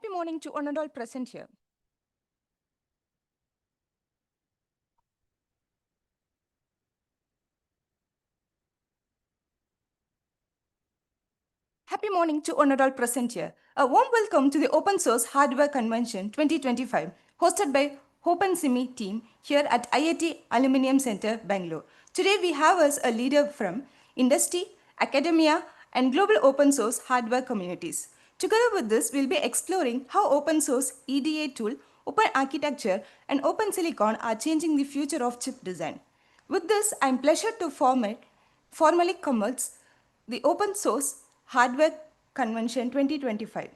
Happy morning to one and all present here. Happy morning to one and all present here. A warm welcome to the Open Source Hardware Convention 2025, hosted by OpenSemi team here at IIT Aluminium Center, Bengaluru. Today we have us a leader from industry, academia, and global open source hardware communities. Together with this, we'll be exploring how open source EDA tool, open architecture, and open silicon are changing the future of chip design. With this, I'm pleasure to formally commence the Open Source Hardware Convention 2025.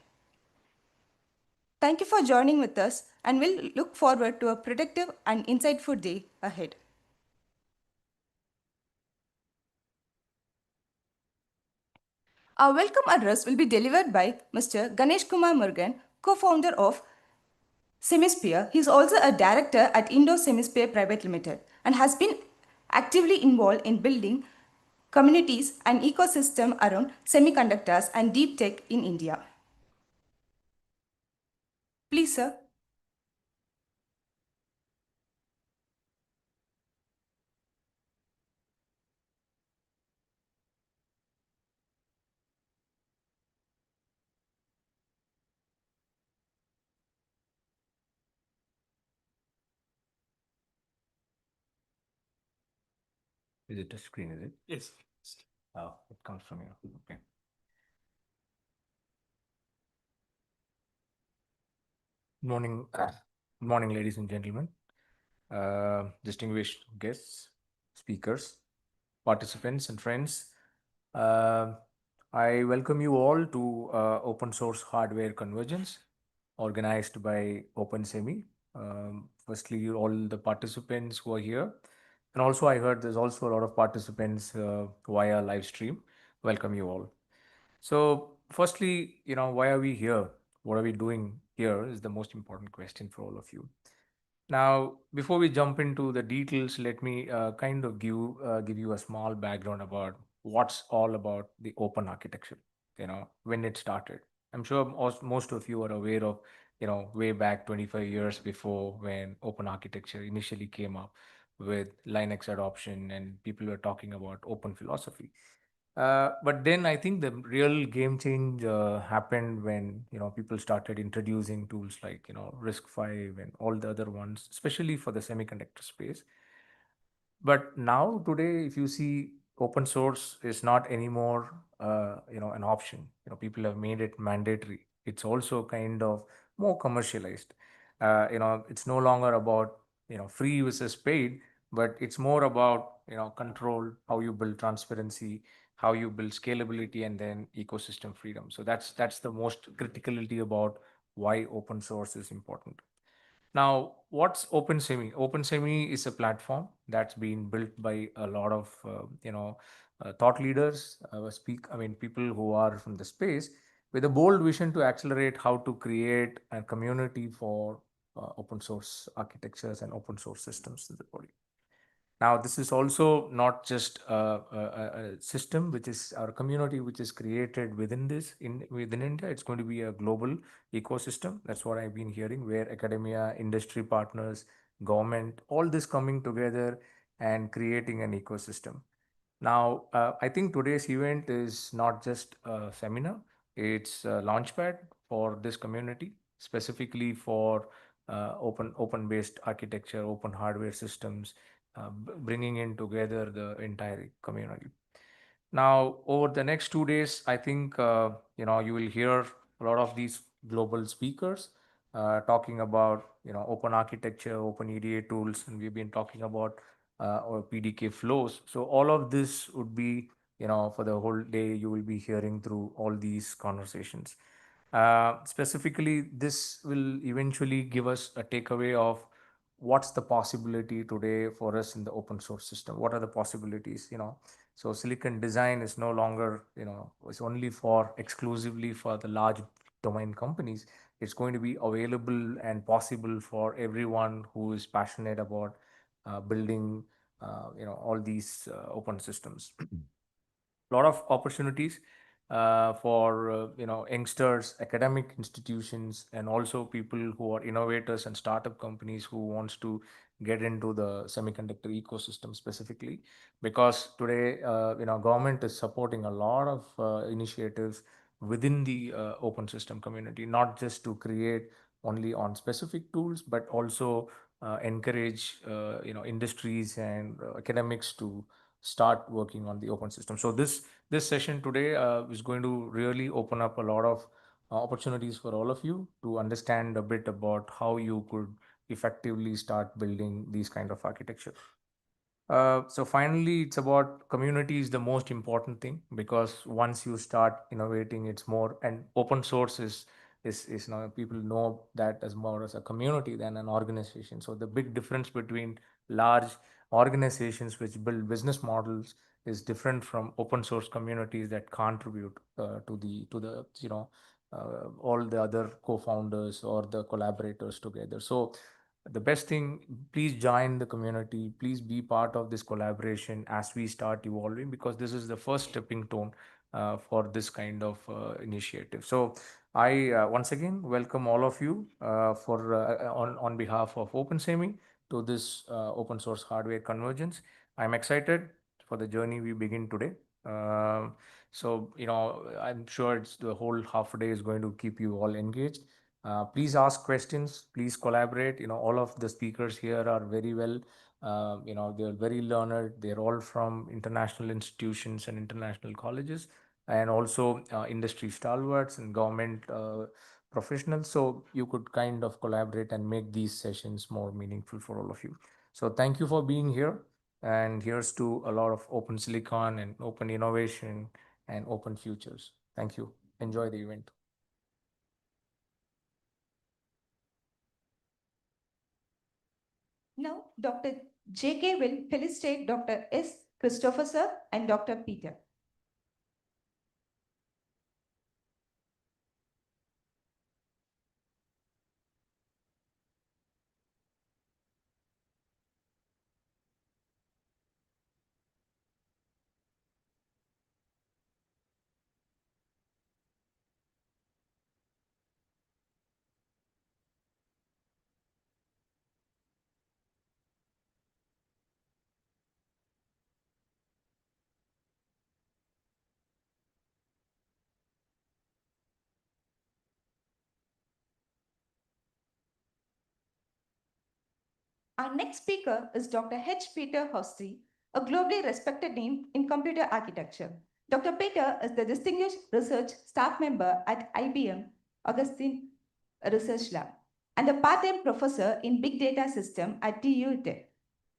Thank you for joining with us, and we'll look forward to a productive and insightful day ahead. Our welcome address will be delivered by Mr. Ganesh Kumar Murugan, co-founder of Semisphere. He is also a director at Indo Semisphere Private Limited and has been actively involved in building communities and ecosystem around semiconductors and deep tech in India. Please, sir. Is it a screen, is it? Yes. Oh, it comes from here. Okay. Morning, morning, ladies and gentlemen, distinguished guests, speakers, participants, and friends. I welcome you all to Open Source Hardware Convergence, organized by OpenSemi. Firstly, all the participants who are here, and also I heard there's also a lot of participants via live stream. Welcome you all. So, firstly, why are we here? What are we doing here is the most important question for all of you. Now, before we jump into the details, let me kind of give you a small background about what's all about the open architecture. When it started. I'm sure most of you are aware of, way back 25 years before when open architecture initially came up with Linux adoption and people were talking about open philosophy. But then I think the real game change happened when people started introducing tools like RISC-V and all the other ones, especially for the semiconductor space. But now today, if you see, open source is not anymore an option. People have made it mandatory. It's also kind of more commercialized. It's no longer about free versus paid, but it's more about control, how you build transparency, how you build scalability, and then ecosystem freedom. So that's the most criticality about why open source is important. Now, what's OpenSemi? OpenSemi is a platform that's been built by a lot of thought leaders, people who are from the space with a bold vision to accelerate how to create a community for open source architectures and open source systems in the body. Now, this is also not just a system, which is our community, which is created within within India. It's going to be a global ecosystem. That's what I've been hearing, where academia, industry partners, government, all this coming together and creating an ecosystem. Now, I think today's event is not just a seminar, it's a launchpad for this community, specifically for open-based architecture, open hardware systems, bringing in together the entire community. Now, over the next 2 days, I think you will hear a lot of these global speakers talking about open architecture, open EDA tools, and we've been talking about our PDK flows. So all of this would be for the whole day you will be hearing through all these conversations. Specifically, this will eventually give us a takeaway of what's the possibility today for us in the open source system. What are the possibilities? So silicon design is no longer it's only for exclusively for the large domain companies. It's going to be available and possible for everyone who is passionate about building all these open systems. A lot of opportunities. for youngsters, academic institutions, and also people who are innovators and startup companies who wants to get into the semiconductor ecosystem specifically, because today government is supporting a lot of initiatives within the open system community, not just to create only on specific tools, but also encourage industries and academics to start working on the open system. So this session today is going to really open up a lot of opportunities for all of you to understand a bit about how you could effectively start building these kind of architecture. So finally, it's about community is the most important thing, because once you start innovating, it's more, and open source is now people know that as more as a community than an organization. So the big difference between large organizations which build business models is different from open source communities that contribute to the all the other co-founders or the collaborators together. So the best thing, please join the community, please be part of this collaboration as we start evolving, because this is the first stepping stone for this kind of initiative. So I once again welcome all of you for on behalf of OpenSemi to this open source hardware convergence. I'm excited for the journey we begin today. So I'm sure it's the whole half a day is going to keep you all engaged. Please ask questions, please collaborate. All of the speakers here are very well, they're very learned. They're all from international institutions and international colleges, and also industry stalwarts and government professionals. So you could kind of collaborate and make these sessions more meaningful for all of you. So thank you for being here. And here's to a lot of open silicon and open innovation and open futures. Thank you. Enjoy the event. Now, Dr. J.K. will felicitate Dr. S. Christopher sir and Dr. Peter. Our next speaker is Dr. H. Peter Hostry, a globally respected name in computer architecture. Dr. Peter is the Distinguished Research Staff Member at IBM Augustine Research Lab and a part-time professor in Big Data System at TU Tech.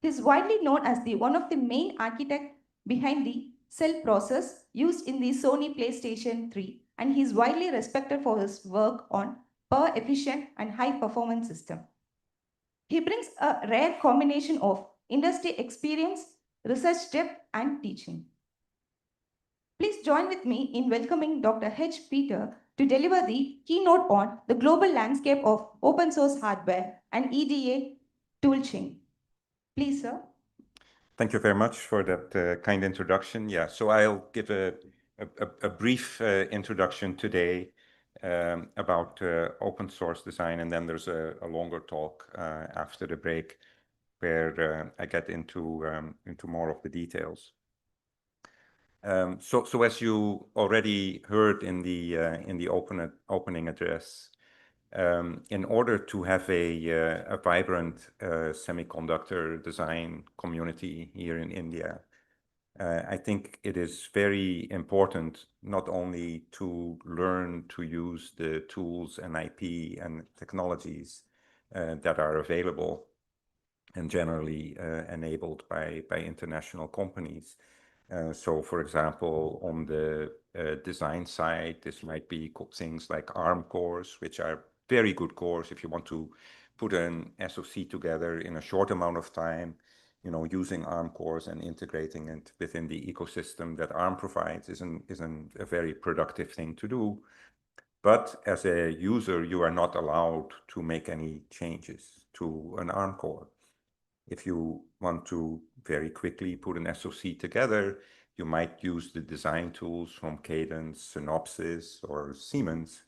He is widely known as one of the main architects behind the cell process used in the Sony PlayStation 3, and he is widely respected for his work on power efficient and high performance system. He brings a rare combination of industry experience, research depth, and teaching. Please join with me in welcoming Dr. H. Peter to deliver the keynote on the global landscape of open source hardware and EDA toolchain. Please, sir. Thank you very much for that kind introduction. Yeah, so I'll give a brief introduction today about open source design, and then there's a longer talk after the break where I get into more of the details. So as you already heard in the opening address, in order to have a vibrant semiconductor design community here in India, I think it is very important not only to learn to use the tools and IP and technologies that are available and generally enabled by international companies. So, for example, on the design side, this might be things like ARM cores, which are very good cores if you want to put an SoC together in a short amount of time. Using ARM cores and integrating it within the ecosystem that ARM provides isn't a very productive thing to do. But as a user, you are not allowed to make any changes to an ARM core. If you want to very quickly put an SoC together, you might use the design tools from Cadence, Synopsys, or Siemens.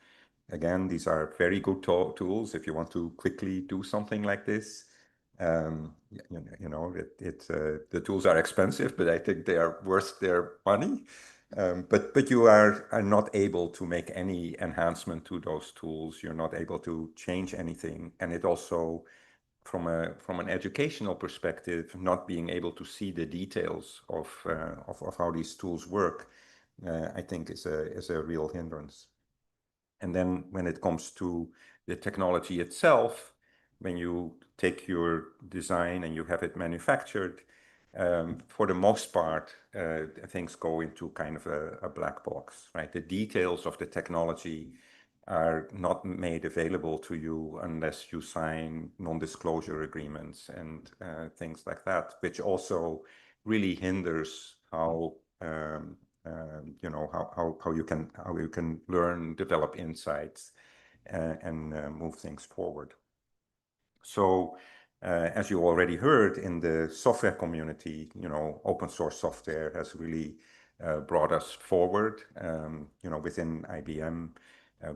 Again, these are very good tools if you want to quickly do something like this. The tools are expensive, but I think they are worth their money. But you are not able to make any enhancement to those tools. You're not able to change anything. And it also, from an educational perspective, not being able to see the details of how these tools work, I think is a real hindrance. And then when it comes to the technology itself, when you take your design and you have it manufactured, for the most part, things go into kind of a black box, right? The details of the technology are not made available to you unless you sign non-disclosure agreements and things like that, which also really hinders how how you can learn, develop insights, and move things forward. So, as you already heard in the software community, open source software has really brought us forward. Within IBM,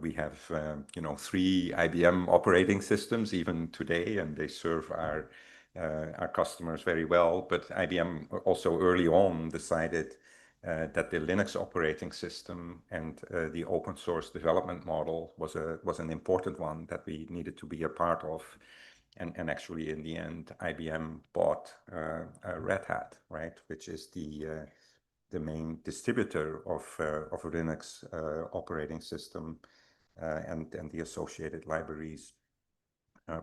we have 3 IBM operating systems even today, and they serve our customers very well. But IBM also early on decided that the Linux operating system and the open source development model was an important one that we needed to be a part of. And actually, in the end, IBM bought Red Hat, right, which is the main distributor of a Linux operating system and the associated libraries,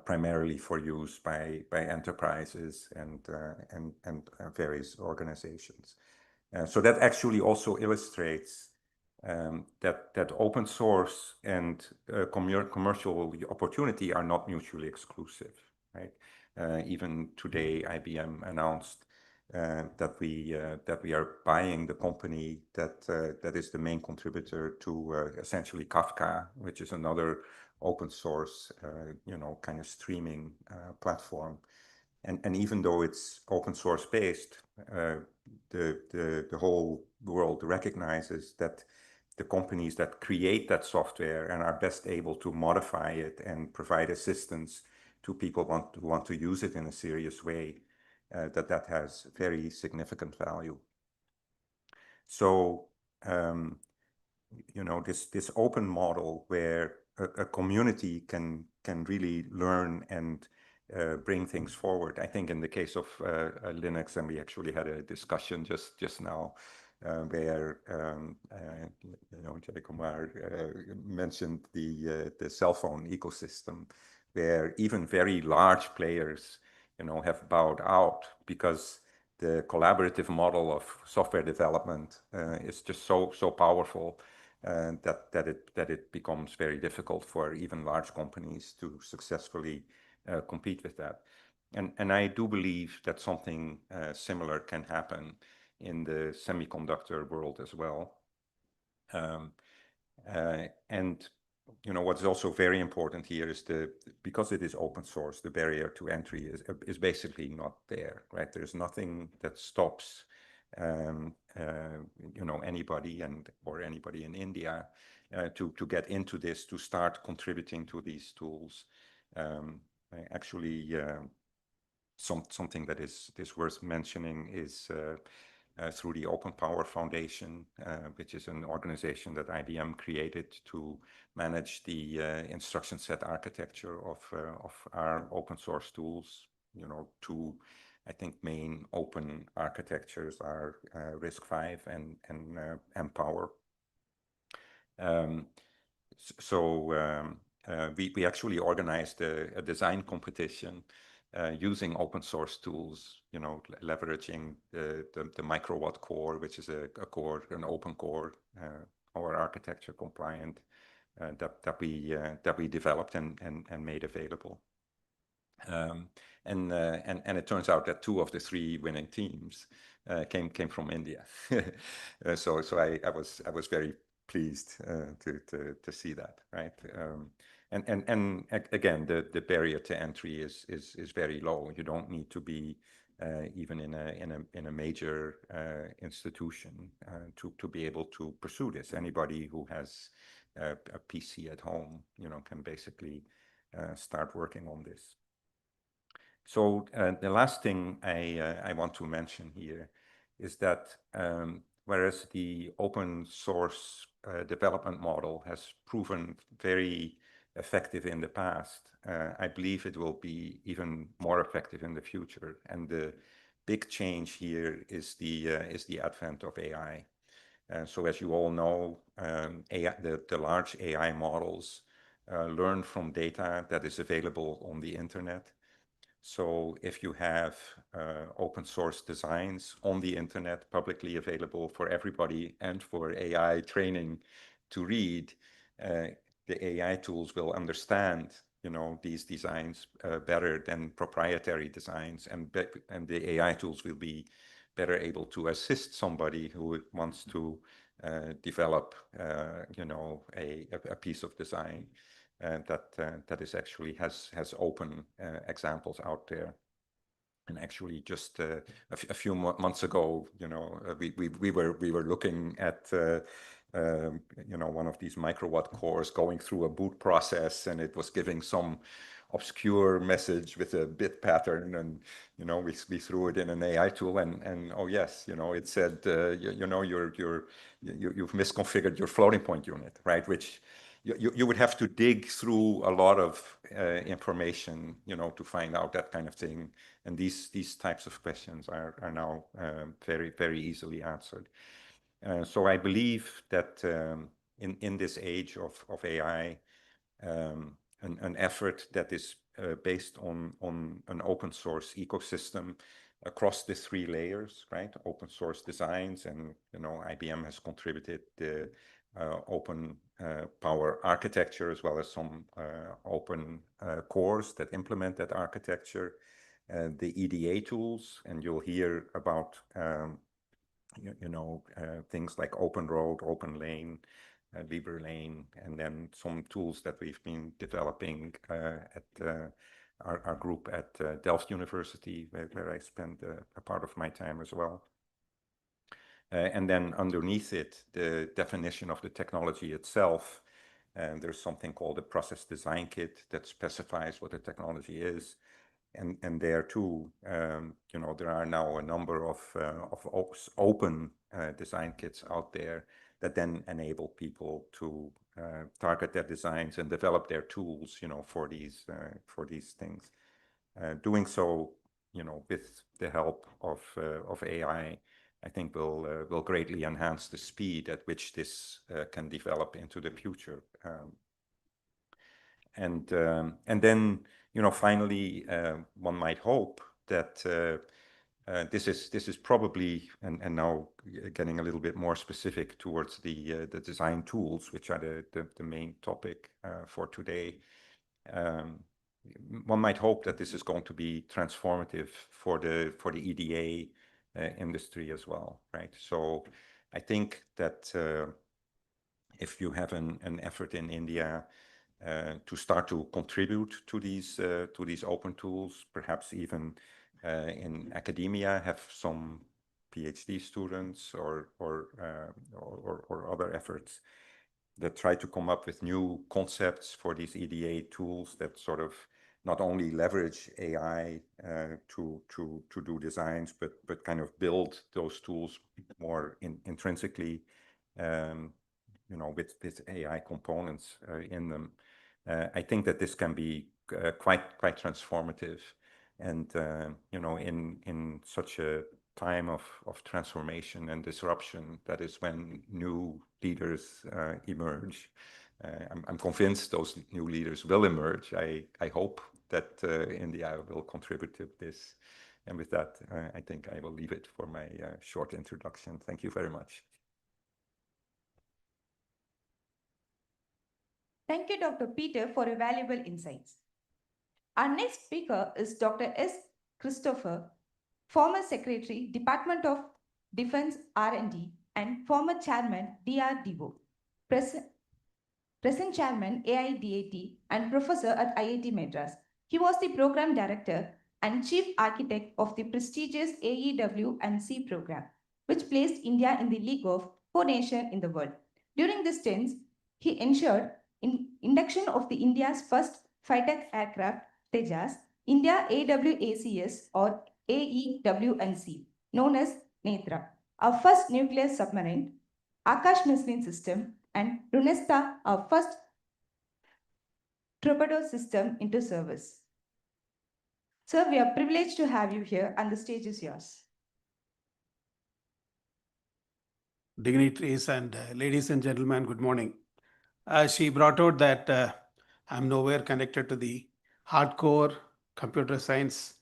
primarily for use by enterprises and various organizations. So that actually also illustrates that open source and commercial opportunity are not mutually exclusive, right? Even today, IBM announced that we are buying the company that is the main contributor to essentially Kafka, which is another open source, kind of streaming platform. And even though it's open source based, the whole world recognizes that the companies that create that software and are best able to modify it and provide assistance to people who want to use it in a serious way, that has very significant value. So, this open model where a community can really learn and bring things forward. I think in the case of Linux, and we actually had a discussion just now where Jay Kumar mentioned the cell phone ecosystem, where even very large players have bowed out because the collaborative model of software development is just so powerful that it becomes very difficult for even large companies to successfully compete with that. And I do believe that something similar can happen in the semiconductor world as well. And what's also very important here is because it is open source, the barrier to entry is basically not there, right? There's nothing that stops anybody or anybody in India to get into this, to start contributing to these tools. Actually, something that is worth mentioning is through the Open Power Foundation, which is an organization that IBM created to manage the instruction set architecture of our open source tools. Two, I think, main open architectures are RISC-V and Empower. We actually organized a design competition using open source tools, leveraging the microwatt core, which is an open core, our architecture compliant, that we developed and made available. And it turns out that 2 of the 3 winning teams came from India. So I was very pleased to see that, right? And again, the barrier to entry is very low. You don't need to be even in a major institution, to be able to pursue this. Anybody who has a PC at home, can basically start working on this. So the last thing I want to mention here is that whereas the open source development model has proven very effective in the past, I believe it will be even more effective in the future. And the big change here is the advent of AI. So as you all know, the large AI models learn from data that is available on the internet. So if you have open source designs on the internet, publicly available for everybody and for AI training to read, the AI tools will understand, these designs better than proprietary designs, and the AI tools will be better able to assist somebody who wants to develop, a piece of design that is actually has open examples out there. And actually, just a few months ago, we were looking at one of these microwatt cores going through a boot process, and it was giving some obscure message with a bit pattern, and we threw it in an AI tool, and oh yes, it said you've misconfigured your floating point unit, right? Which you would have to dig through a lot of information, to find out that kind of thing. And these types of questions are now very, very easily answered. So I believe that in this age of AI, an effort that is based on an open source ecosystem across the three layers, right? Open source designs, and IBM has contributed the open power architecture, as well as some open cores that implement that architecture, the EDA tools, and you'll hear about things like Open Road, Open Lane, Libre Lane, and then some tools that we've been developing at our group at Delft University, where I spend a part of my time as well. And then underneath it, the definition of the technology itself, and there's something called a process design kit that specifies what the technology is. And there too, there are now a number of open design kits out there that then enable people to target their designs and develop their tools, for these things. Doing so, with the help of AI, I think will greatly enhance the speed at which this can develop into the future. And then, finally, one might hope that this is probably, and now getting a little bit more specific towards the design tools, which are the main topic for today. One might hope that this is going to be transformative for the EDA industry as well, right? So I think that if you have an effort in India to start to contribute to these open tools, perhaps even in academia, have some PhD students or other efforts that try to come up with new concepts for these EDA tools that sort of not only leverage AI to do designs, but kind of build those tools more intrinsically, with AI components in them. I think that this can be quite transformative, and in such a time of transformation and disruption, that is when new leaders emerge. I'm convinced those new leaders will emerge. I hope that India will contribute to this. And with that, I think I will leave it for my short introduction. Thank you very much. Thank you, Dr. Peter, for your valuable insights. Our next speaker is Dr. S. Christopher, former Secretary, Department of Defense R&D, and former Chairman, DRDO, present Chairman, AIDAT, and Professor at IIT Madras. He was the Program Director and chief architect of the prestigious AEW&C program, which placed India in the league of four nations in the world. During this tense, he ensured induction of the India's first fighter aircraft, Tejas, India AWACS or AEW&C, known as Netra, our first nuclear submarine, Akash missile system, and Runesta, our first torpedo system into service. Sir, we are privileged to have you here, and the stage is yours. Dignitaries and ladies and gentlemen, good morning. She brought out that I'm nowhere connected to the hardcore computer science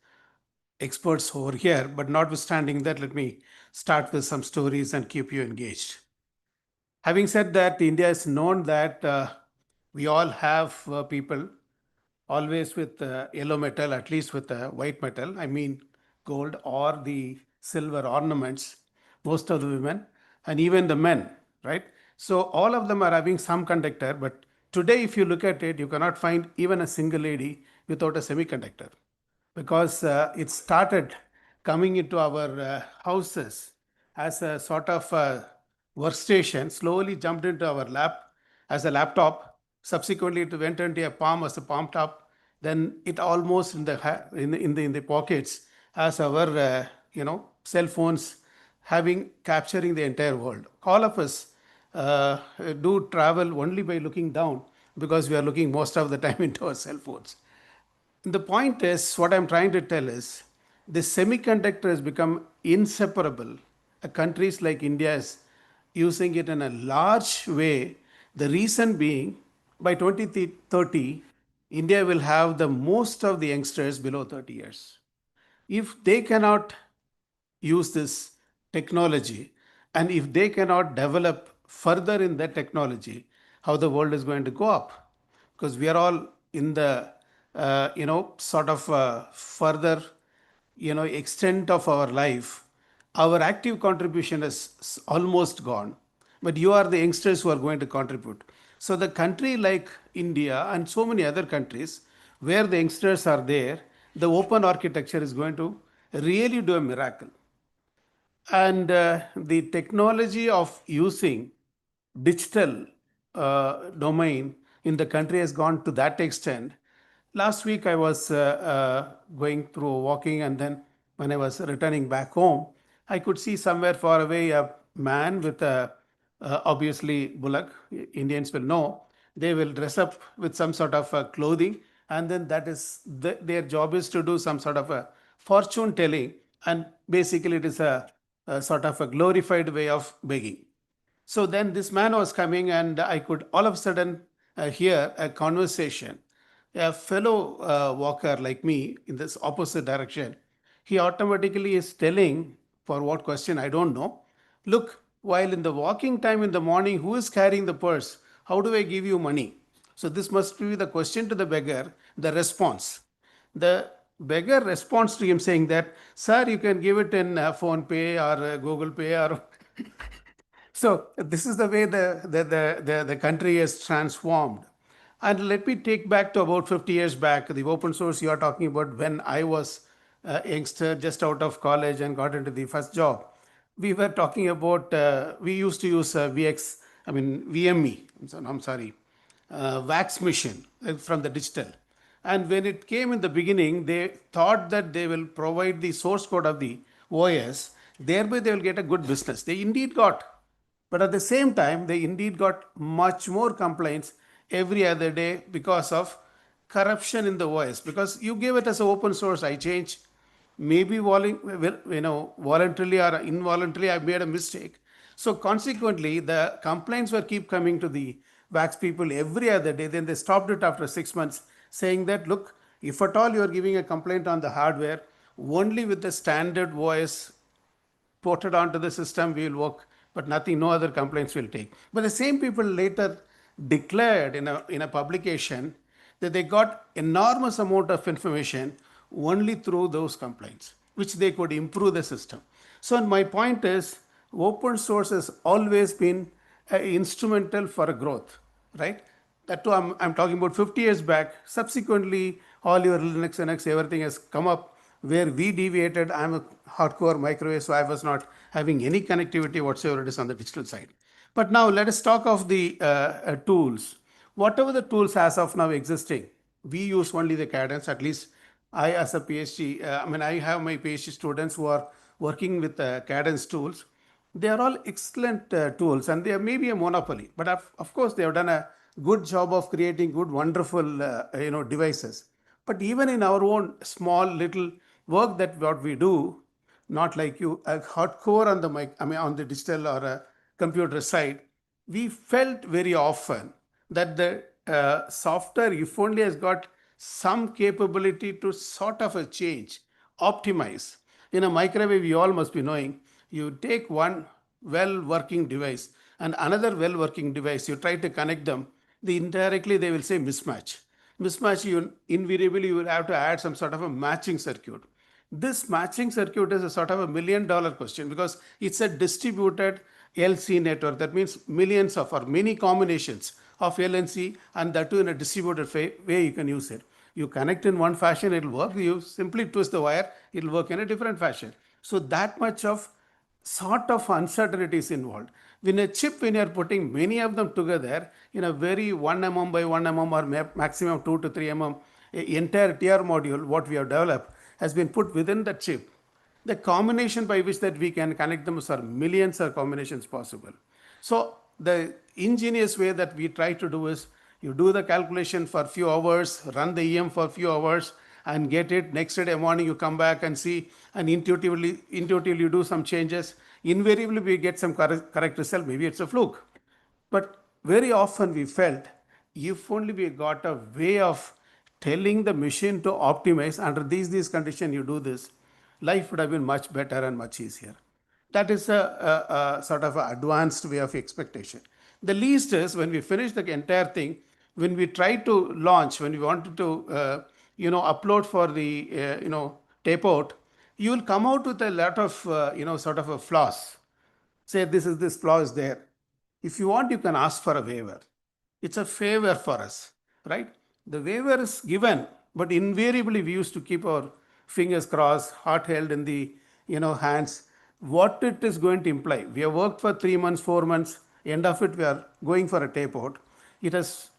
experts over here, but notwithstanding that, let me start with some stories and keep you engaged. Having said that, India is known that we all have people always with yellow metal, at least with white metal, I mean gold or the silver ornaments, most of the women and even the men, right? So all of them are having some conductor, but today if you look at it, you cannot find even a single lady without a semiconductor because it started coming into our houses as a sort of workstation, slowly jumped into our lap as a laptop. Subsequently, it went into a palm as a palm top. Then it almost in the in the pockets as our cell phones, having capturing the entire world. All of us do travel only by looking down because we are looking most of the time into our cell phones. The point is, what I'm trying to tell is, the semiconductor has become inseparable. Countries like India is using it in a large way. The reason being, by 2030, India will have the most of the youngsters below 30 years. If they cannot use this technology and if they cannot develop further in that technology, how the world is going to go up? Because we are all in the sort of further extent of our life. Our active contribution is almost gone, but you are the youngsters who are going to contribute. So the country like India and so many other countries where the youngsters are there, the open architecture is going to really do a miracle. And the technology of using digital domain in the country has gone to that extent. Last week I was going through walking, and then when I was returning back home, I could see somewhere far away a man with a obviously bullock. Indians will know, they will dress up with some sort of clothing, and then that is their job is to do some sort of a fortune telling, and basically it is a sort of a glorified way of begging. So then this man was coming, and I could all of a sudden hear a conversation. A fellow walker like me in this opposite direction, he automatically is telling, for what question I don't know, look, while in the walking time in the morning, who is carrying the purse? How do I give you money? So this must be the question to the beggar, the response. The beggar responds to him saying that, sir, you can give it in phone pay or Google pay or so this is the way the country is transformed. And let me take back to about 50 years back, the open source you are talking about, when I was a youngster just out of college and got into the first job. We were talking about, we used to use VME, I'm sorry, wax machine from the digital. And when it came in the beginning, they thought that they will provide the source code of the OS, thereby they will get a good business. They indeed got. But at the same time, they indeed got much more complaints every other day because of corruption in the OS. Because you give it as an open source, I change, maybe voluntarily or involuntarily, I made a mistake. So consequently, the complaints were keep coming to the wax people every other day. Then they stopped it after 6 months, saying that, look, if at all you are giving a complaint on the hardware, only with the standard OS ported onto the system we will work, but nothing, no other complaints will take. But the same people later declared in a publication that they got enormous amount of information only through those complaints, which they could improve the system. So my point is, open source has always been instrumental for growth, right? That too, I'm talking about 50 years back. Subsequently, all your Linux, NX, everything has come up Where we deviated, I'm a hardcore microwave, so I was not having any connectivity whatsoever it is on the digital side. But now let us talk of the tools. Whatever the tools as of now existing, we use only the Cadence. At least I, as a PhD, I have my PhD students who are working with Cadence tools. They are all excellent tools, and they are maybe a monopoly. But of course, they have done a good job of creating good, wonderful, devices. But even in our own small little work that what we do, not like you, a hardcore on the on the digital or a computer side, we felt very often that the software, if only has got some capability to sort of a change, optimize. In a microwave, you all must be knowing, you take one well working device and another well working device, you try to connect them, indirectly they will say mismatch. Mismatch, you invariably you will have to add some sort of a matching circuit. This matching circuit is a sort of $1 million question because it's a distributed LC network. That means millions of or many combinations of LNC, and that too in a distributed way you can use it. You connect in one fashion, it will work. You simply twist the wire, it will work in a different fashion. So that much of sort of uncertainties involved. When a chip, when you are putting many of them together in a very 1 mm by 1 mm or maximum 2 to 3 mm, entire TR module, what we have developed, has been put within the chip. The combination by which that we can connect them are millions of combinations possible. So the ingenious way that we try to do is you do the calculation for a few hours, run the EM for a few hours, and get it. Next day morning you come back and see, and intuitively you do some changes. Invariably we get some correct result. Maybe it's a fluke. But very often we felt, if only we got a way of telling the machine to optimize under these conditions, you do this, life would have been much better and much easier. That is a sort of an advanced way of expectation. The least is when we finish the entire thing, when we try to launch, when we wanted to upload for the tape out, you will come out with a lot of sort of a flaws. Say this flaw is there. If you want, you can ask for a waiver. It's a favor for us, right? The waiver is given, but invariably we used to keep our fingers crossed, heart held in the hands. What it is going to imply? We have worked for 3 months, 4 months. End of it, we are going for a tape out. It has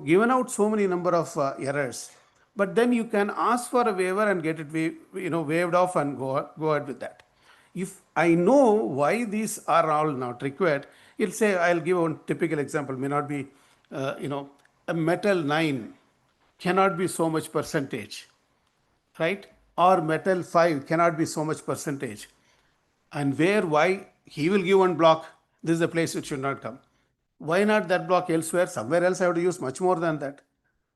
given out so many number of errors, but then you can ask for a waiver and get it waived off and go ahead with that. If I know why these are all not required, it'll say, I'll give one typical example, may not be, a metal 9 cannot be so much percentage, right? Or metal 5 cannot be so much percentage. And why he will give one block, this is the place it should not come. Why not that block elsewhere? Somewhere else I have to use much more than that.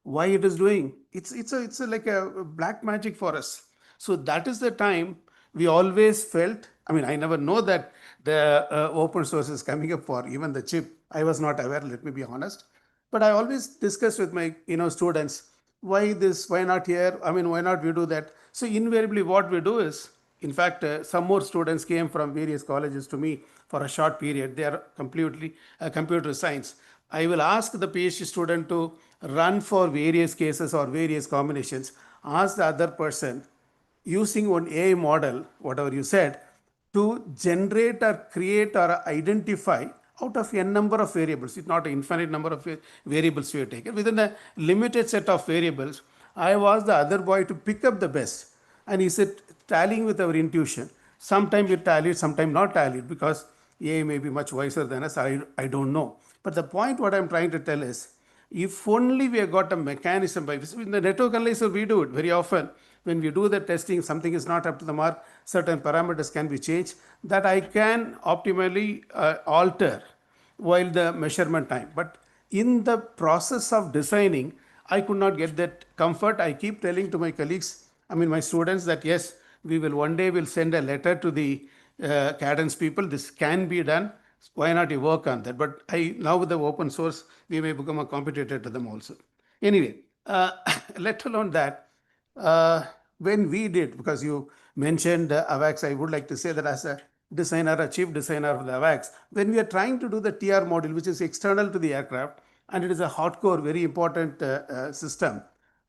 Why it is doing? It's like a black magic for us. So that is the time we always felt. I never know that the open source is coming up for even the chip. I was not aware. Let me be honest. But I always discuss with my students, why this, why not here? Why not we do that? So invariably what we do is, in fact, some more students came from various colleges to me for a short period. They are completely computer science. I will ask the PhD student to run for various cases or various combinations. Ask the other person using one AI model, whatever you said, to generate or create or identify out of n number of variables. It's not an infinite number of variables we have taken. Within a limited set of variables, I asked the other boy to pick up the best. And he said, tallying with our intuition. Sometimes it tallied, sometimes not tallied, because AI may be much wiser than us. I don't know. But the point what I'm trying to tell is, if only we have got a mechanism by which, in the network analyzer we do it very often. When we do the testing, something is not up to the mark, certain parameters can be changed, that I can optimally alter while the measurement time. But in the process of designing, I could not get that comfort. I keep telling to my colleagues, my students, that yes, we will one day will send a letter to the Cadence people. This can be done. Why not you work on that? But now with the open source, we may become a competitor to them also. Anyway, let alone that, when we did, because you mentioned AVAX, I would like to say that as a designer, a chief designer of the AVAX, when we are trying to do the TR module, which is external to the aircraft, and it is a hardcore, very important system,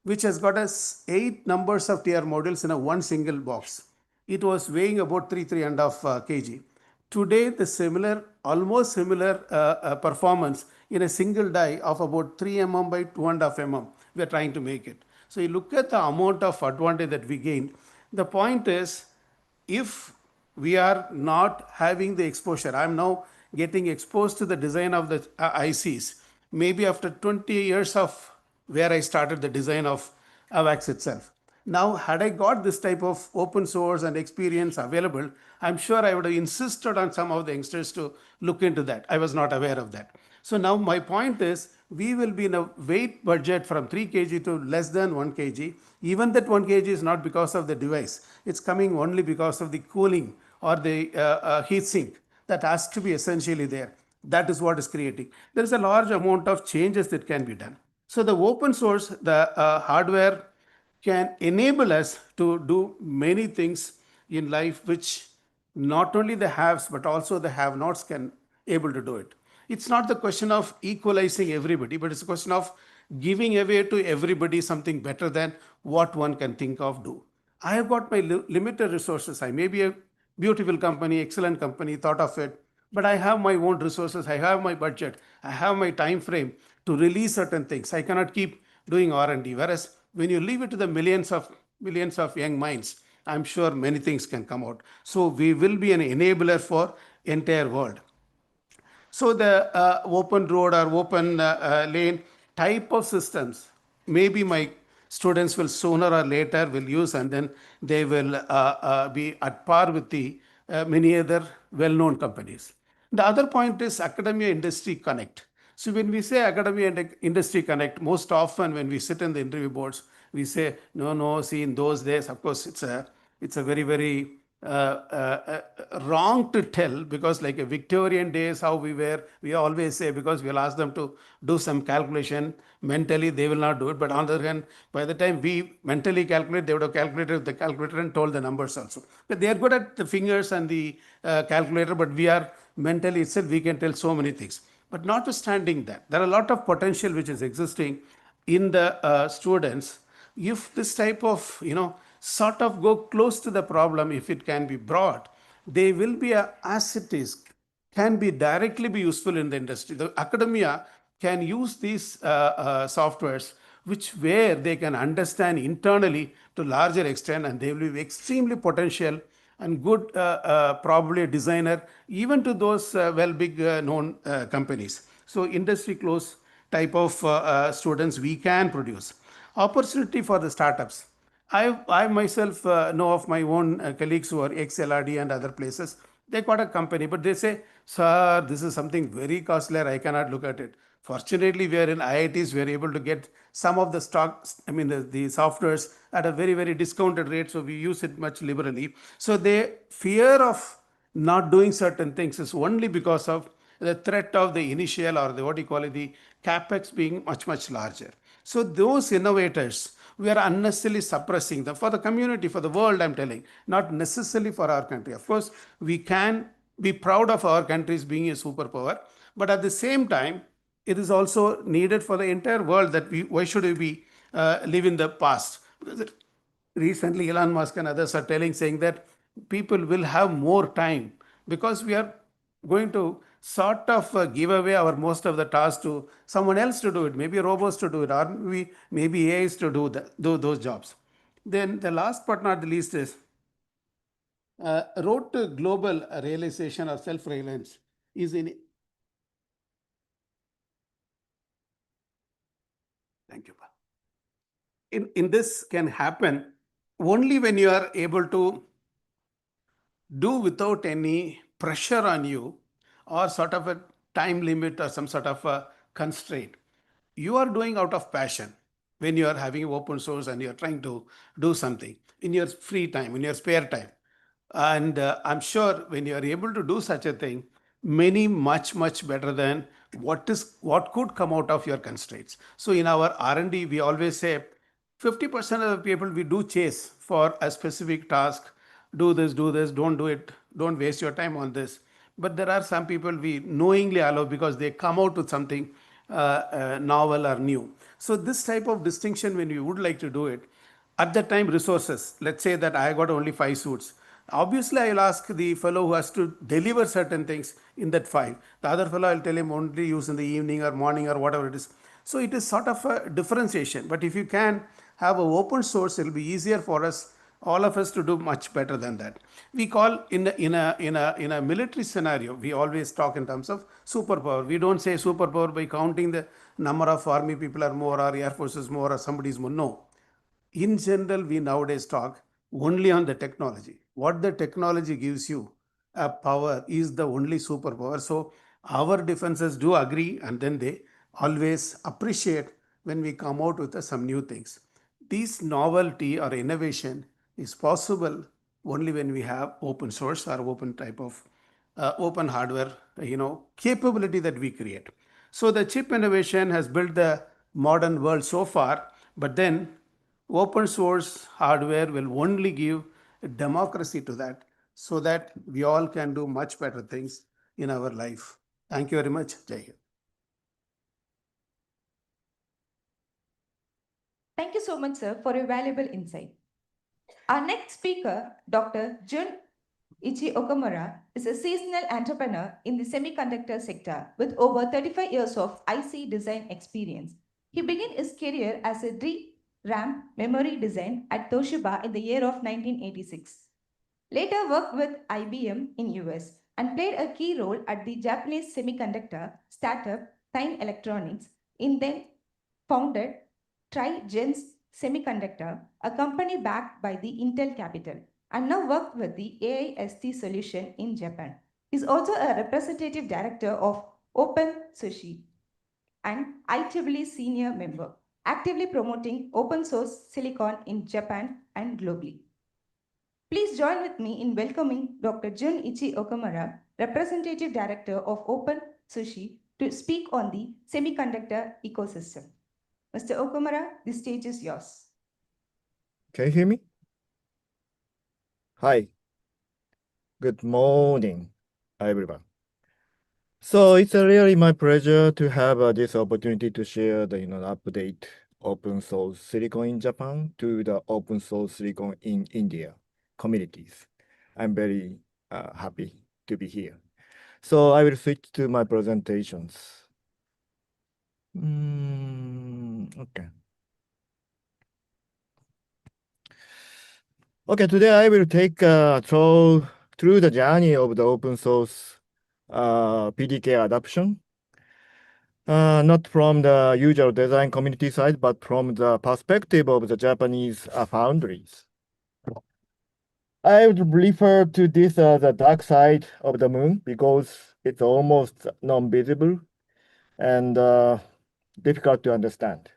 which has got us 8 numbers of TR modules in a one single box. It was weighing about 3.5 kg. Today, the similar, almost similar performance in a single die of about 3 mm by 2.5 mm, we are trying to make it. So you look at the amount of advantage that we gain. The point is, if we are not having the exposure, I'm now getting exposed to the design of the ICs, maybe after 20 years of where I started the design of AVAX itself. Now, had I got this type of open source and experience available, I'm sure I would have insisted on some of the youngsters to look into that. I was not aware of that. So now my point is, we will be in a weight budget from 3 kg to less than 1 kg. Even that 1 kg is not because of the device. It's coming only because of the cooling or the heat sink that has to be essentially there. That is what is creating. There is a large amount of changes that can be done. So the open source, the hardware can enable us to do many things in life which not only the haves but also the have-nots can able to do it. It's not the question of equalizing everybody, but it's a question of giving away to everybody something better than what one can think of do. I have got my limited resources. I may be a beautiful company, excellent company, thought of it, but I have my own resources. I have my budget. I have my time frame to release certain things. I cannot keep doing R&D. Whereas when you leave it to the millions of young minds, I'm sure many things can come out. So we will be an enabler for entire world. So the open road or open lane type of systems, maybe my students will sooner or later will use, and then they will be at par with the many other well-known companies. The other point is academia industry connect. So when we say academia and industry connect, most often when we sit in the interview boards, we say, no, see, in those days, of course, it's a very, very wrong to tell, because like a Victorian days, how we always say, because we'll ask them to do some calculation mentally, they will not do it. But on the other hand, by the time we mentally calculate, they would have calculated with the calculator and told the numbers also. But they are good at the fingers and the calculator, but we are mentally itself, we can tell so many things. But notwithstanding that, there are a lot of potential which is existing in the students. If this type of, sort of go close to the problem, if it can be brought, they will be, as it is, can be directly be useful in the industry. The academia can use these softwares, which where they can understand internally to larger extent, and they will be extremely potential and good, probably a designer, even to those big known companies. So industry close type of students we can produce. Opportunity for the startups. I myself know of my own colleagues who are ex-LRD and other places. They got a company, but they say, sir, this is something very costly, I cannot look at it. Fortunately, we are in IITs, we are able to get some of the stocks, the softwares at a very, very discounted rate, so we use it much liberally. So the fear of not doing certain things is only because of the threat of the initial, or the what you call it, the capex being much, much larger. So those innovators, we are unnecessarily suppressing them for the community, for the world, I'm telling, not necessarily for our country. Of course, we can be proud of our countries being a superpower, but at the same time, it is also needed for the entire world that why should we be live in the past? Because recently Elon Musk and others are saying that people will have more time, because we are going to sort of give away our most of the tasks to someone else to do it, maybe robots to do it, or maybe AIs to do those jobs. Then the last but not the least is road to global realization or self-reliance is in. Thank you. In this can happen only when you are able to do without any pressure on you, or sort of a time limit or some sort of a constraint. You are doing out of passion when you are having open source and you are trying to do something in your free time, in your spare time. And I'm sure when you are able to do such a thing, many much better than what could come out of your constraints. So in our R&D, we always say 50% of the people we do chase for a specific task. Do this, don't do it, don't waste your time on this. But there are some people we knowingly allow because they come out with something novel or new. So this type of distinction, when you would like to do it, at that time resources, let's say that I got only 5 suits. Obviously, I will ask the fellow who has to deliver certain things in that 5. The other fellow, I'll tell him only use in the evening or morning or whatever it is. So it is sort of a differentiation. But if you can have an open source, it will be easier for us, all of us, to do much better than that. We call in a military scenario, we always talk in terms of superpower. We don't say superpower by counting the number of army people are more or air force is more or somebody is more. No, in general, we nowadays talk only on the technology. What the technology gives you, a power, is the only superpower. So our defenses do agree, and then they always appreciate when we come out with some new things. This novelty or innovation is possible only when we have open source or open type of open hardware, capability that we create. So the chip innovation has built the modern world so far, but then open source hardware will only give a democracy to that, so that we all can do much better things in our life. Thank you very much. Jai Hind. Thank you so much, sir, for your valuable insight. Our next speaker, Dr. Jun Ichi Okamura, is a seasonal entrepreneur in the semiconductor sector with over 35 years of IC design experience. He began his career as a DRAM memory design at Toshiba in the year of 1986. Later worked with IBM in US and played a key role at the Japanese semiconductor startup Time Electronics, in then founded Trigens Semiconductor, a company backed by the Intel Capital, and now worked with the AIST solution in Japan. He is also a representative director of OpenSushi and IEEE senior member, actively promoting open source silicon in Japan and globally. Please join with me in welcoming Dr. Jun Ichi Okamura, representative director of OpenSushi, to speak on the semiconductor ecosystem. Mr. Okamura, the stage is yours. Can you hear me? Hi. Good morning, everyone. So it's really my pleasure to have this opportunity to share the update open source silicon in Japan to the open source silicon in India communities. I'm very happy to be here. So I will switch to my presentations. Okay. Okay, today I will take through the journey of the open source PDK adoption, not from the usual design community side, but from the perspective of the Japanese foundries. I would refer to this as the dark side of the moon because it's almost non-visible and difficult to understand.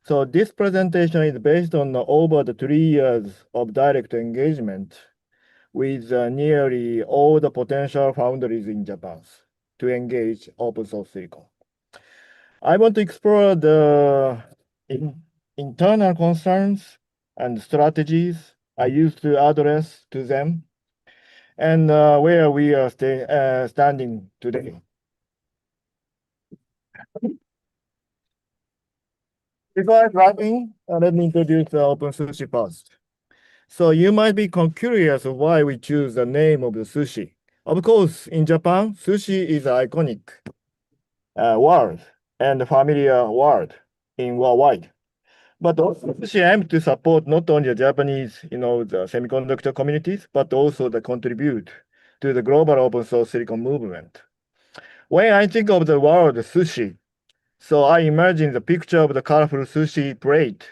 So this presentation is based on over the 3 years of direct engagement with nearly all the potential foundries in Japan to engage open source silicon. I want to explore the internal concerns and strategies I used to address to them and where we are standing today. Before I dive in, let me introduce OpenSushi first. So you might be curious why we choose the name of the sushi. Of course, in Japan, sushi is an iconic word and a familiar word in worldwide. But also sushi aims to support not only the Japanese, the semiconductor communities, but also to contribute to the global open source silicon movement. When I think of the word sushi, so I imagine the picture of the colorful sushi plate,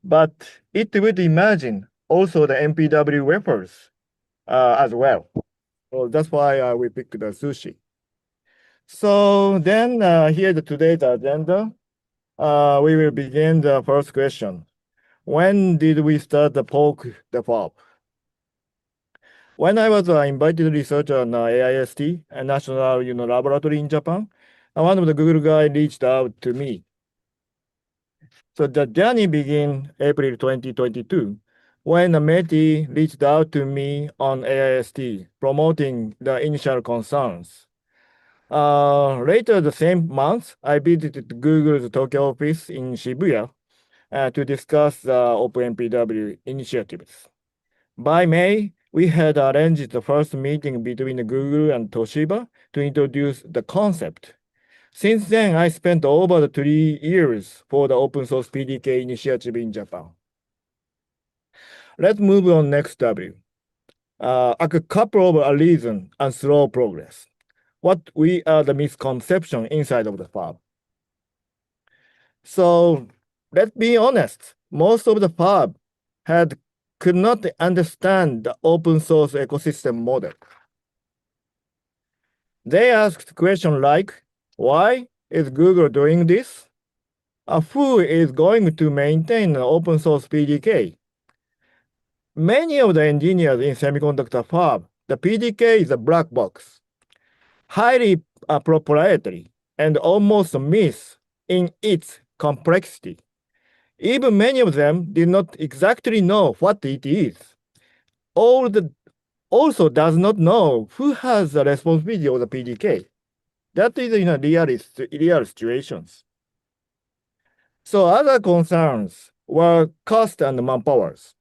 but it would imagine also the MPW wafers as well. So that's why we picked the sushi. So then here's today's agenda. We will begin the first question. When did we start the poke the FOB? When I was an invited researcher on AIST, a national laboratory in Japan, one of the Google guys reached out to me. So the journey began April 2022 when Meti reached out to me on AIST promoting the initial concerns. Later the same month, I visited Google's Tokyo office in Shibuya to discuss the OpenMPW initiatives. By May, we had arranged the first meeting between Google and Toshiba to introduce the concept. Since then, I spent over the 3 years for the open source PDK initiative in Japan. Let's move on next W. A couple of reasons and slow progress. What we are the misconception inside of the fab. So let's be honest, most of the fab could not understand the open source ecosystem model. They asked questions like, why is Google doing this? Who is going to maintain an open source PDK? Many of the engineers in semiconductor fab, the PDK is a black box, highly proprietary, and almost a myth in its complexity. Even many of them did not exactly know what it is. Also does not know who has the responsibility of the PDK. That is in a real situations. So other concerns were cost and manpowers.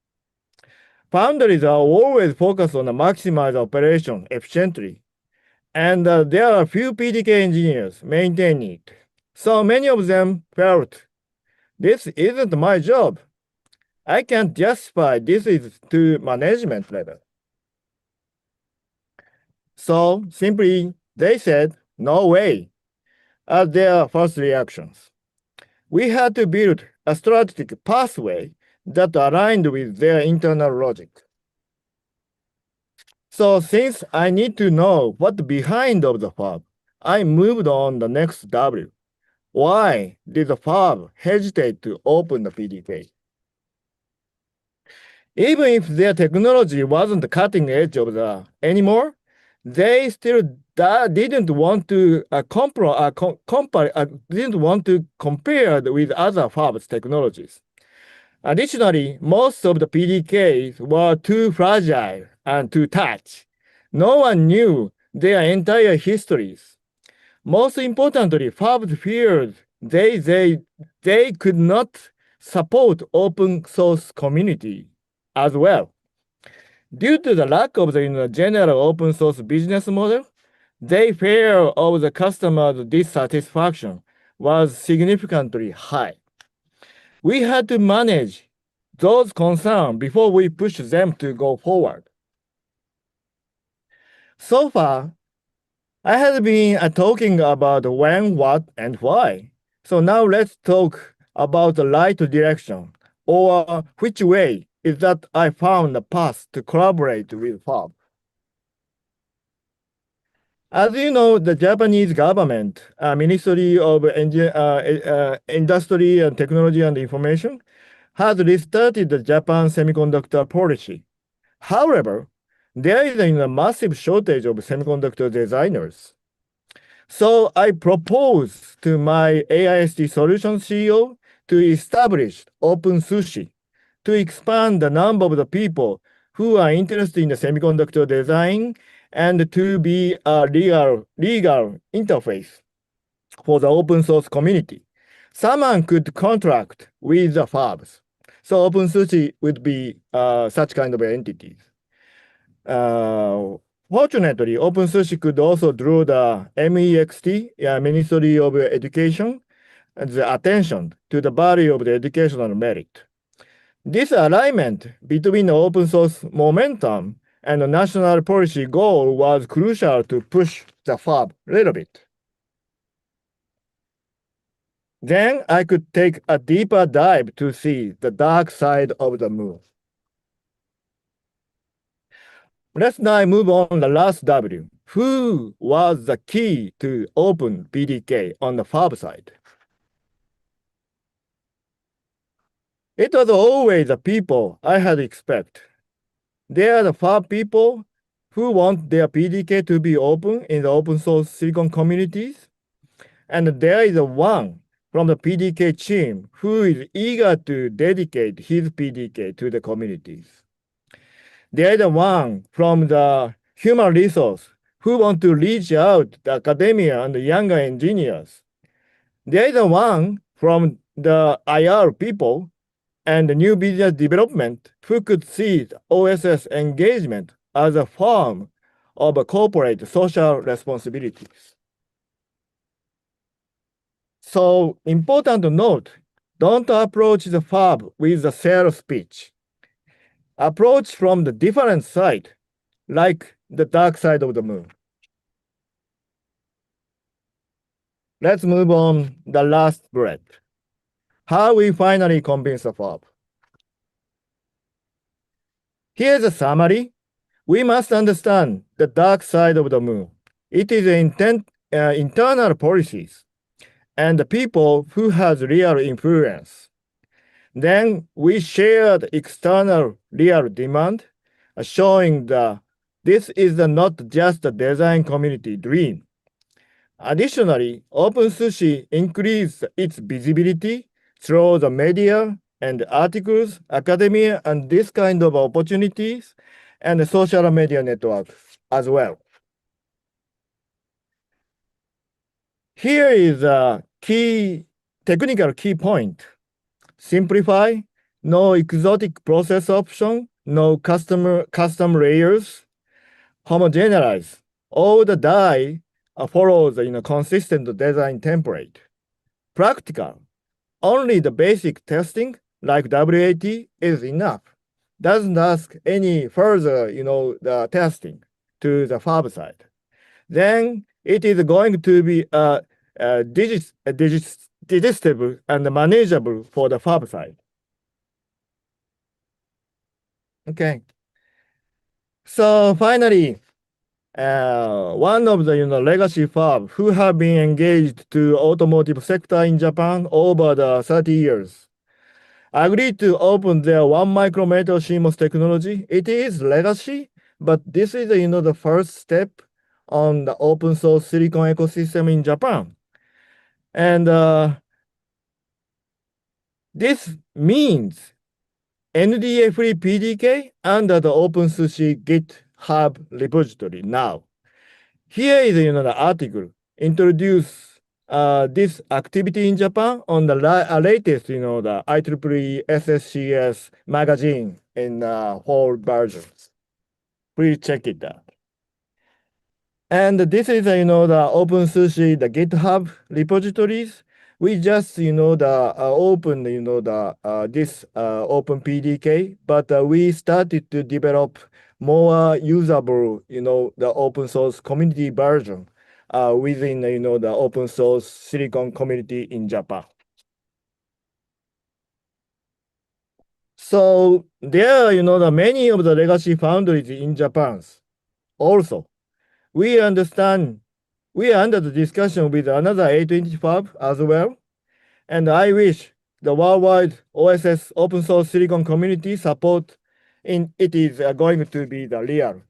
Foundries are always focused on the maximize operation efficiently, and there are few PDK engineers maintaining it. So many of them felt, this isn't my job. I can't justify this is to management level. So simply, they said, no way, as their first reactions. We had to build a strategic pathway that aligned with their internal logic. So since I need to know what behind of the fab, I moved on the next W. Why did the fab hesitate to open the PDK? Even if their technology wasn't the cutting edge of the anymore, they still didn't want to didn't want to compare with other fabs technologies. Additionally, most of the PDKs were too fragile and too touch. No one knew their entire histories. Most importantly, fabs feared they could not support open source community as well. Due to the lack of the general open source business model, their fear of the customer's dissatisfaction was significantly high. We had to manage those concerns before we push them to go forward. So far, I have been talking about when, what, and why. So now let's talk about the right direction, or which way is that I found a path to collaborate with FAB. As you know, the Japanese government, Ministry of Industry and Technology and Information, has restarted the Japan semiconductor policy. However, there is a massive shortage of semiconductor designers. So I propose to my AIST Solutions CEO to establish OpenSushi to expand the number of the people who are interested in the semiconductor design and to be a legal interface for the open source community. Someone could contract with the fabs. So OpenSushi would be such kind of entities. Fortunately, OpenSushi could also draw the MEXT, Ministry of Education, the attention to the value of the educational merit. This alignment between the open source momentum and the national policy goal was crucial to push the fab a little bit. Then I could take a deeper dive to see the dark side of the moon. Let's now move on the last W. Who was the key to open PDK on the fab side? It was always the people I had expect. They are the fab people who want their PDK to be open in the open source silicon communities. And there is one from the PDK team who is eager to dedicate his PDK to the communities. There is one from the human resource who want to reach out to academia and the younger engineers. There is one from the IR people and the new business development who could see OSS engagement as a form of a corporate social responsibilities. So important to note, don't approach the fab with the sales pitch. Approach from the different side, like the dark side of the moon. Let's move on the last bullet. How we finally convince the fab. Here's a summary. We must understand the dark side of the moon. It is internal policies and the people who has real influence. Then we shared external real demand, showing that this is not just a design community dream. Additionally, OpenSushi increased its visibility through the media and articles, academia, and this kind of opportunities, and the social media networks as well. Here is a technical key point. Simplify, no exotic process option, no custom layers, homogenize. All the die follows consistent design template. Practical, only the basic testing like WAT is enough. Doesn't ask any further, the testing to the fab side. Then it is going to be digestible and manageable for the fab side. Okay. So finally, one of the legacy fab who have been engaged to automotive sector in Japan over the 30 years agreed to open their 1 micrometer CMOS technology. It is legacy, but this is the first step on the open source silicon ecosystem in Japan. And this means NDA-free PDK under the OpenSushi GitHub repository now. Here is the article introduce this activity in Japan on the latest the IEEE SSCS magazine in whole versions. Please check it out. And this is the OpenSushi the GitHub repositories. We just open this Open PDK, but we started to develop more usable the open source community version within the open source silicon community in Japan. So there are the many of the legacy foundries in Japan. Also, we understand we are under the discussion with another A25 as well, and I wish the worldwide OSS open source silicon community support in it is going to be the real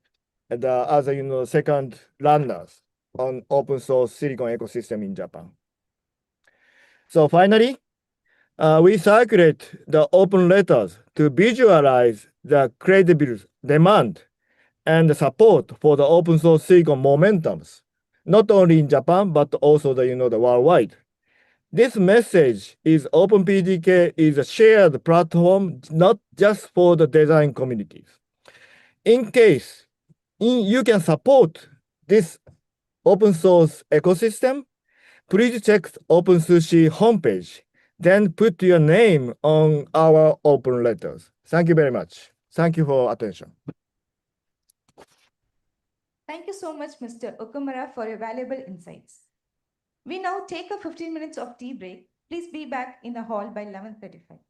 as second runners on open source silicon ecosystem in Japan. So finally, we circulate the open letters to visualize the credible demand and support for the open source silicon momentums, not only in Japan, but also the worldwide. This message is OpenPDK is a shared platform, not just for the design communities. In case you can support this open source ecosystem, please check OpenSushi homepage, then put your name on our open letters. Thank you very much. Thank you for attention. Thank you so much, Mr. Okumura, for your valuable insights. We now take a 15 minutes of tea break. Please be back in the hall by 11:35.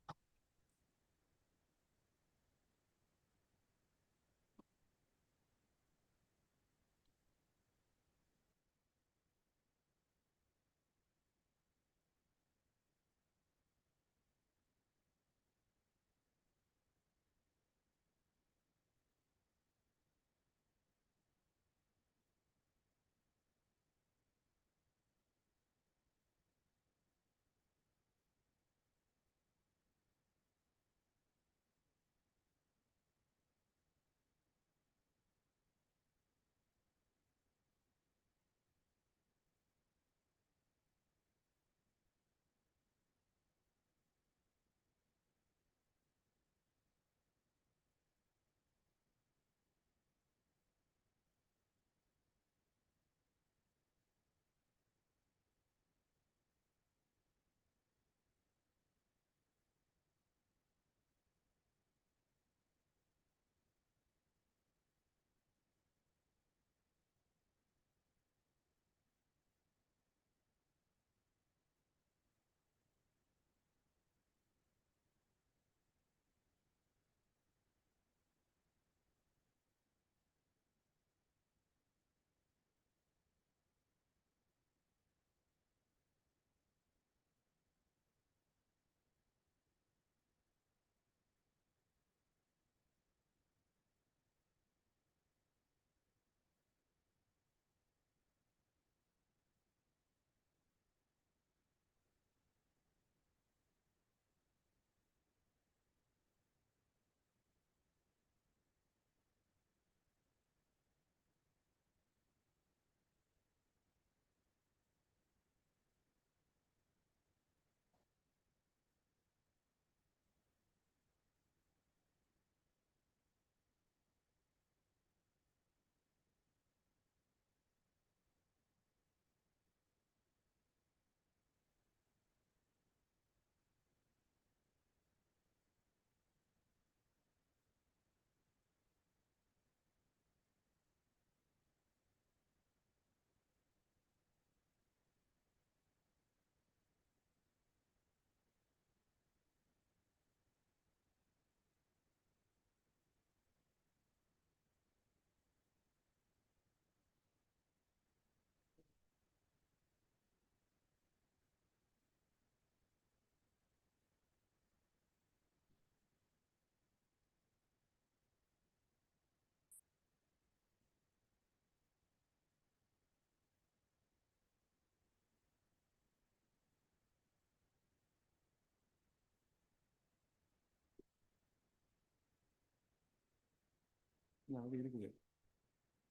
அது இருக்குது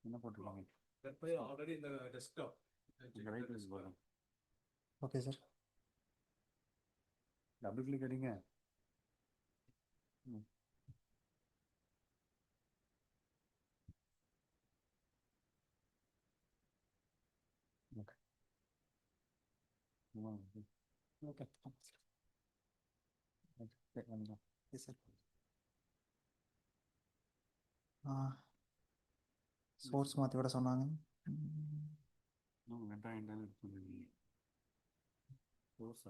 என்ன போட்டுருக்காங்க already in the desktop. Okay sir double click அடிங்க okay okay yes sir சோர்ஸ் மாற்றி விட சொன்னாங்க வெங்காயம் சோர்ஸ்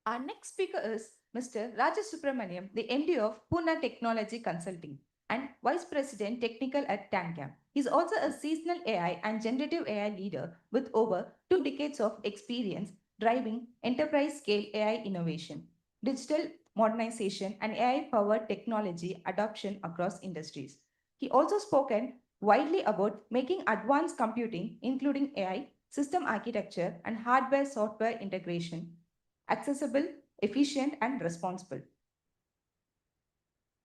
Our next speaker is Mr. Rajasubramaniam, the MD of Pune Technology Consulting and Vice President Technical at Tancam. He is also a seasonal AI and generative AI leader with over 2 decades of experience driving enterprise scale AI innovation, digital modernization, and AI powered technology adoption across industries. He also spoken widely about making advanced computing, including AI, system architecture, and hardware software integration accessible, efficient, and responsible.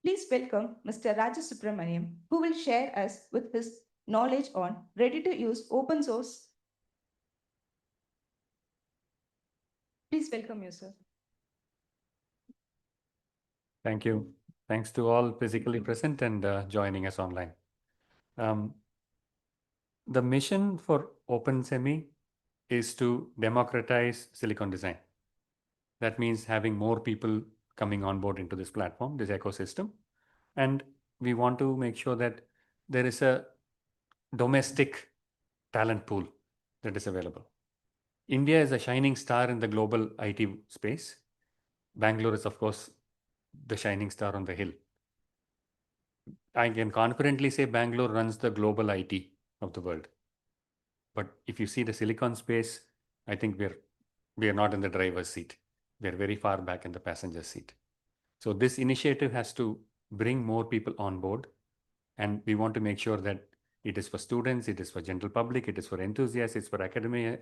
Please welcome Mr. Rajasubramaniam, who will share us with his knowledge on ready-to-use open source. Please welcome you, sir. Thank you. Thanks to all physically present and joining us online. The mission for OpenSemi is to democratize silicon design. That means having more people coming on board into this platform, this ecosystem. And we want to make sure that there is a domestic talent pool that is available. India is a shining star in the global IT space. Bangalore is, of course, the shining star on the hill. I can confidently say Bangalore runs the global IT of the world. But if you see the silicon space, I think we are not in the driver's seat. We are very far back in the passenger seat. So this initiative has to bring more people on board. And we want to make sure that it is for students, it is for general public, it is for enthusiasts, it's for academia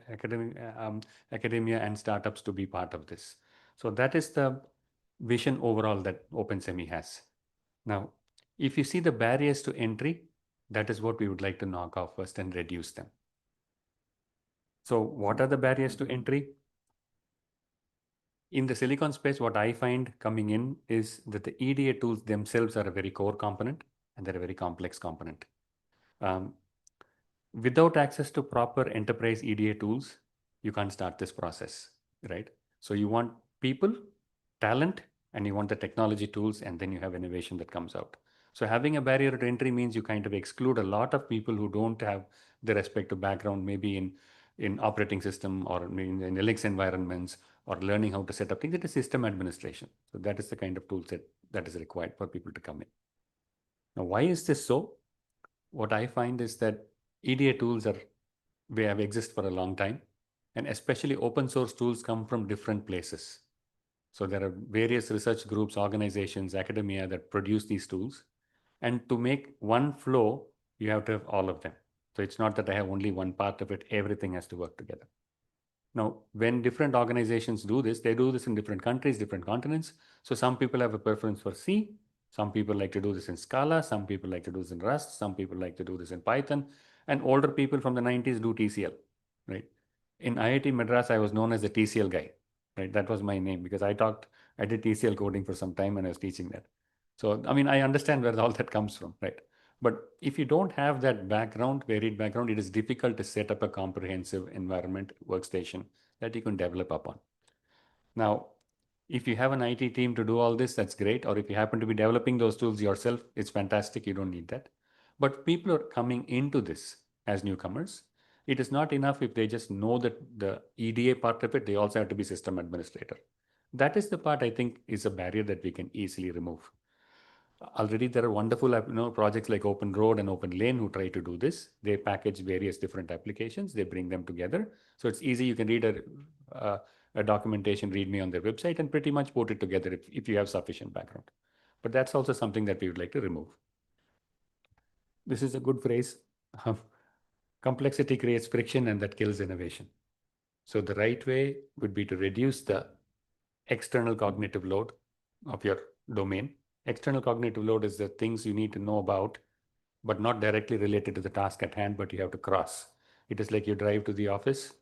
and startups to be part of this. So that is the vision overall that OpenSemi has. Now, if you see the barriers to entry, that is what we would like to knock off first and reduce them. So what are the barriers to entry? In the silicon space, what I find coming in is that the EDA tools themselves are a very core component and they're a very complex component. Without access to proper enterprise EDA tools, you can't start this process, right? So you want people, talent, and you want the technology tools, and then you have innovation that comes out. So having a barrier to entry means you kind of exclude a lot of people who don't have the respective background, maybe in operating system or in Linux environments or learning how to set up things. It is system administration. So that is the kind of tool set that is required for people to come in. Now, why is this so? What I find is that EDA tools have existed for a long time, and especially open source tools come from different places. So there are various research groups, organizations, academia that produce these tools. And to make one flow, you have to have all of them. So it's not that I have only one part of it, everything has to work together. Now, when different organizations do this, they do this in different countries, different continents. So some people have a preference for C, some people like to do this in Scala, some people like to do this in Rust, some people like to do this in Python, and older people from the 90s do TCL, right? In IIT Madras, I was known as the TCL guy, right? That was my name because I did TCL coding for some time and I was teaching that. So, I mean, I understand where all that comes from, right? But if you don't have that background, varied background, it is difficult to set up a comprehensive environment workstation that you can develop upon. Now, if you have an IT team to do all this, that's great. Or if you happen to be developing those tools yourself, it's fantastic. You don't need that. But people are coming into this as newcomers. It is not enough if they just know that the EDA part of it, they also have to be system administrator. That is the part I think is a barrier that we can easily remove. Already there are wonderful projects like Open Road and Open Lane who try to do this. They package various different applications, they bring them together. So it's easy, you can read a documentation, read me on their website and pretty much put it together if you have sufficient background. But that's also something that we would like to remove. This is a good phrase. Complexity creates friction and that kills innovation. So the right way would be to reduce the external cognitive load of your domain. External cognitive load is the things you need to know about, but not directly related to the task at hand, but you have to cross. It is like you drive to the office.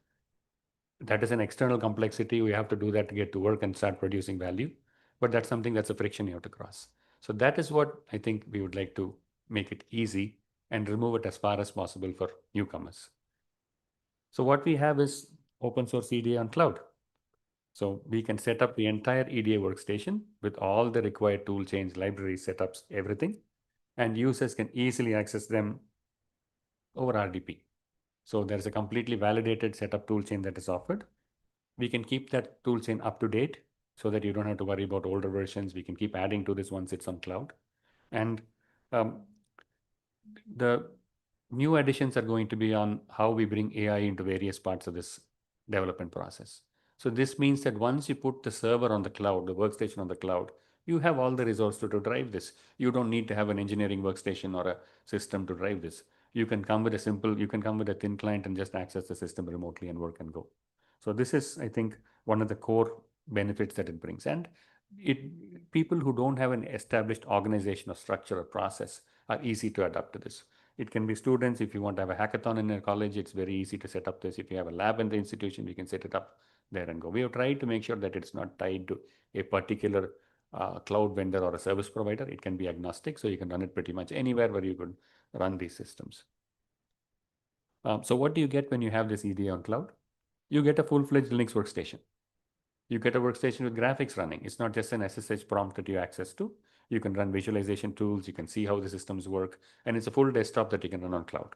That is an external complexity. We have to do that to get to work and start producing value. But that's something that's a friction you have to cross. So that is what I think we would like to make it easy and remove it as far as possible for newcomers. So what we have is open source EDA on cloud. So we can set up the entire EDA workstation with all the required tool chains, libraries, setups, everything, and users can easily access them over RDP. So there's a completely validated setup toolchain that is offered. We can keep that toolchain up to date. so that you don't have to worry about older versions. We can keep adding to this once it's on cloud. And the new additions are going to be on how we bring AI into various parts of this development process. So this means that once you put the server on the cloud, the workstation on the cloud, you have all the resources to drive this. You don't need to have an engineering workstation or a system to drive this. You can come with a thin client and just access the system remotely and work and go. So this is, I think, one of the core benefits that it brings. And people who don't have an established organization or structure or process are easy to adapt to this. It can be students. If you want to have a hackathon in your college, it's very easy to set up this. If you have a lab in the institution, we can set it up there and go. We have tried to make sure that it's not tied to a particular cloud vendor or a service provider. It can be agnostic, so you can run it pretty much anywhere where you could run these systems. So what do you get when you have this EDA on cloud? You get a full-fledged Linux workstation. You get a workstation with graphics running. It's not just an SSH prompt that you access to. You can run visualization tools. You can see how the systems work. And it's a full desktop that you can run on cloud.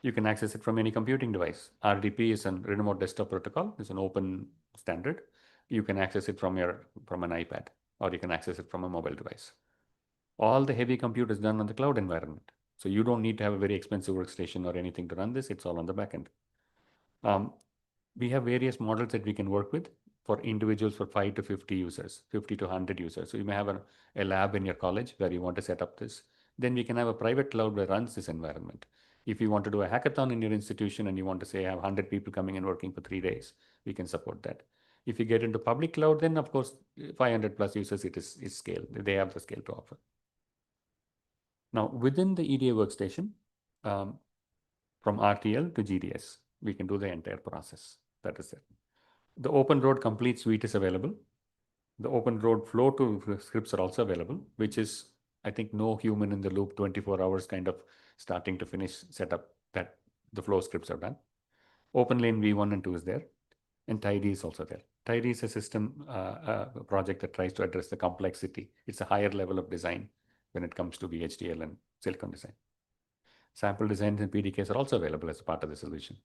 You can access it from any computing device. RDP is a remote desktop protocol. It's an open standard. You can access it from an iPad, or you can access it from a mobile device. All the heavy compute is done on the cloud environment. So you don't need to have a very expensive workstation or anything to run this. It's all on the backend. We have various models that we can work with for individuals for 5 to 50 users, 50 to 100 users. So you may have a lab in your college where you want to set up this. Then we can have a private cloud that runs this environment. If you want to do a hackathon in your institution and you want to say have 100 people coming and working for 3 days, we can support that. If you get into public cloud, then of course 500 plus users, it is scale. They have the scale to offer. Now within the EDA workstation, from RTL to GDS, we can do the entire process. That is it. The Open Road complete suite is available. The Open Road flow to scripts are also available, which is, I think, no human in the loop, 24 hours kind of starting to finish setup that the flow scripts are done. OpenLane V1 and 2 is there, and Tidy is also there. Tidy is a system project that tries to address the complexity. It's a higher level of design when it comes to VHDL and silicon design. Sample designs and PDKs are also available as a part of the solution.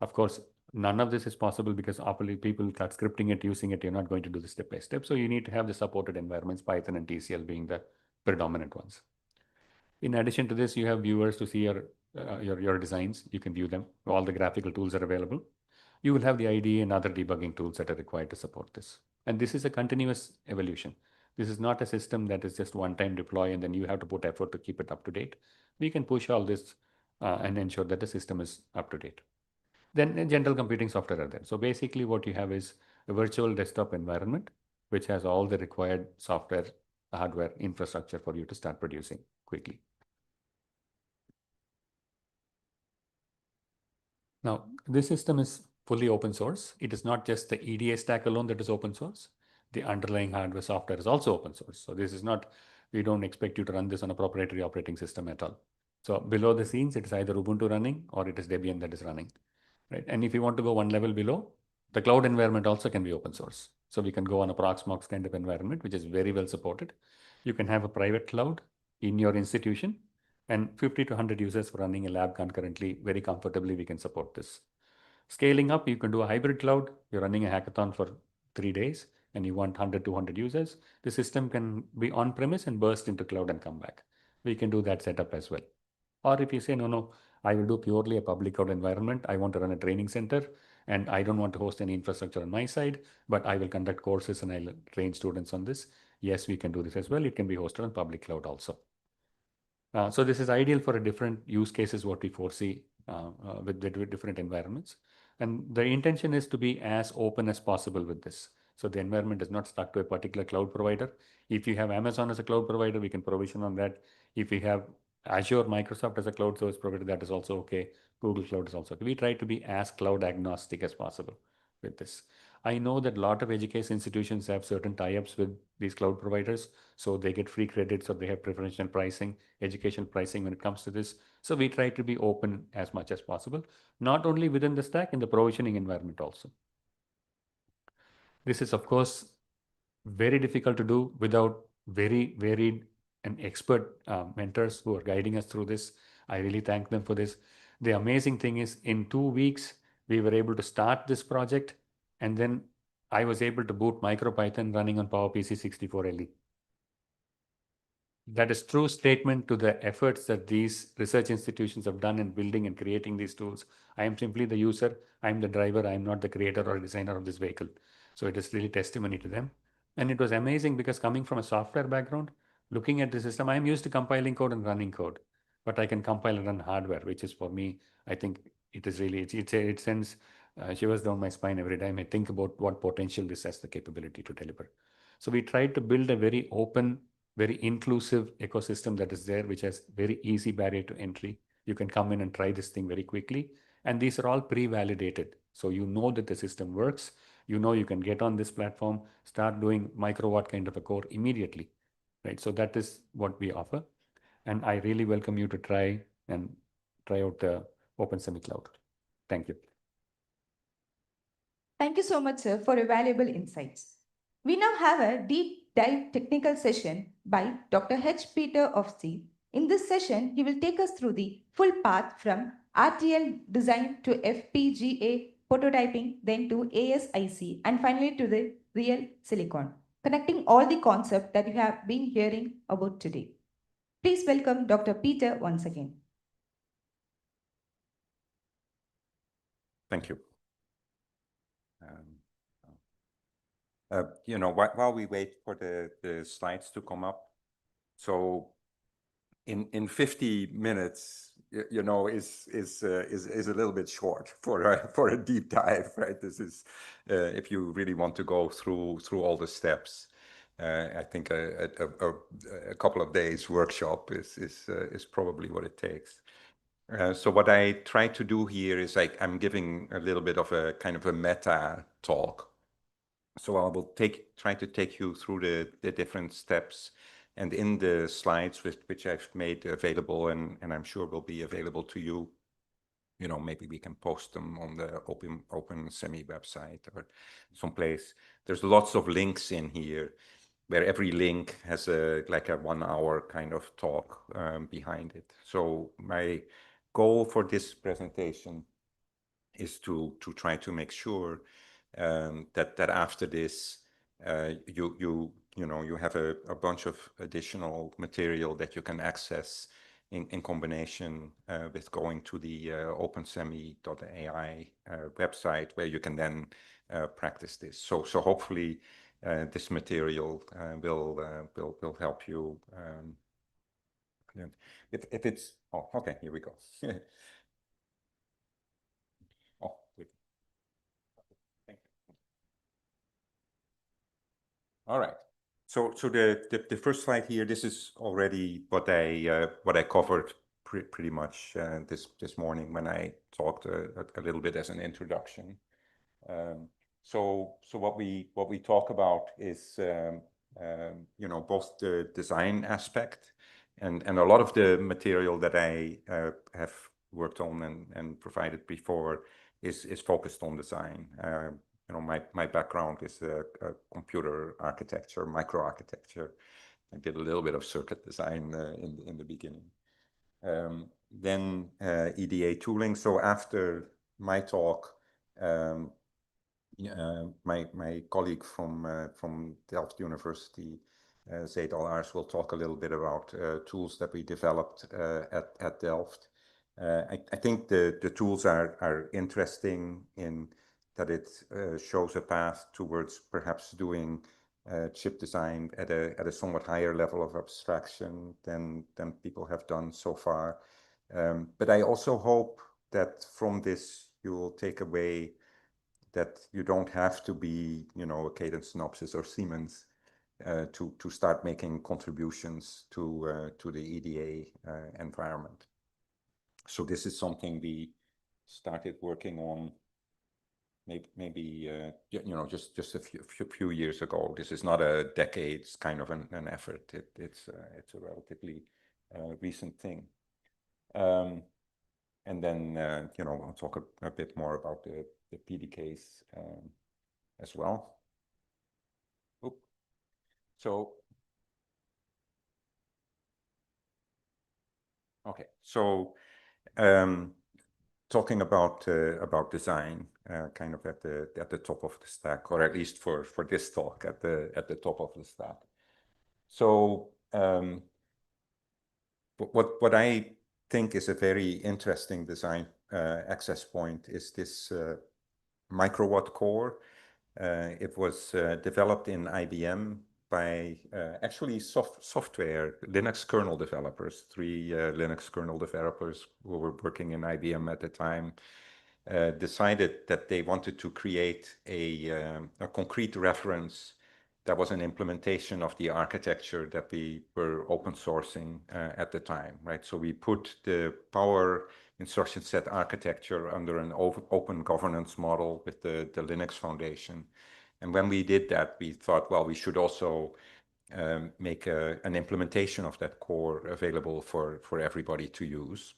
Of course, none of this is possible because people start scripting it, using it. You're not going to do this step by step. So you need to have the supported environments, Python and TCL being the predominant ones. In addition to this, you have viewers to see your designs. You can view them. All the graphical tools are available. You will have the IDE and other debugging tools that are required to support this. And this is a continuous evolution. This is not a system that is just one-time deploy and then you have to put effort to keep it up to date. We can push all this and ensure that the system is up to date. Then general computing software are there. So basically what you have is a virtual desktop environment, which has all the required software, hardware, infrastructure for you to start producing quickly. Now, this system is fully open source. It is not just the EDA stack alone that is open source. The underlying hardware software is also open source. So this is not, we don't expect you to run this on a proprietary operating system at all. So below the scenes, it is either Ubuntu running or it is Debian that is running. Right? And if you want to go one level below, the cloud environment also can be open source. So we can go on a Proxmox kind of environment, which is very well supported. You can have a private cloud in your institution and 50 to 100 users running a lab concurrently. Very comfortably, we can support this. Scaling up, you can do a hybrid cloud. You're running a hackathon for 3 days and you want 100, 200 users. The system can be on-premise and burst into cloud and come back. We can do that setup as well. Or if you say, no, I will do purely a public cloud environment. I want to run a training center and I don't want to host any infrastructure on my side, but I will conduct courses and I'll train students on this. Yes, we can do this as well. It can be hosted on public cloud also. So this is ideal for a different use cases, what we foresee with different environments. And the intention is to be as open as possible with this. So the environment is not stuck to a particular cloud provider. If you have Amazon as a cloud provider, we can provision on that. If we have Azure, Microsoft as a cloud service provider, that is also okay. Google Cloud is also okay. We try to be as cloud agnostic as possible with this. I know that a lot of education institutions have certain tie-ups with these cloud providers, so they get free credits or they have preferential pricing, educational pricing when it comes to this. So we try to be open as much as possible, not only within the stack, in the provisioning environment also. This is, of course, very difficult to do without very varied and expert mentors who are guiding us through this. I really thank them for this. The amazing thing is in 2 weeks, we were able to start this project and then I was able to boot MicroPython running on PowerPC 64LE. That is true statement to the efforts that these research institutions have done in building and creating these tools. I am simply the user, I am the driver, I am not the creator or designer of this vehicle. So it is really testimony to them. And it was amazing because coming from a software background, looking at the system, I am used to compiling code and running code, but I can compile and run hardware, which is for me, I think it is really, it sends shivers down my spine every time I think about what potential this has the capability to deliver. So we tried to build a very open, very inclusive ecosystem that is there, which has very easy barrier to entry. You can come in and try this thing very quickly. And these are all pre-validated. So you know that the system works. You know you can get on this platform, start doing microwatt kind of a core immediately, right? So that is what we offer. And I really welcome you to try out the OpenSemi Cloud. Thank you. Thank you so much, sir, for your valuable insights. We now have a deep dive technical session by Dr. H. Peter of C. In this session, he will take us through the full path from RTL design to FPGA prototyping, then to ASIC, and finally to the real silicon, connecting all the concepts that you have been hearing about today. Please welcome Dr. Peter once again. Thank you. While we wait for the slides to come up, so in 50 minutes, is a little bit short for a deep dive, right? This is if you really want to go through all the steps. I think a couple of days workshop is probably what it takes. So what I try to do here is I'm giving a little bit of a kind of a meta talk. So I will try to take you through the different steps, and in the slides which I've made available, and I'm sure will be available to you. Maybe we can post them on the OpenSemi website or someplace. There's lots of links in here, where every link has like a 1 hour kind of talk behind it. So my goal for this presentation is to try to make sure that after this you have a bunch of additional material that you can access in combination with going to the OpenSemi.ai website, where you can then practice this. So hopefully this material will help you. If it's okay, here we go. Good. Thank you. All right. So the first slide here, this is already what I covered pretty much this morning when I talked a little bit as an introduction. So what we talk about is both the design aspect and a lot of the material that I have worked on and provided before is focused on design. My background is a computer architecture, microarchitecture. I did a little bit of circuit design in the beginning. Then EDA tooling. So after my talk, my colleague from Delft University, Zeid Al-Ars, will talk a little bit about tools that we developed at Delft. I think the tools are interesting in that it shows a path towards perhaps doing chip design at a somewhat higher level of abstraction than people have done so far. But I also hope that from this you will take away that you don't have to be, a Cadence, Synopsys, or Siemens to start making contributions to the EDA environment. So this is something we started working on maybe just a few years ago. This is not a decades kind of an effort. It's a relatively recent thing. And then I'll talk a bit more about the PDKs as well. Oop. So okay, so talking about design, kind of at the top of the stack, or at least for this talk at the top of the stack. So what I think is a very interesting design access point is this microwatt core. It was developed in IBM by actually software Linux kernel developers, 3 Linux kernel developers who were working in IBM at the time, decided that they wanted to create a concrete reference that was an implementation of the architecture that we were open sourcing at the time, right? So we put the power instruction set architecture under an open governance model with the Linux Foundation. And when we did that, we thought, well, we should also make an implementation of that core available for everybody to use.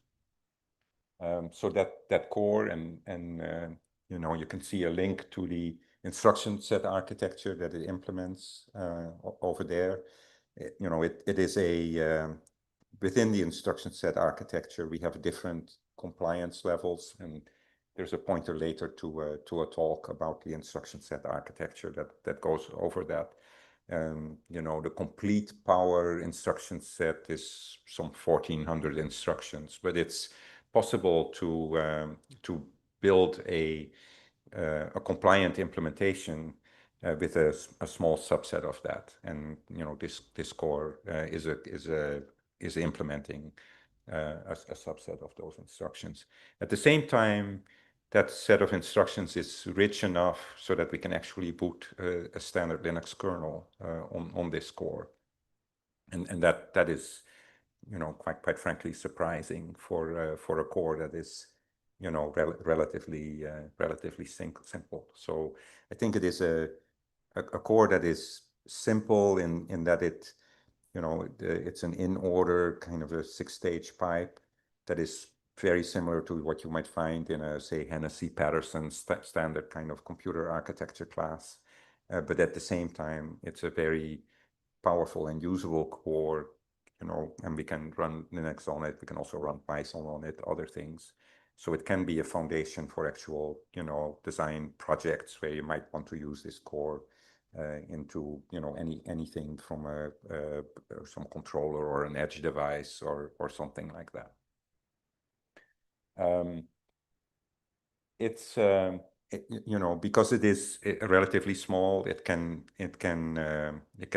So that core and you know, you can see a link to the instruction set architecture that it implements over there. You know, it is a within the instruction set architecture, we have different compliance levels, and there's a pointer later to a talk about the instruction set architecture that goes over that. You know, the complete power instruction set is some 1,400 instructions, but it's possible to build a compliant implementation with a small subset of that, and you know, this core is implementing a subset of those instructions. At the same time, that set of instructions is rich enough so that we can actually boot a standard Linux kernel on this core, and that is, you know, quite frankly surprising for a core that is, you know, relatively simple. So I think it is a core that is simple in that it, you know, it's an in order kind of a 6-stage pipe that is very similar to what you might find in a, say, Hennessy-Patterson standard kind of computer architecture class. But at the same time, it's a very powerful and usable core, you know, and we can run Linux on it. We can also run Python on it, other things. So it can be a foundation for actual, you know, design projects where you might want to use this core into, you know, anything from some controller or an edge device or something like that. It's you know, because it is relatively small, it can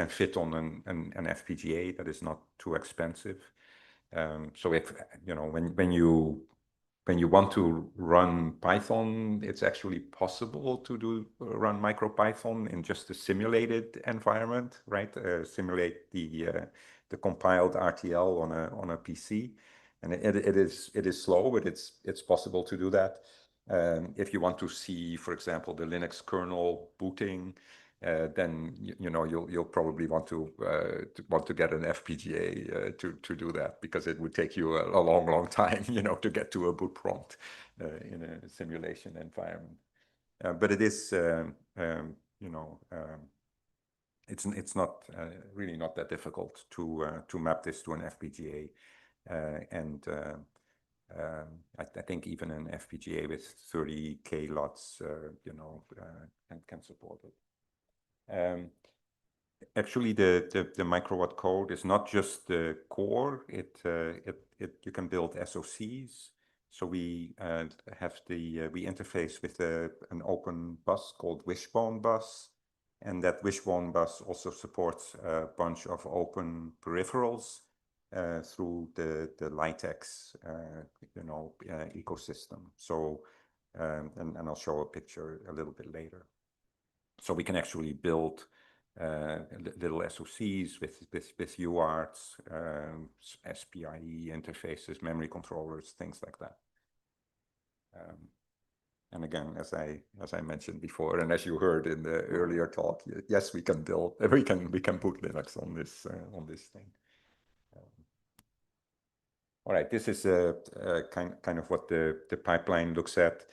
fit on an FPGA that is not too expensive. So if, you know, when you want to run Python, it's actually possible to run MicroPython in just a simulated environment, right? Simulate the compiled RTL on a PC, and it is slow, but it's possible to do that. If you want to see, for example, the Linux kernel booting, then you know, you'll probably want to get an FPGA to do that, because it would take you a long time, you know, to get to a boot prompt in a simulation environment. But it is, you know, it's not really not that difficult to map this to an FPGA, and I think even an FPGA with 30K lots, you know, can support it. Actually, the microwatt code is not just the core. You can build SoCs. So we we interface with an open bus called Wishbone bus, and that Wishbone bus also supports a bunch of open peripherals through the Litex you know, ecosystem. So and I'll show a picture a little bit later. So we can actually build little SoCs with UARTs, SPIE interfaces, memory controllers, things like that. And again, as I mentioned before, and as you heard in the earlier talk, yes, we can put Linux on this thing. All right, this is kind of what the pipeline looks at.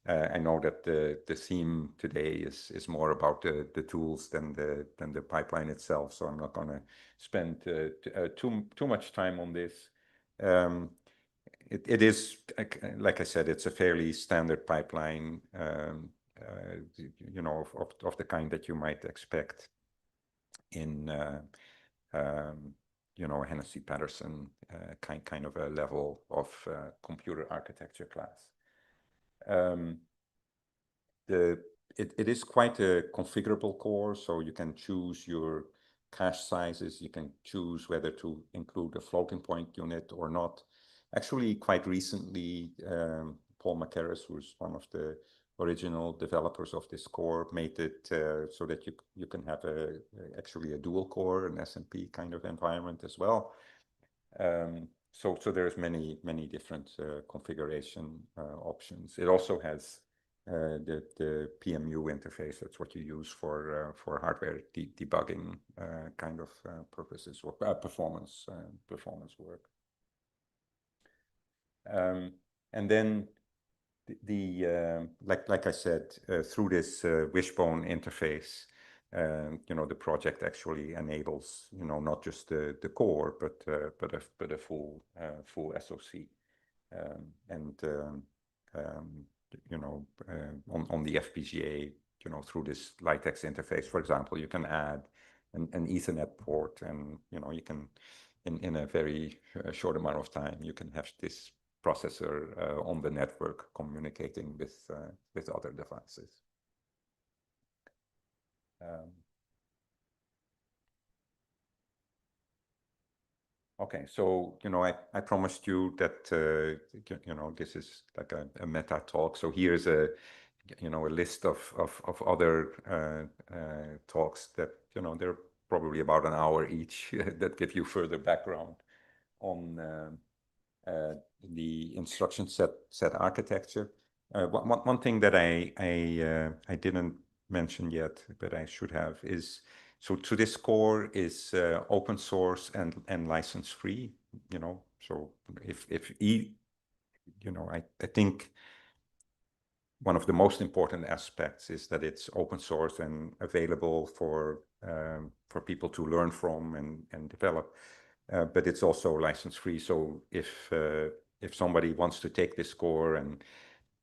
I know that the theme today is more about the tools than the pipeline itself, so I'm not going to spend too much time on this. it is, like I said, it's a fairly standard pipeline, you know, of the kind that you might expect in, you know, Hennessy Patterson kind of a level of computer architecture class. It is quite a configurable core, so you can choose your cache sizes. You can choose whether to include a floating point unit or not. Actually, quite recently, Paul McCarris, who's one of the original developers of this core, made it so that you can have actually a dual core, an SMP kind of environment as well. So there's many different configuration options. It also has the PMU interface. That's what you use for hardware debugging kind of purposes, or performance work. And then like I said, through this Wishbone interface, you know, the project actually enables, you know, not just the core, but a full SoC, and you know, on the FPGA, you know, through this Litex interface, for example, you can add an Ethernet port, and you know, you can in a very short amount of time, you can have this processor on the network communicating with other devices. Okay, so you know, I promised you that you know, this is like a meta talk. So here's a list of other talks that, you know, they're probably about an hour each that give you further background on the instruction set architecture. One thing that I didn't mention yet, but I should have, is so this core is open source and license free. You know, so you know, I think one of the most important aspects is that it's open source and available for people to learn from and develop. But it's also license free. So if somebody wants to take this core and,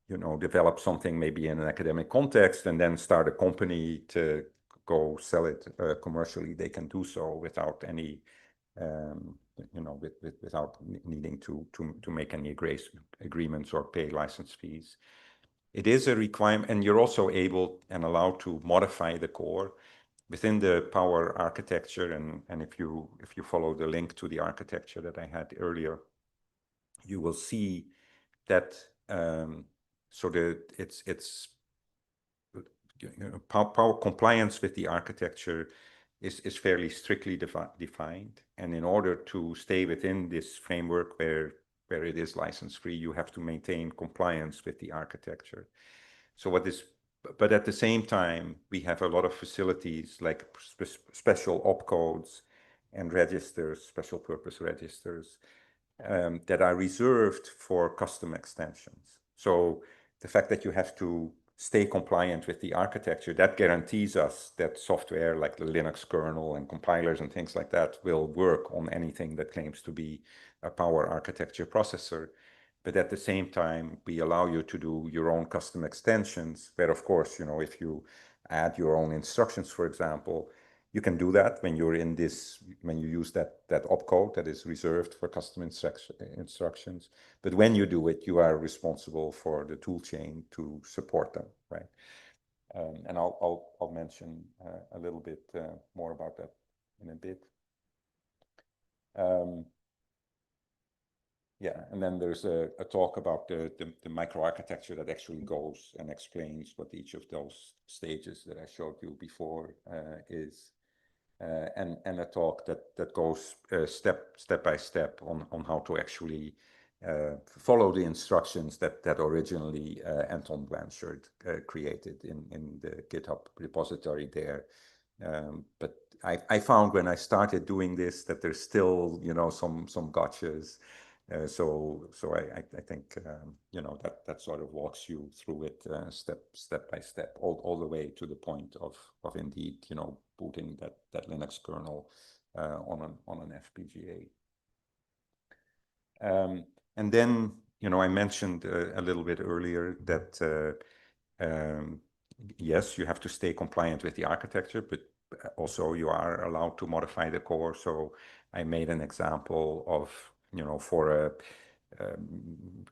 you know, develop something maybe in an academic context and then start a company to go sell it commercially, they can do so without any, you know, without needing to make any agreements or pay license fees. It is a requirement, and you're also able and allowed to modify the core within the Power architecture. And if you follow the link to the architecture that I had earlier, you will see that it's you know, Power compliance with the architecture is fairly strictly defined. And in order to stay within this framework where it is license free, you have to maintain compliance with the architecture. So but at the same time, we have a lot of facilities like special opcodes and registers, special purpose registers, that are reserved for custom extensions. So the fact that you have to stay compliant with the architecture, that guarantees us that software like the Linux kernel and compilers and things like that will work on anything that claims to be a Power architecture processor. But at the same time, we allow you to do your own custom extensions, where of course, you know, if you add your own instructions, for example, you can do that when you're in this, when you use that opcode that is reserved for custom instructions. But when you do it, you are responsible for the tool chain to support them, right? And I'll mention a little bit more about that in a bit. Yeah, and then there's a talk about the microarchitecture that actually goes and explains what each of those stages that I showed you before is. And a talk that goes step by step on how to actually follow the instructions that originally Anton Blanchard created in the GitHub repository there. But I found when I started doing this that there's still, you know, some gotchas. So I think you know, that sort of walks you through it step by step, all the way to the point of indeed, you know, booting that Linux kernel on an FPGA. And then, I mentioned a little bit earlier that yes, you have to stay compliant with the architecture, but also you are allowed to modify the core. So I made an example of, for a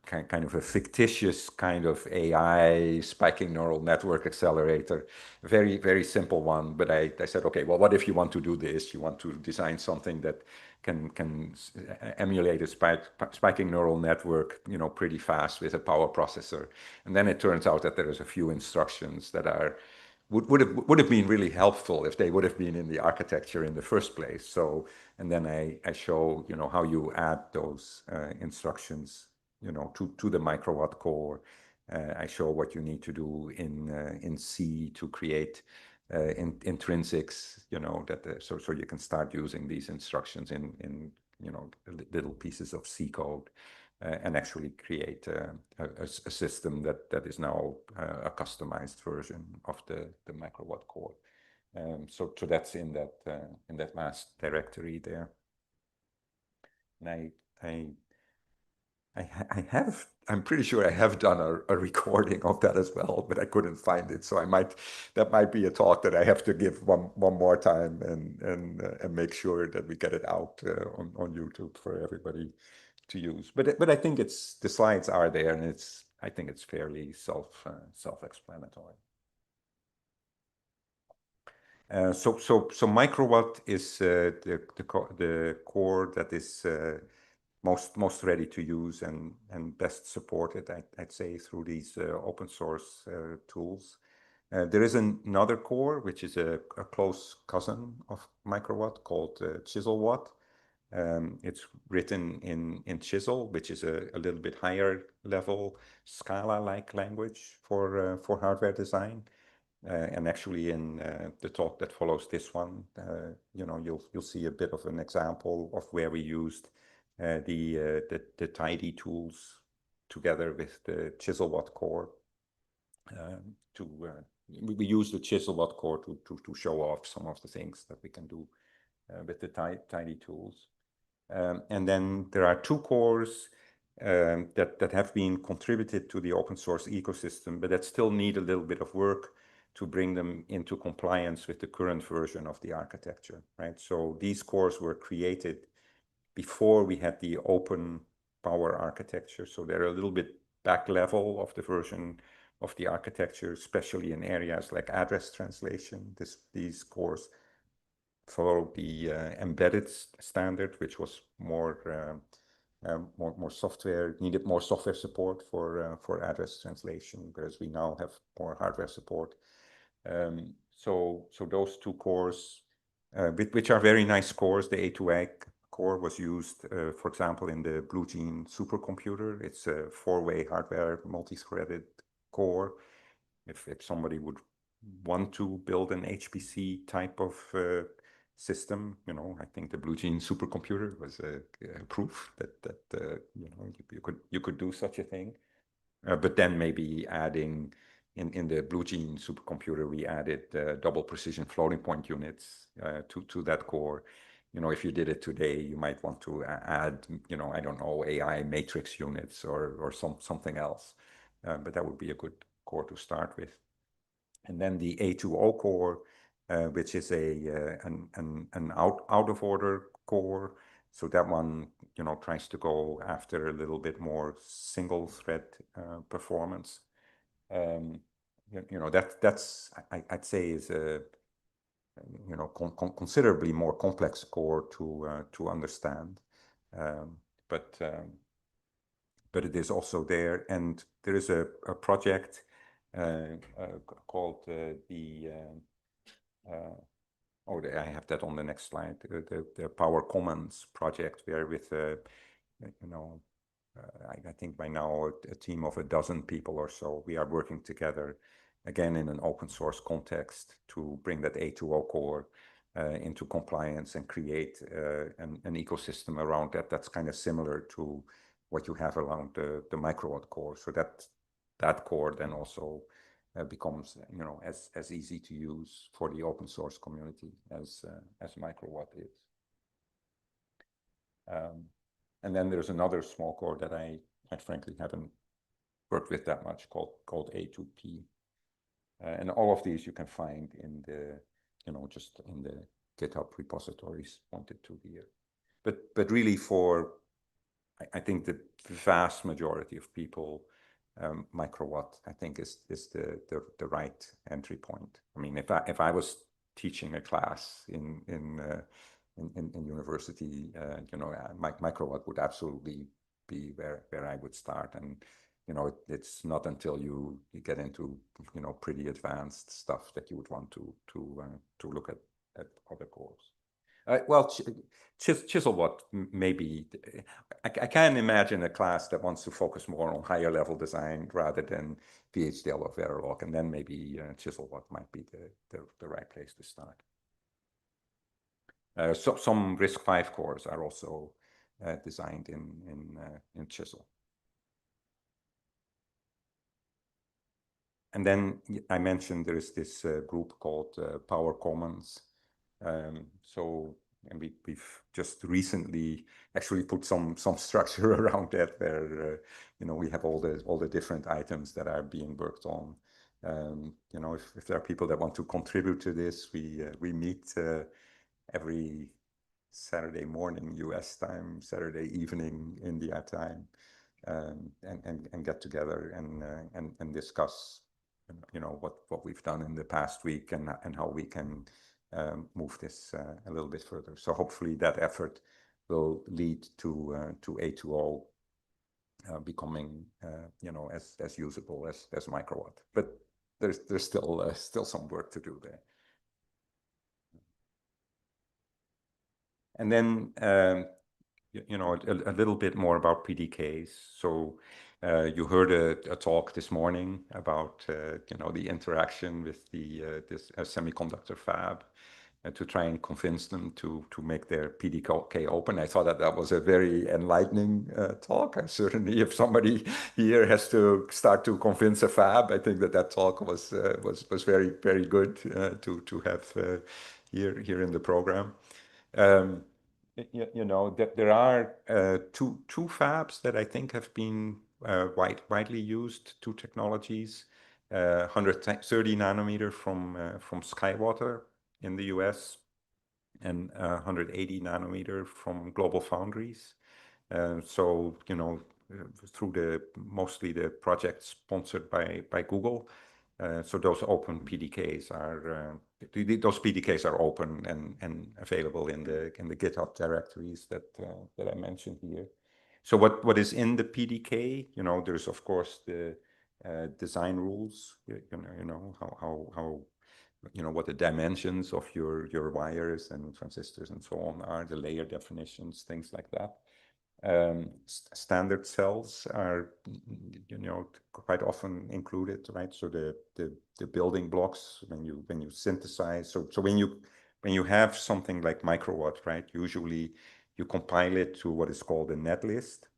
kind of a fictitious kind of AI spiking neural network accelerator, very, very simple one. But I said, okay, well, what if you want to do this? You want to design something that can emulate a spiking neural network, pretty fast with a power processor. And then it turns out that there is a few instructions that would have been really helpful if they would have been in the architecture in the first place. So, and then I show, how you add those instructions, to the microwatt core. I show what you need to do in C to create intrinsics, so you can start using these instructions in little pieces of C code. And actually create a system that is now a customized version of the microwatt core. So that's in that last directory there. And I'm pretty sure I have done a recording of that as well, but I couldn't find it. So that might be a talk that I have to give one more time and make sure that we get it out on YouTube for everybody to use. But I think the slides are there, and I think it's fairly self-explanatory. So microwatt is the core that is most ready to use and best supported, I'd say, through these open source tools. There is another core which is a close cousin of microwatt called Chiselwatt. It's written in Chisel, which is a little bit higher level Scala-like language for hardware design. And actually, in the talk that follows this one, you'll see a bit of an example of where we used the tidy tools together with the Chiselwatt core. We use the Chiselwatt core to show off some of the things that we can do with the tidy tools. And then there are two cores that have been contributed to the open source ecosystem, but that still need a little bit of work to bring them into compliance with the current version of the architecture, right? So these cores were created before we had the open power architecture. So they're a little bit back level of the version of the architecture, especially in areas like address translation. These cores follow the embedded standard, which was more software, needed more software support for address translation, whereas we now have more hardware support. So those two cores, which are very nice cores, the A2A core was used, for example, in the Blue Gene supercomputer. It's a 4-way hardware multi-threaded core. If somebody would want to build an HPC type of system, I think the Blue Gene supercomputer was a proof that you could do such a thing. But then maybe adding in the Blue Gene supercomputer, we added double precision floating point units to that core. If you did it today, you might want to add, I don't know, AI matrix units or something else. But that would be a good core to start with. And then the A2O core, which is an out of order core. So that one, tries to go after a little bit more single thread performance. That's I'd say is a considerably more complex core to understand, but it is also there, and there is a project called I have that on the next slide, the Power Commons project, where with I think by now a team of a dozen people or so, we are working together again in an open source context to bring that A2O core into compliance and create an ecosystem around that's kind of similar to what you have around the microwatt core. So that core then also becomes as easy to use for the open source community as microwatt is. And then there's another small core that I, quite frankly, haven't worked with that much called A2P. And all of these you can find in the, just in the GitHub repositories pointed to here. But really I think the vast majority of people, microwatt, I think is the right entry point. I mean, if I was teaching a class in university, microwatt would absolutely be where I would start. And it's not until you get into pretty advanced stuff that you would want to look at other cores. Well, Chiselwatt maybe. I can imagine a class that wants to focus more on higher level design rather than VHDL or Verilog, and then maybe Chiselwatt might be the right place to start. So some RISC-V cores are also designed in Chisel. And then I mentioned there is this group called Power Commons. And we've just recently actually put some structure around that, where we have all the different items that are being worked on. If there are people that want to contribute to this, we meet every Saturday morning US time, Saturday evening India time, and get together and discuss what we've done in the past week and how we can move this a little bit further. So hopefully that effort will lead to A2O becoming as usable as microwatt. But there's still some work to do there. And then a little bit more about PDKs. So you heard a talk this morning about the interaction with this semiconductor fab to try and convince them to make their PDK open. I thought that was a very enlightening talk. And certainly, if somebody here has to start to convince a fab, I think that talk was very, very good to have here in the program. That there are two fabs that I think have been widely used, two technologies, 130 nanometer from Skywater in the US and 180 nanometer from Global Foundries. So through mostly the project sponsored by Google. So those open PDKs are those PDKs are open and available in the GitHub directories that I mentioned here. So what is in the PDK? There's of course the design rules. How what the dimensions of your wires and transistors and so on are, the layer definitions, things like that. Standard cells are quite often included, right? So the building blocks when you synthesize. So when you have something like microwatt, right? Usually you compile it to what is called a netlist,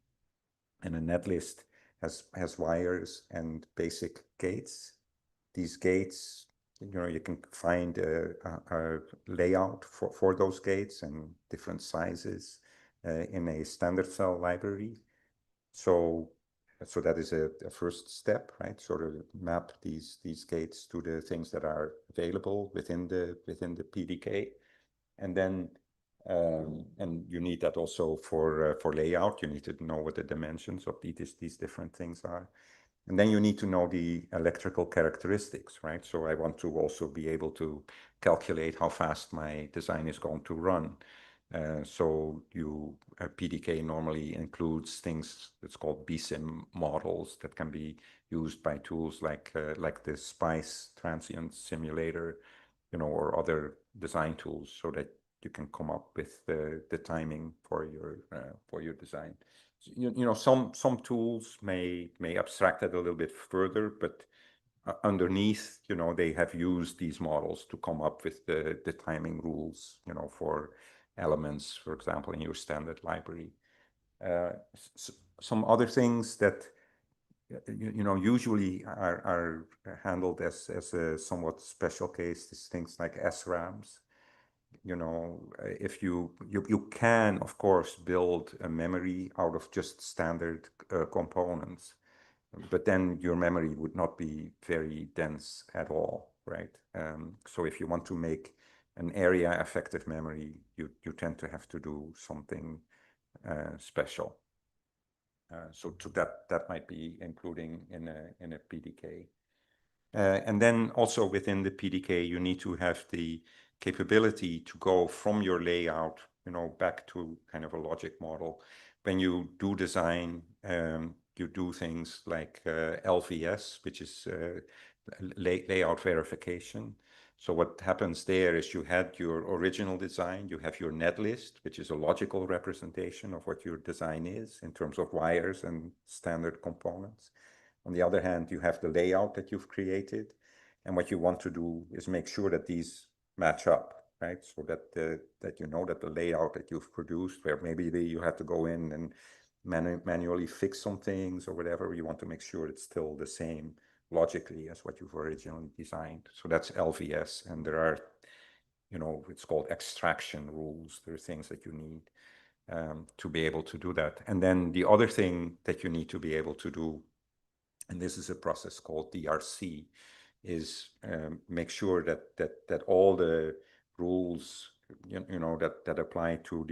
and a netlist has wires and basic gates. These gates, you can find a layout for those gates and different sizes in a standard cell library. So that is a first step, right? Sort of map these gates to the things that are available within the PDK, and then and you need that also for layout. You need to know what the dimensions of these different things are. And then you need to know the electrical characteristics, right? So I want to also be able to calculate how fast my design is going to run. So a PDK normally includes things that's called BSIM models that can be used by tools like the SPICE transient simulator, or other design tools, so that you can come up with the timing for your design. Some tools may abstract it a little bit further, but underneath, they have used these models to come up with the timing rules, for elements, for example, in your standard library. Some other things that usually are handled as a somewhat special case is things like SRAMs. if you can, of course, build a memory out of just standard components, but then your memory would not be very dense at all, right? So if you want to make an area effective memory, you tend to have to do something special. So that might be including in a PDK. And then also within the PDK, you need to have the capability to go from your layout, back to kind of a logic model. When you do design, you do things like LVS, which is layout verification. So what happens there is you had your original design, you have your net list, which is a logical representation of what your design is in terms of wires and standard components. On the other hand, you have the layout that you've created, and what you want to do is make sure that these match up, right? So that that the layout that you've produced, where maybe you have to go in and manually fix some things or whatever, you want to make sure it's still the same logically as what you've originally designed. So that's LVS, and there are, it's called extraction rules. There are things that you need to be able to do that. And then the other thing that you need to be able to do, and this is a process called DRC, is make sure that all the rules that apply to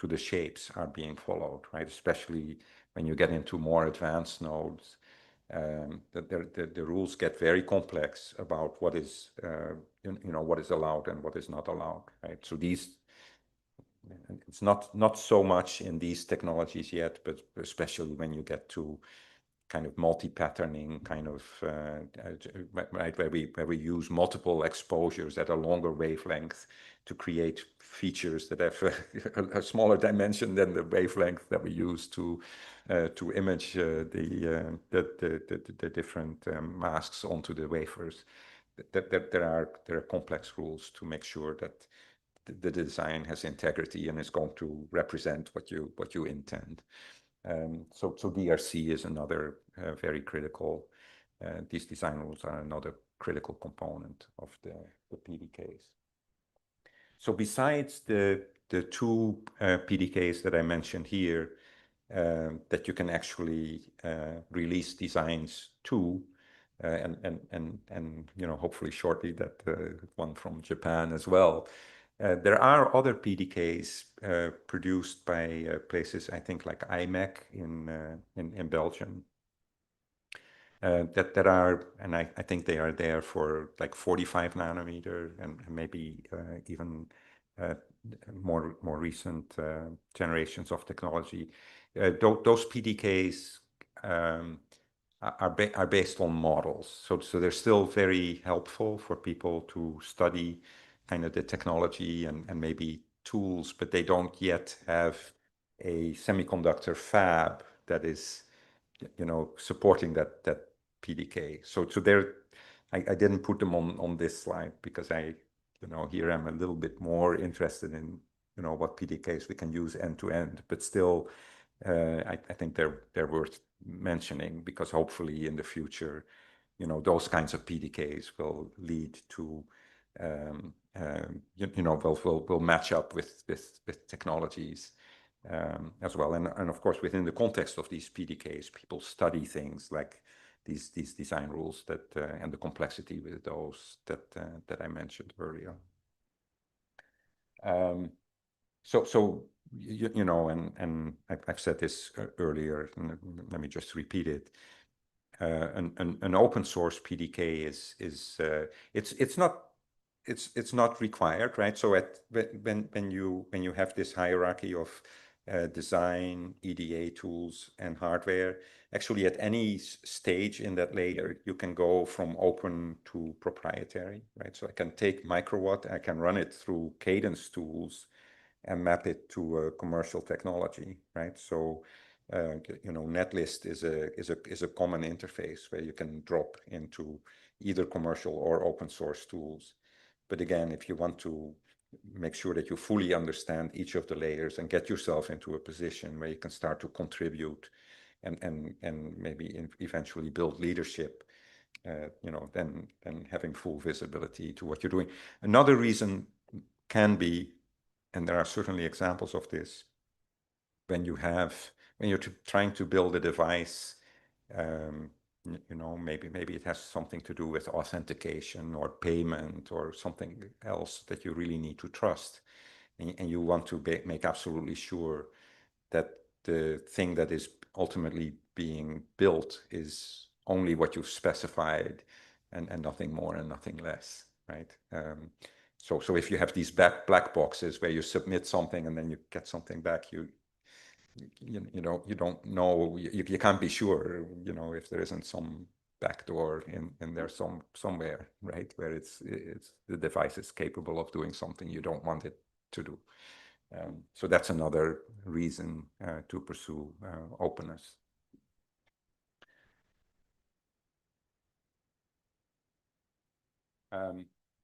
the shapes are being followed, right? Especially when you get into more advanced nodes, the rules get very complex about what is what is allowed and what is not allowed, right? So it's not so much in these technologies yet, but especially when you get to kind of multi-patterning kind of right, where we use multiple exposures at a longer wavelength to create features that have a smaller dimension than the wavelength that we use to image the different masks onto the wafers. There are complex rules to make sure that the design has integrity and is going to represent what you intend. So DRC is another very critical. These design rules are another critical component of the PDKs. So besides the two PDKs that I mentioned here, that you can actually release designs to, and hopefully shortly that one from Japan as well. There are other PDKs produced by places, I think, like IMEC in Belgium, that are, and I think they are there for like 45 nanometer and maybe even more recent generations of technology. Those PDKs are based on models, so they're still very helpful for people to study kind of the technology and maybe tools, but they don't yet have a semiconductor fab that is, supporting that PDK. So there, I didn't put them on this slide because here I'm a little bit more interested in, what PDKs we can use end to end, but still, I think they're worth mentioning because hopefully in the future, those kinds of PDKs will lead to will match up with technologies as well. And of course, within the context of these PDKs, people study things like these design rules that and the complexity with those that I mentioned earlier. So and I've said this earlier, and let me just repeat it. An open source PDK is it's not required, right? So when you have this hierarchy of design, EDA tools, and hardware, actually at any stage in that layer, you can go from open to proprietary, right? So I can take microwatt, I can run it through Cadence tools and map it to a commercial technology, right? So Netlist is a common interface where you can drop into either commercial or open source tools. But again, if you want to make sure that you fully understand each of the layers and get yourself into a position where you can start to contribute and maybe eventually build leadership, then having full visibility to what you're doing. Another reason can be, and there are certainly examples of this, when you're trying to build a device, maybe it has something to do with authentication or payment or something else that you really need to trust, and you want to make absolutely sure that the thing that is ultimately being built is only what you've specified and nothing more and nothing less, right? So if you have these black boxes where you submit something and then you get something back, you don't know, you can't be sure, if there isn't some backdoor in there somewhere, right, where it's the device is capable of doing something you don't want it to do. So that's another reason to pursue openness.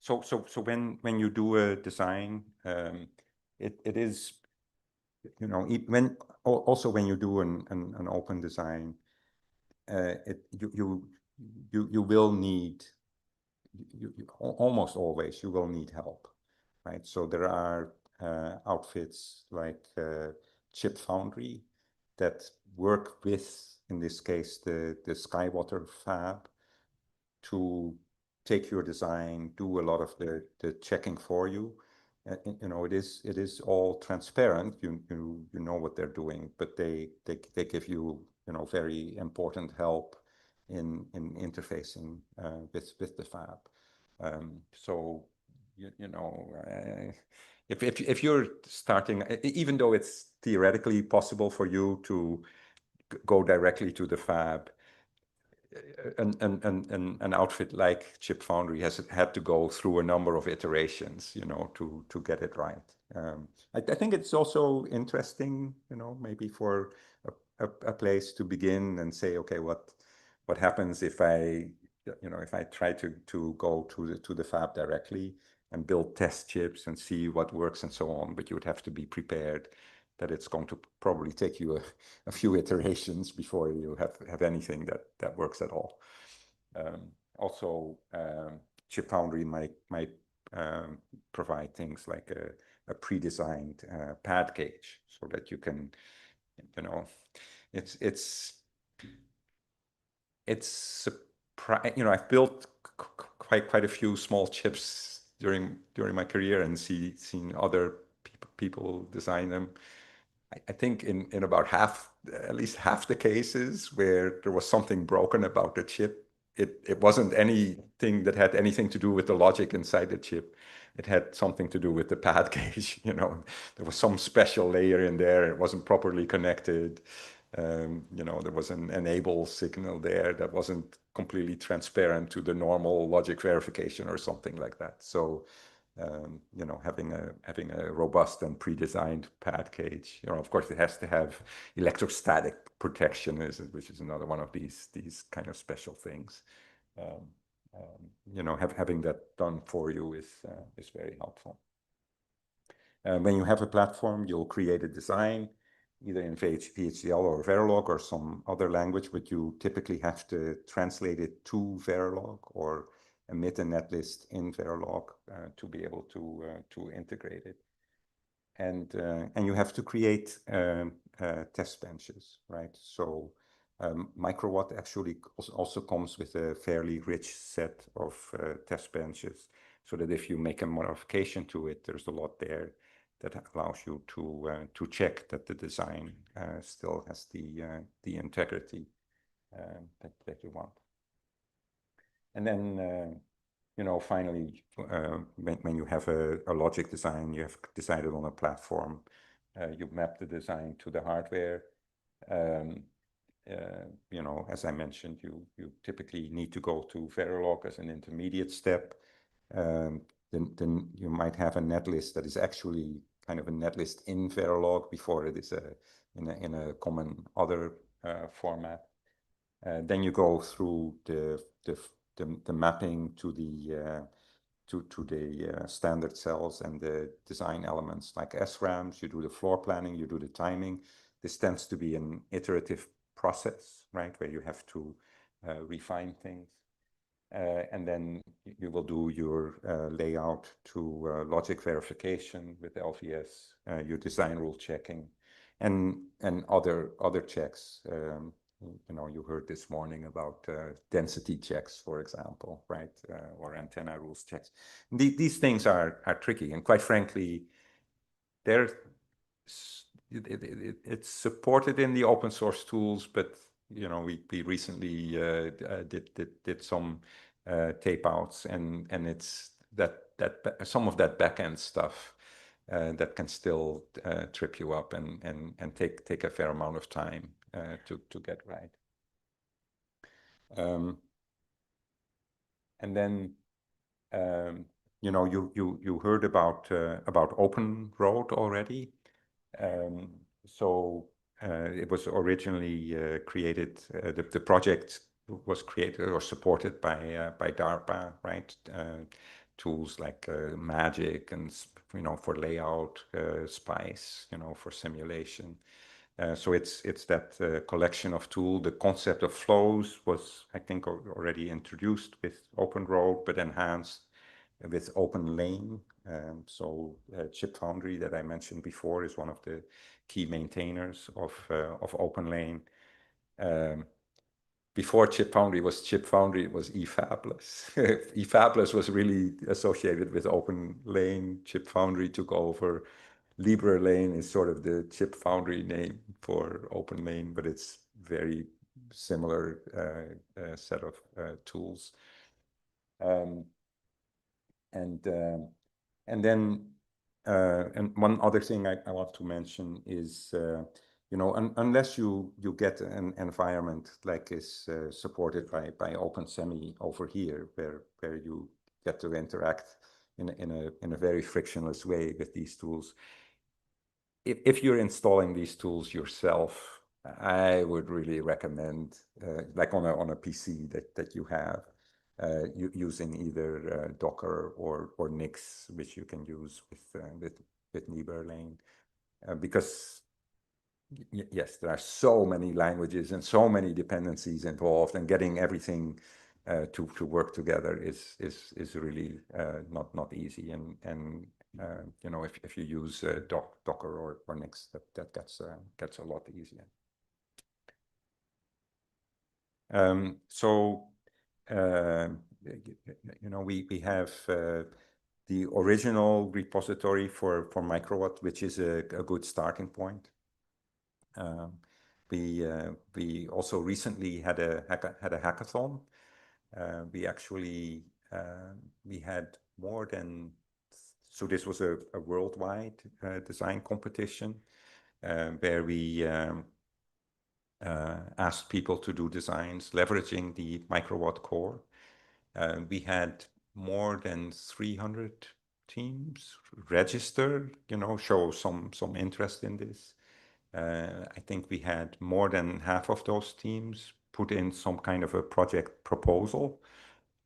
So when you do a design, it is, also when you do an open design, you will need, almost always you will need help, right? So there are outfits like Chip Foundry that work with, in this case, the Skywater fab to take your design, do a lot of the checking for you. It is all transparent. You know what they're doing, but they give you very important help in interfacing with the fab. So if you're starting, even though it's theoretically possible for you to go directly to the fab, an outfit like Chip Foundry has had to go through a number of iterations, to get it right. I think it's also interesting, maybe for a place to begin and say, okay, what happens if I try to go to the fab directly and build test chips and see what works and so on, but you would have to be prepared that it's going to probably take you a few iterations before you have anything that works at all. Also, Chip Foundry might provide things like a pre-designed pad gauge, so that you can, I've built quite a few small chips during my career and seen other people design them. I think in about at least half the cases where there was something broken about the chip, it wasn't anything that had anything to do with the logic inside the chip. It had something to do with the pad gauge. There was some special layer in there. It wasn't properly connected. There was an enable signal there that wasn't completely transparent to the normal logic verification or something like that. So having a robust and pre-designed pad gauge, of course, it has to have electrostatic protection, which is another one of these kind of special things. Having that done for you is very helpful. When you have a platform, you'll create a design, either in VHDL or Verilog or some other language, but you typically have to translate it to Verilog or emit a netlist in Verilog to be able to integrate it. And you have to create test benches, right? So Microwatt actually also comes with a fairly rich set of test benches, so that if you make a modification to it, there's a lot there that allows you to check that the design still has the integrity that you want. And then finally, when you have a logic design, you have decided on a platform, you map the design to the hardware. As I mentioned, you typically need to go to Verilog as an intermediate step. Then you might have a netlist that is actually kind of a netlist in Verilog before it is in a common other format. Then you go through the mapping to the standard cells and the design elements like SRAMs. You do the floor planning, you do the timing. This tends to be an iterative process, right, where you have to refine things. and then you will do your layout to logic verification with LVS, your design rule checking, and other checks. You heard this morning about density checks, for example, right? Or antenna rules checks. These things are tricky, and quite frankly, it's supported in the open source tools, but we recently did some tape outs, and it's that some of that backend stuff that can still trip you up and take a fair amount of time to get right. And then you heard about Open Road already. So it was originally created. The project was created or supported by DARPA, right? Tools like Magic and for layout, Spice, for simulation. So it's that collection of tools. The concept of flows was, I think, already introduced with Open Road, but enhanced with Open Lane. So Chip Foundry that I mentioned before is one of the key maintainers of Open Lane. Before Chip Foundry was Chip Foundry, it was eFabless. eFabless was really associated with Open Lane. Chip Foundry took over. Libre Lane is sort of the Chip Foundry name for Open Lane, but it's very similar set of tools. And then one other thing I want to mention is, unless you get an environment like is supported by OpenSemi over here, where you get to interact in a very frictionless way with these tools. If you're installing these tools yourself, I would really recommend, like on a PC that you have, using either Docker or Nix, which you can use with Libre Lane, because yes, there are so many languages and so many dependencies involved, and getting everything to work together is really not easy. And if you use Docker or Nix, that gets a lot easier. So we have the original repository for Microwatt, which is a good starting point. We also recently had a hackathon. We actually we had more than, so this was a worldwide design competition where we asked people to do designs leveraging the Microwatt core. We had more than 300 teams register, show some interest in this. I think we had more than half of those teams put in some kind of a project proposal.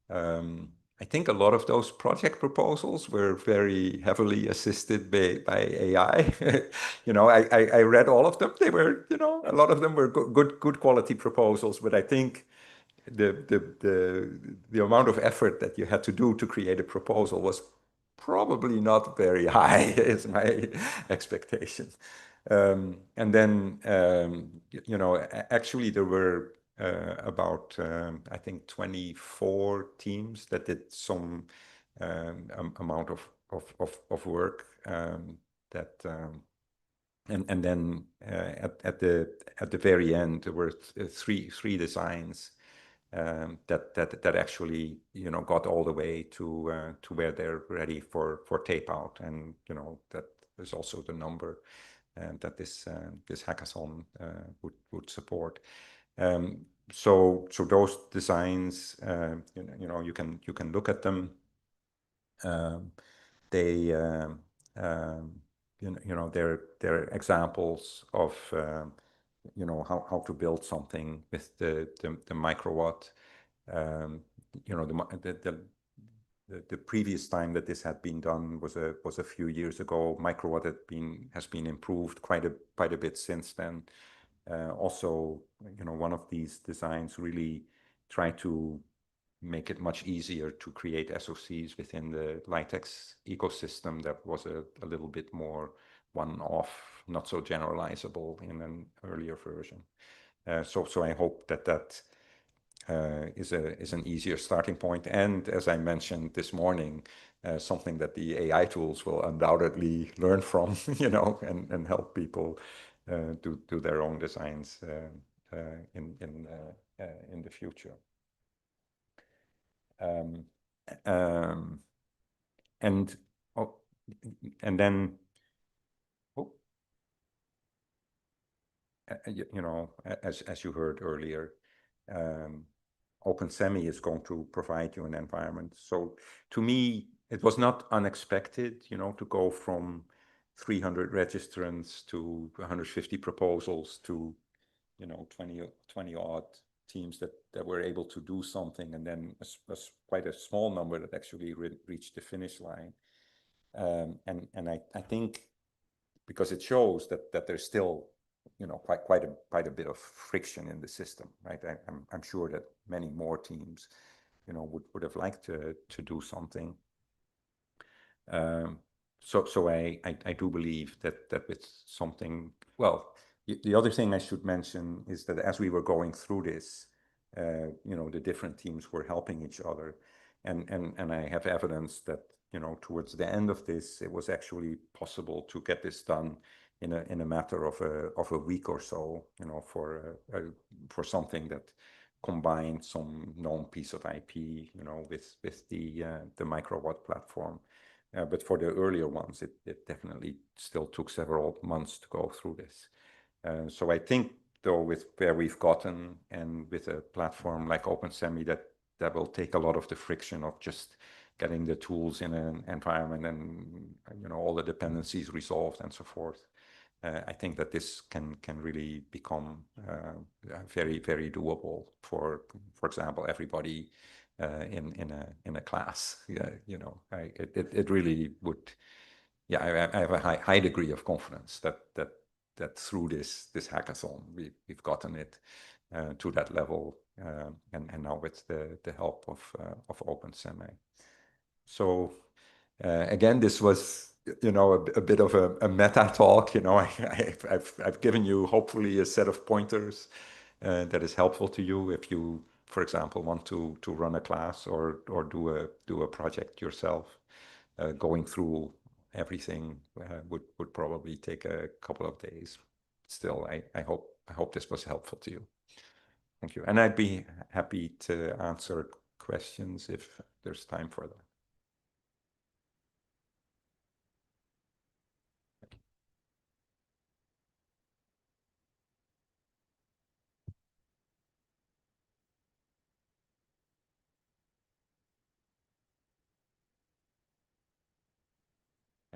I think a lot of those project proposals were very heavily assisted by AI. I read all of them. They were, a lot of them were good quality proposals, but I think the amount of effort that you had to do to create a proposal was probably not very high, is my expectation. And then, actually there were about, I think 24 teams that did some amount of work that, and then at the very end, there were three designs that actually got all the way to where they're ready for tape out, and that is also the number that this hackathon would support. So those designs, you can look at them. They're examples of how to build something with the Microwatt. The previous time that this had been done was a few years ago. Microwatt has been improved quite a bit since then. Also, one of these designs really try to make it much easier to create SoCs within the LiteX ecosystem that was a little bit more one-off, not so generalizable in an earlier version. So I hope that is an easier starting point. And as I mentioned this morning, something that the AI tools will undoubtedly learn from, and help people do their own designs in the future. And then, as you heard earlier, OpenSemi is going to provide you an environment. So to me, it was not unexpected, to go from 300 registrants to 150 proposals to, 20 odd teams that were able to do something, and then quite a small number that actually reached the finish line. And I think because it shows that there's still quite a bit of friction in the system, right? I'm sure that many more teams, would have liked to do something. So I do believe that with something, well, the other thing I should mention is that as we were going through this, the different teams were helping each other, and I have evidence that towards the end of this, it was actually possible to get this done in a matter of a week or so, for something that combined some known piece of IP, with the microwatt platform. But for the earlier ones, it definitely still took several months to go through this. So I think, though, with where we've gotten and with a platform like OpenSemi, that will take a lot of the friction of just getting the tools in an environment and all the dependencies resolved and so forth. I think that this can really become very, very doable for example, everybody in a class. It really would. Yeah, I have a high degree of confidence that through this hackathon we've gotten it to that level, and now with the help of OpenSemi. So again, this was a bit of a meta talk. I've given you hopefully a set of pointers that is helpful to you if you, for example, want to run a class or do a project yourself. Going through everything would probably take a couple of days. Still, I hope this was helpful to you. Thank you, and I'd be happy to answer questions if there's time for that.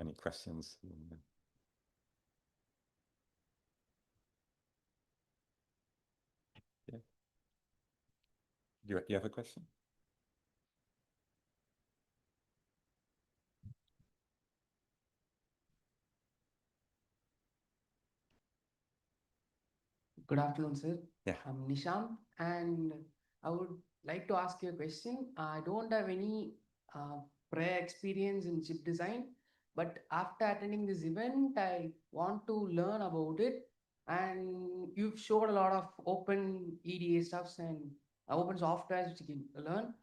Any questions? Yeah. Do you have a question? Good afternoon, sir. Yeah. I'm Nishant, and I would like to ask you a question. I don't have any prior experience in chip design, but after attending this event, I want to learn about it. And you've showed a lot of open EDA stuffs and open softwares which you can learn.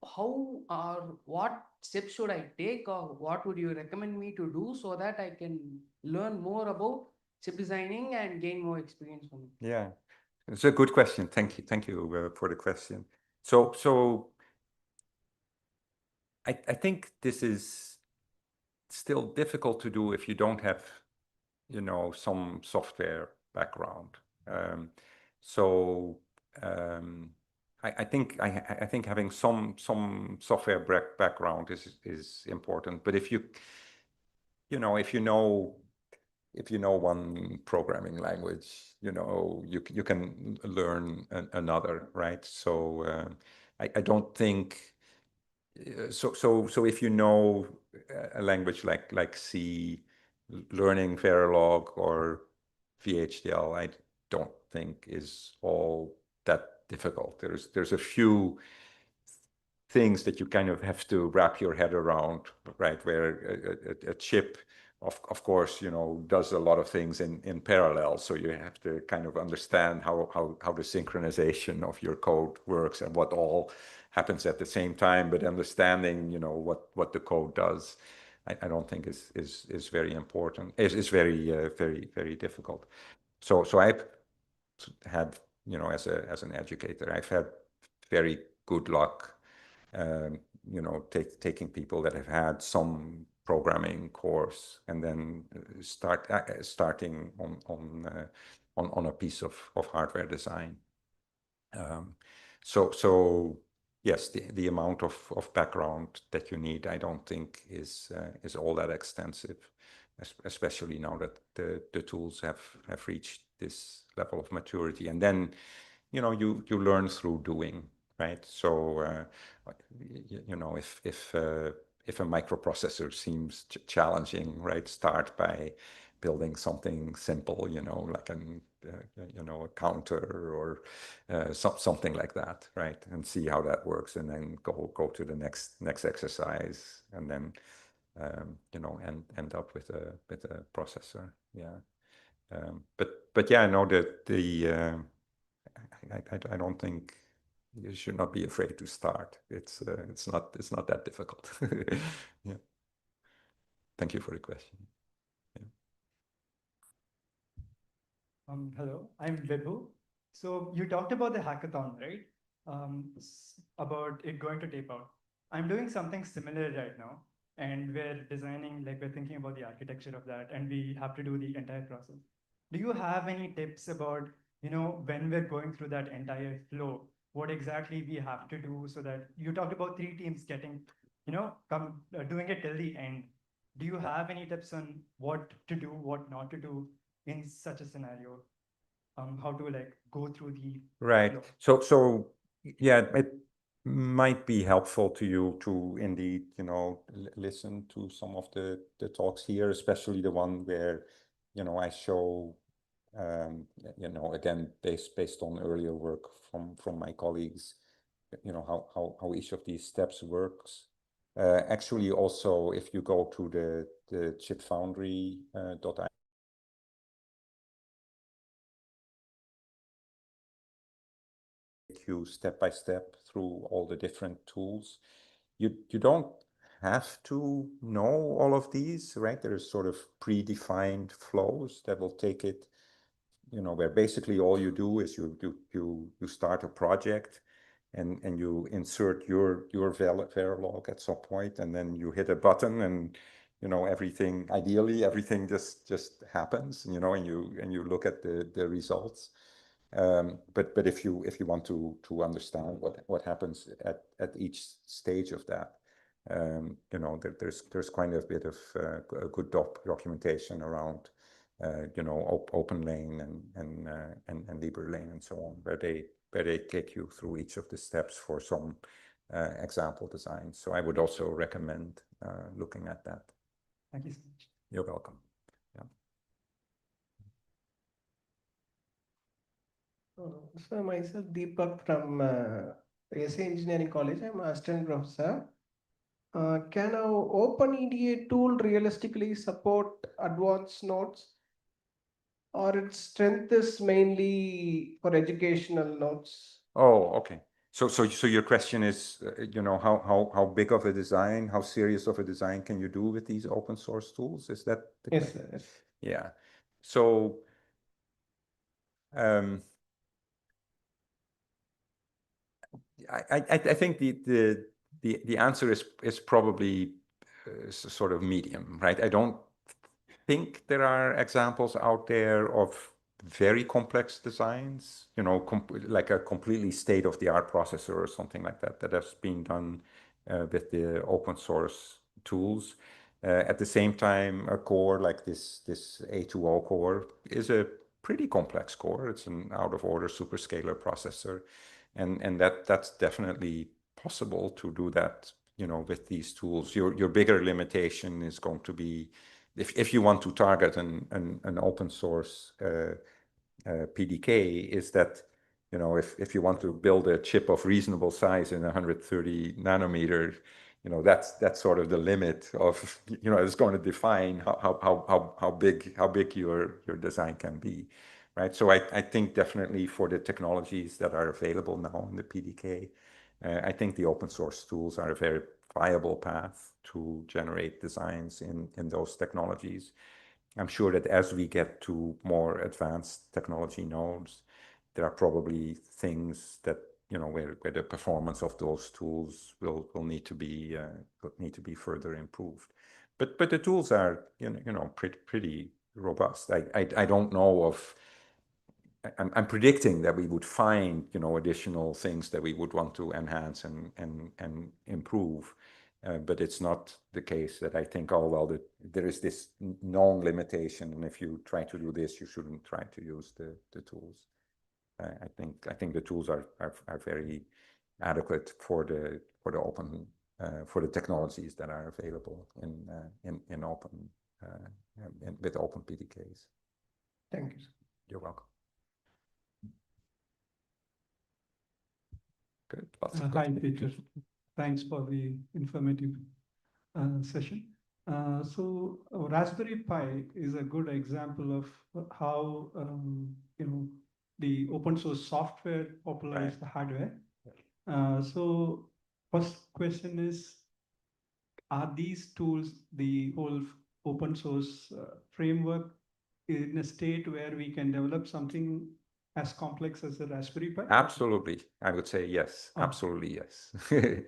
How or what steps should I take, or what would you recommend me to do so that I can learn more about chip designing and gain more experience from it? Yeah, it's a good question. Thank you for the question. So I think this is still difficult to do if you don't have some software background. I think having some software background is important. But if you know one programming language, you can learn another, right? So I don't think so. If you know a language like C, learning Verilog or VHDL, I don't think is all that difficult. There's a few things that you kind of have to wrap your head around, right? Where a chip, of course, does a lot of things in parallel. So you have to kind of understand how the synchronization of your code works and what all happens at the same time. But understanding, what the code does, I don't think is very important. Is very very difficult. So I've had, as an educator, I've had very good luck, taking people that have had some programming course and then starting on a piece of hardware design. So yes, the amount of background that you need, I don't think is all that extensive, especially now that the tools have reached this level of maturity. And then, you learn through doing, right? So, if a microprocessor seems challenging, right, start by building something simple, like a counter or something like that, right, and see how that works, and then go to the next exercise, and then end up with a processor. Yeah. But yeah, I know that I don't think you should not be afraid to start. It's not that difficult. Yeah. Thank you for the question. Hello, I'm Vibhu. So you talked about the hackathon, right? About it going to tape out. I'm doing something similar right now, and we're designing, like we're thinking about the architecture of that, and we have to do the entire process. Do you have any tips about, when we're going through that entire flow, what exactly we have to do so that you talked about 3 teams getting, doing it till the end. Do you have any tips on what to do, what not to do in such a scenario? How to go through the Right. flow? So yeah, it might be helpful to you to indeed, listen to some of the talks here, especially the one where, I show, again, based on earlier work from my colleagues, how each of these steps works. Actually, also, if you go to the chipfoundry.io, you step by step through all the different tools. You don't have to know all of these, right? There's sort of predefined flows that will take it, where basically all you do is you start a project and you insert your Verilog at some point, and then you hit a button, and ideally everything just happens, and you look at the results. But if you want to understand what happens at each stage of that, there's quite a bit of good documentation around, OpenLane and LibreLane and so on, where they take you through each of the steps for some example designs. So I would also recommend looking at that. Thank you so much. You're welcome. So myself, Deepak from SA Engineering College. I'm assistant professor. Can our OpenEDA tool realistically support advanced nodes, or its strength is mainly for educational nodes? Oh, okay. So your question is, how big of a design, how serious of a design can you do with these open source tools? Is that the Yes, question? sir. Yes. Yeah. So I think the answer is probably sort of medium, right? I don't think there are examples out there of very complex designs, like a completely state-of-the-art processor or something like that has been done with the open source tools. At the same time, a core like this A20 core is a pretty complex core. It's an out-of-order superscalar processor, and that's definitely possible to do that, with these tools. Your bigger limitation is going to be if you want to target an open source PDK, is that you know, if you want to build a chip of reasonable size in 130 nanometers, you know, that's sort of the limit of, you know, it's going to define how big your design can be, right? So I think definitely for the technologies that are available now in the PDK, I think the open source tools are a very viable path to generate designs in those technologies. I'm sure that as we get to more advanced technology nodes, there are probably things that, you know, where the performance of those tools will need to be further improved. But the tools are, you know, pretty robust. I don't know of. I'm predicting that we would find, you know, additional things that we would want to enhance and improve. But it's not the case that I think, oh, well, there is this known limitation, and if you try to do this, you shouldn't try to use the tools. I think the tools are very adequate for the open for the technologies that are available in open with open PDKs. Thank you, sir. You're welcome. Good. Lots of Hi, questions. Peter. Thanks for the informative session. So Raspberry Pi is a good example of how you know, the open source software popularized the hardware. So first question is, are these tools, the whole open source framework, in a state where we can develop something as complex as a Raspberry Pi? Absolutely, I would say yes. Oh. Absolutely yes. Okay.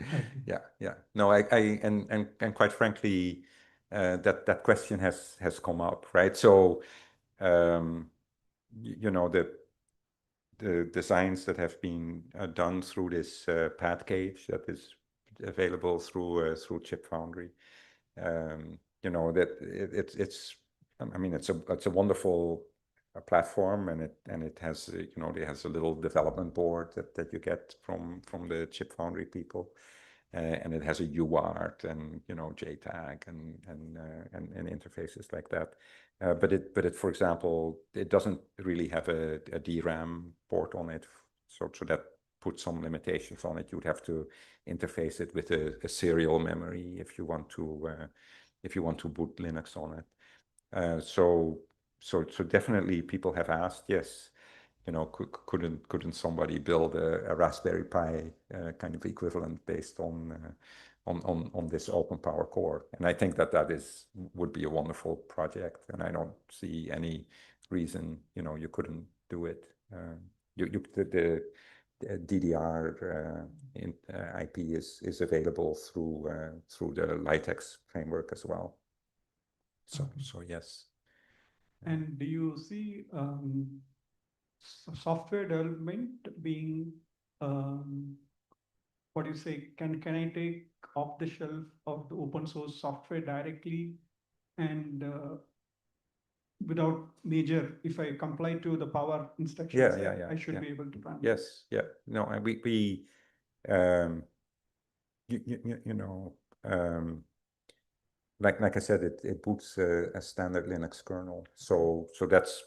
Yeah. No, and quite frankly, that question has come up, right? So, you know, the designs that have been done through this pad cage that is available through Chip Foundry, you know, that it's I mean, it's a wonderful platform, and it has, you know, it has a little development board that you get from the Chip Foundry people, and it has a UART and, you know, JTAG and interfaces like that. But it, for example, it doesn't really have a DRAM port on it, so that puts some limitations on it. You would have to interface it with a serial memory if you want to boot Linux on it. So definitely people have asked, yes, you know, couldn't somebody build a Raspberry Pi kind of equivalent based on this open power core? And I think that would be a wonderful project, and I don't see any reason, you know, you couldn't do it. The DDR IP is available through the LiteX framework as well. So yes. And do you see software development being what do you say? Can I take off the shelf of the open source software directly, and without major, if I comply to the power instructions, I should be able to run? Yes, yeah. No, and we you know, like I said, it boots a standard Linux kernel. So that's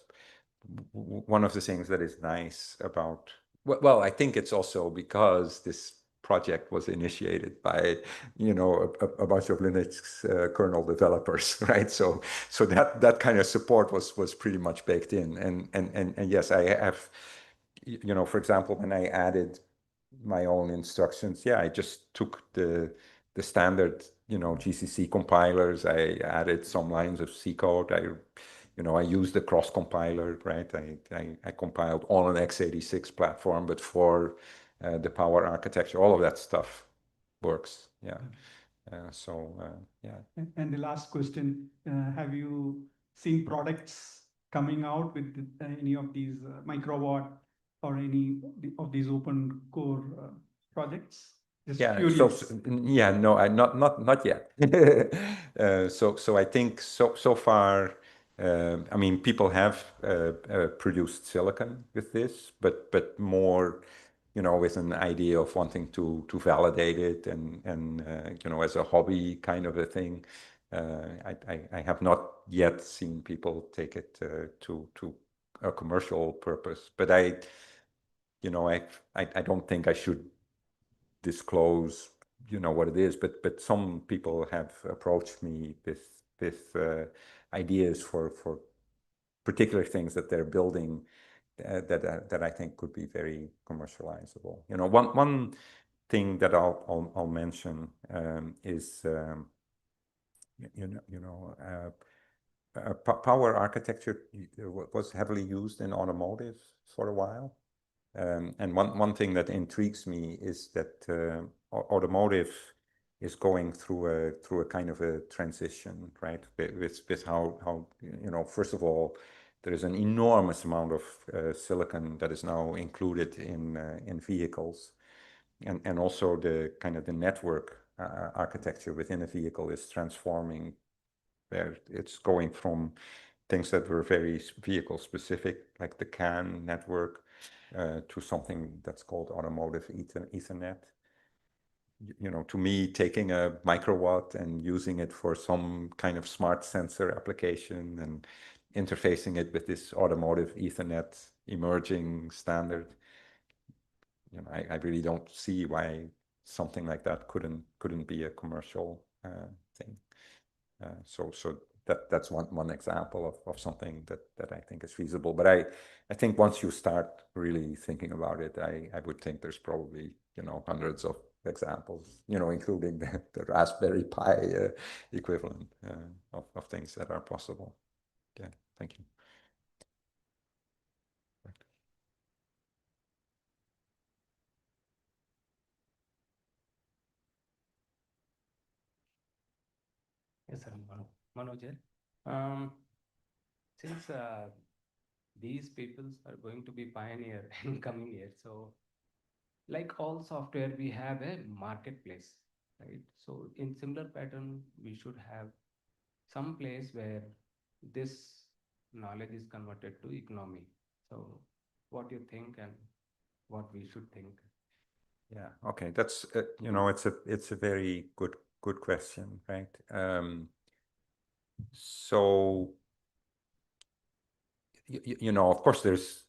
one of the things that is nice about. Well, I think it's also because this project was initiated by, you know, a bunch of Linux kernel developers, right? So that kind of support was pretty much baked in. And yes, I have, you know, for example, when I added my own instructions, I just took the standard, you know, GCC compilers. I added some lines of C code. I used the cross compiler, right? I compiled on an x86 platform, but for the power architecture, all of that stuff works. Yeah. And the last question: have you seen products coming out with any of these microwatt or any of these open core projects? Just curious. No, not yet. So I think so far, I mean, people have produced silicon with this, but more, you know, with an idea of wanting to validate it and you know, as a hobby kind of a thing. I have not yet seen people take it to a commercial purpose, but you know, I don't think I should disclose, you know, what it is, but some people have approached me with ideas for particular things that they're building that I think could be very commercializable. You know, one thing that I'll mention is power architecture was heavily used in automotive for a while. And one thing that intrigues me is that automotive is going through a kind of a transition, right? With how you know, first of all, there is an enormous amount of silicon that is now included in vehicles, and also the kind of the network architecture within a vehicle is transforming, where it's going from things that were very vehicle specific, like the CAN network, to something that's called automotive Ethernet. You know, to me, taking a microwatt and using it for some kind of smart sensor application and interfacing it with this automotive Ethernet emerging standard, you know, I really don't see why something like that couldn't be a commercial thing. So that's one example of something that I think is feasible. But I think once you start really thinking about it, I would think there's probably, you know, hundreds of examples, you know, including the Raspberry Pi equivalent of things that are possible. Yeah, thank you. Yes, sir. Manoj here. Since these peoples are going to be pioneer in coming years, so like all software, we have a marketplace, right? So in similar pattern, we should have some place where this knowledge is converted to economy. So what you think and what we should think? Yeah. Okay. That's you know, it's a very good question, right? So you know, of course, there's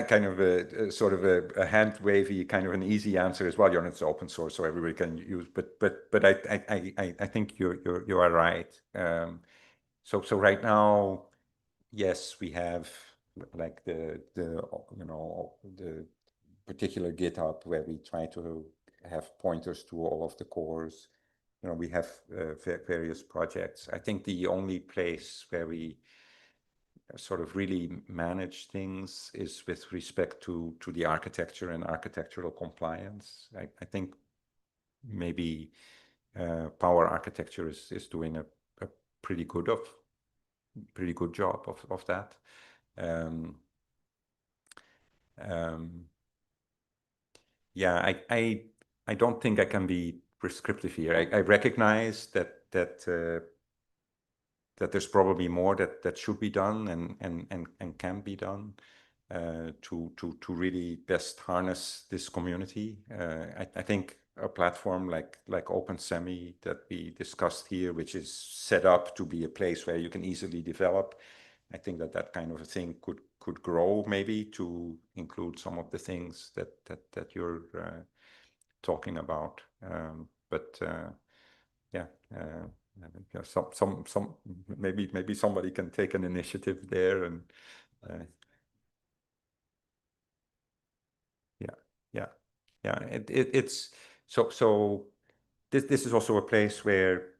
kind of a sort of a hand wavy kind of an easy answer as well. You know, it's open source, so everybody can use. But I think you are right. So right now, yes, we have like the you know, the particular GitHub where we try to have pointers to all of the cores. You know, we have various projects. I think the only place where we sort of really manage things is with respect to the architecture and architectural compliance. I think maybe power architecture is doing a pretty good job of that. Yeah, I don't think I can be prescriptive here. I recognize that there's probably more that should be done and can be done to really best harness this community. I think a platform like OpenSemi that we discussed here, which is set up to be a place where you can easily develop, I think that kind of a thing could grow maybe to include some of the things that you're talking about. But yeah. Some maybe somebody can take an initiative there and yeah. It's so this is also a place where,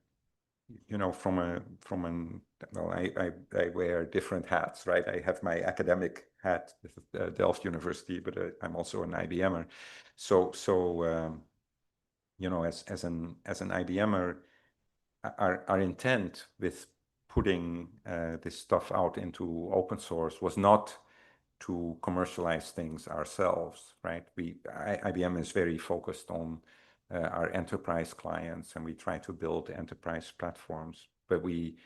you know, from an well, I wear different hats, right? I have my academic hat with Delft University, but I'm also an IBMer. So you know, as an IBMer, our intent with putting this stuff out into open source was not to commercialize things ourselves, right? IBM is very focused on our enterprise clients, and we try to build enterprise platforms, but we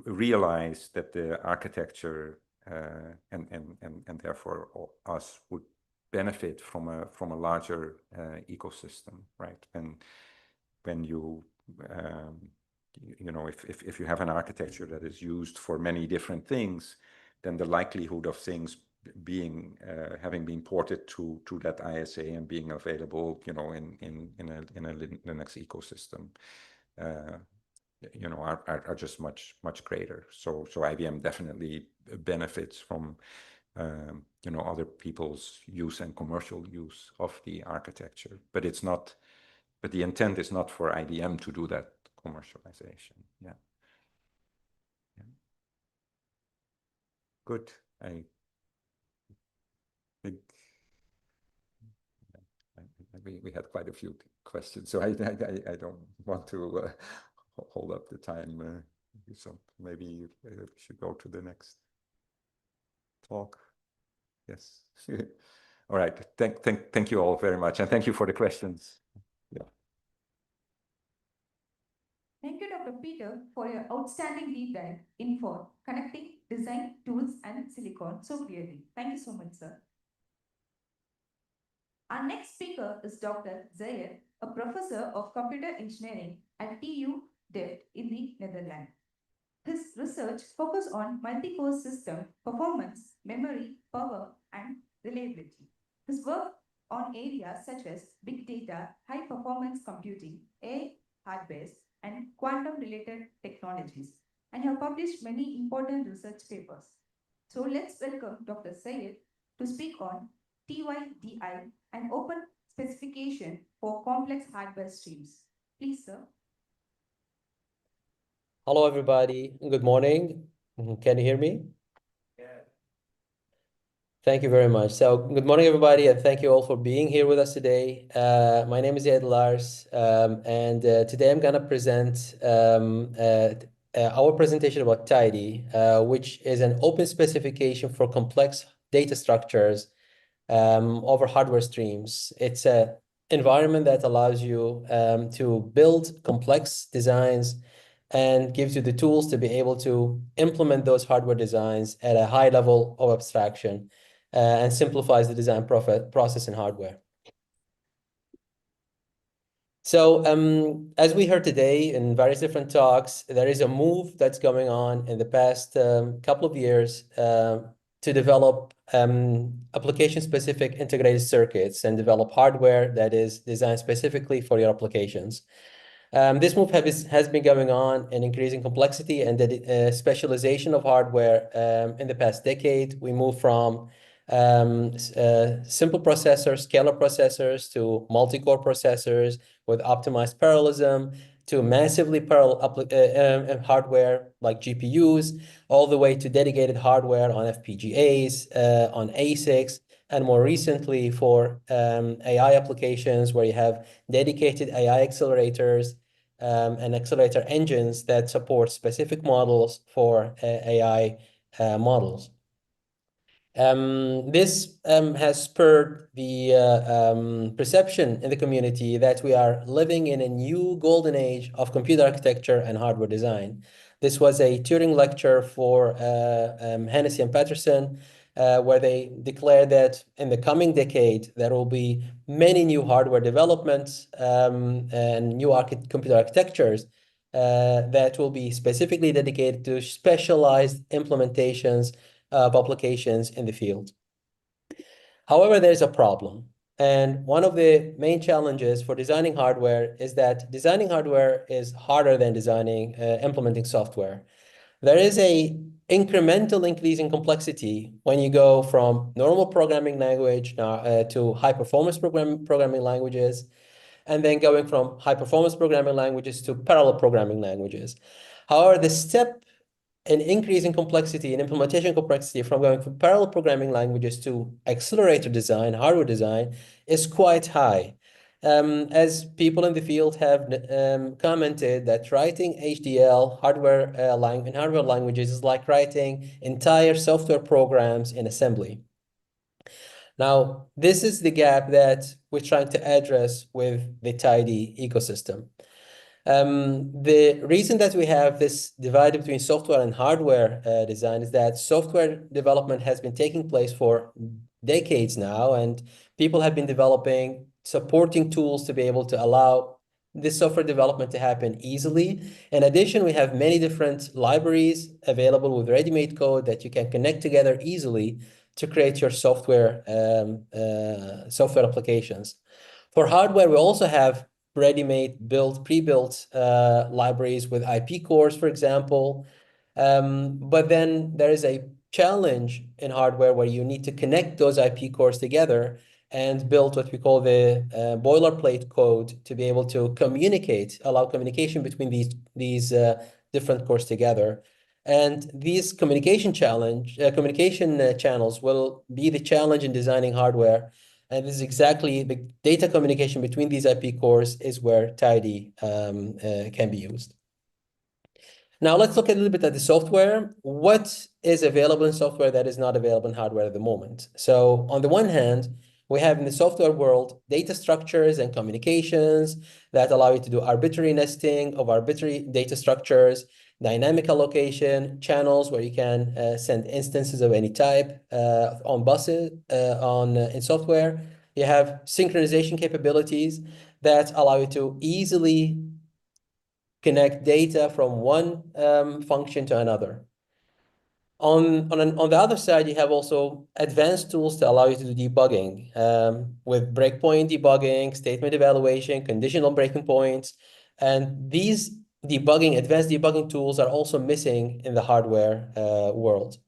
realize that the architecture and therefore us would benefit from a larger ecosystem, right? And when you you know, if you have an architecture that is used for many different things, then the likelihood of things being having been ported to that ISA and being available, you know, in a Linux ecosystem, you know, are just much greater. So IBM definitely benefits from you know, other people's use and commercial use of the architecture, but it's not. But the intent is not for IBM to do that commercialization. Yeah. Good. I think we had quite a few questions, so I don't want to hold up the time. So maybe we should go to the next talk. Yes. All right. Thank you all very much, and thank you for the questions. Yeah. Thank you, Dr. Peter, for your outstanding deep dive in for connecting design, tools, and silicon so clearly. Thank you so much, sir. Our next speaker is Dr. Zayer, a professor of computer engineering at TU Delft in the Netherlands. His research focuses on multi-core system performance, memory, power, and reliability. His work on areas such as big data, high-performance computing, AI hardware, and quantum-related technologies, and have published many important research papers. So let's welcome Dr. Sayed to speak on TYDI, an open specification for complex hardware streams. Please, sir. Hello, everybody. Good morning. Can you hear me? Yeah. Thank you very much. So good morning, everybody, and thank you all for being here with us today. My name is Ed Lars, and today I'm going to present our presentation about Tidy, which is an open specification for complex data structures over hardware streams. It's an environment that allows you to build complex designs and gives you the tools to be able to implement those hardware designs at a high level of abstraction and simplifies the design process in hardware. So as we heard today in various different talks, there is a move that's going on in the past couple of years to develop application-specific integrated circuits and develop hardware that is designed specifically for your applications. This move has been going on in increasing complexity and the specialization of hardware in the past decade. We moved from simple processors, scalar processors, to multi-core processors with optimized parallelism, to massively parallel hardware like GPUs, all the way to dedicated hardware on FPGAs, on ASICs, and more recently for AI applications where you have dedicated AI accelerators and accelerator engines that support specific models for AI models. This has spurred the perception in the community that we are living in a new golden age of computer architecture and hardware design. This was a Turing lecture for Hennessy and Patterson, where they declared that in the coming decade, there will be many new hardware developments and new computer architectures that will be specifically dedicated to specialized implementations of applications in the field. However, there's a problem. And one of the main challenges for designing hardware is that designing hardware is harder than implementing software. There is an incremental increase in complexity when you go from normal programming language to high-performance programming languages, and then going from high-performance programming languages to parallel programming languages. However, the step in increasing complexity and implementation complexity from going from parallel programming languages to accelerator design, hardware design, is quite high. As people in the field have commented that writing HDL in hardware languages is like writing entire software programs in assembly. Now, this is the gap that we're trying to address with the Tidy ecosystem. The reason that we have this divide between software and hardware design is that software development has been taking place for decades now, and people have been developing supporting tools to be able to allow this software development to happen easily. In addition, we have many different libraries available with ready-made code that you can connect together easily to create your software software applications. For hardware, we also have ready-made, pre-built libraries with IP cores, for example. But then there is a challenge in hardware where you need to connect those IP cores together and build what we call the boilerplate code to be able to allow communication between these different cores together. And these communication channels will be the challenge in designing hardware. And this is exactly the data communication between these IP cores is where Tidy can be used. Now let's look a little bit at the software. What is available in software that is not available in hardware at the moment? So on the one hand, we have in the software world data structures and communications that allow you to do arbitrary nesting of arbitrary data structures, dynamic allocation, channels where you can send instances of any type on buses in software. You have synchronization capabilities that allow you to easily connect data from one function to another. On the other side, you have also advanced tools to allow you to do debugging with breakpoint debugging, statement evaluation, conditional breaking points. And these advanced debugging tools are also missing in the hardware world.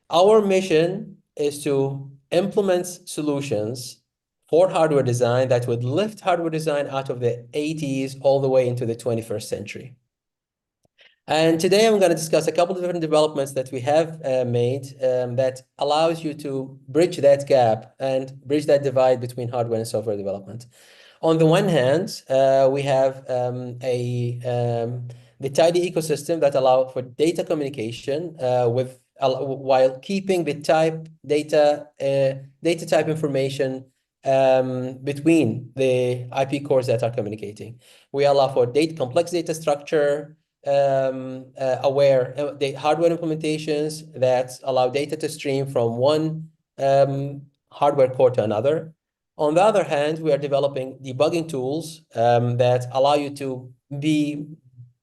Our mission is to implement solutions for hardware design that would lift hardware design out of the 80s all the way into the 21st century. And today I'm going to discuss a couple of different developments that we have made that allows you to bridge that gap and bridge that divide between hardware and software development. On the one hand, we have the Tidy ecosystem that allows for data communication while keeping the data type information between the IP cores that are communicating. We allow for complex data structure aware the hardware implementations that allow data to stream from one hardware core to another. On the other hand, we are developing debugging tools that allow you to be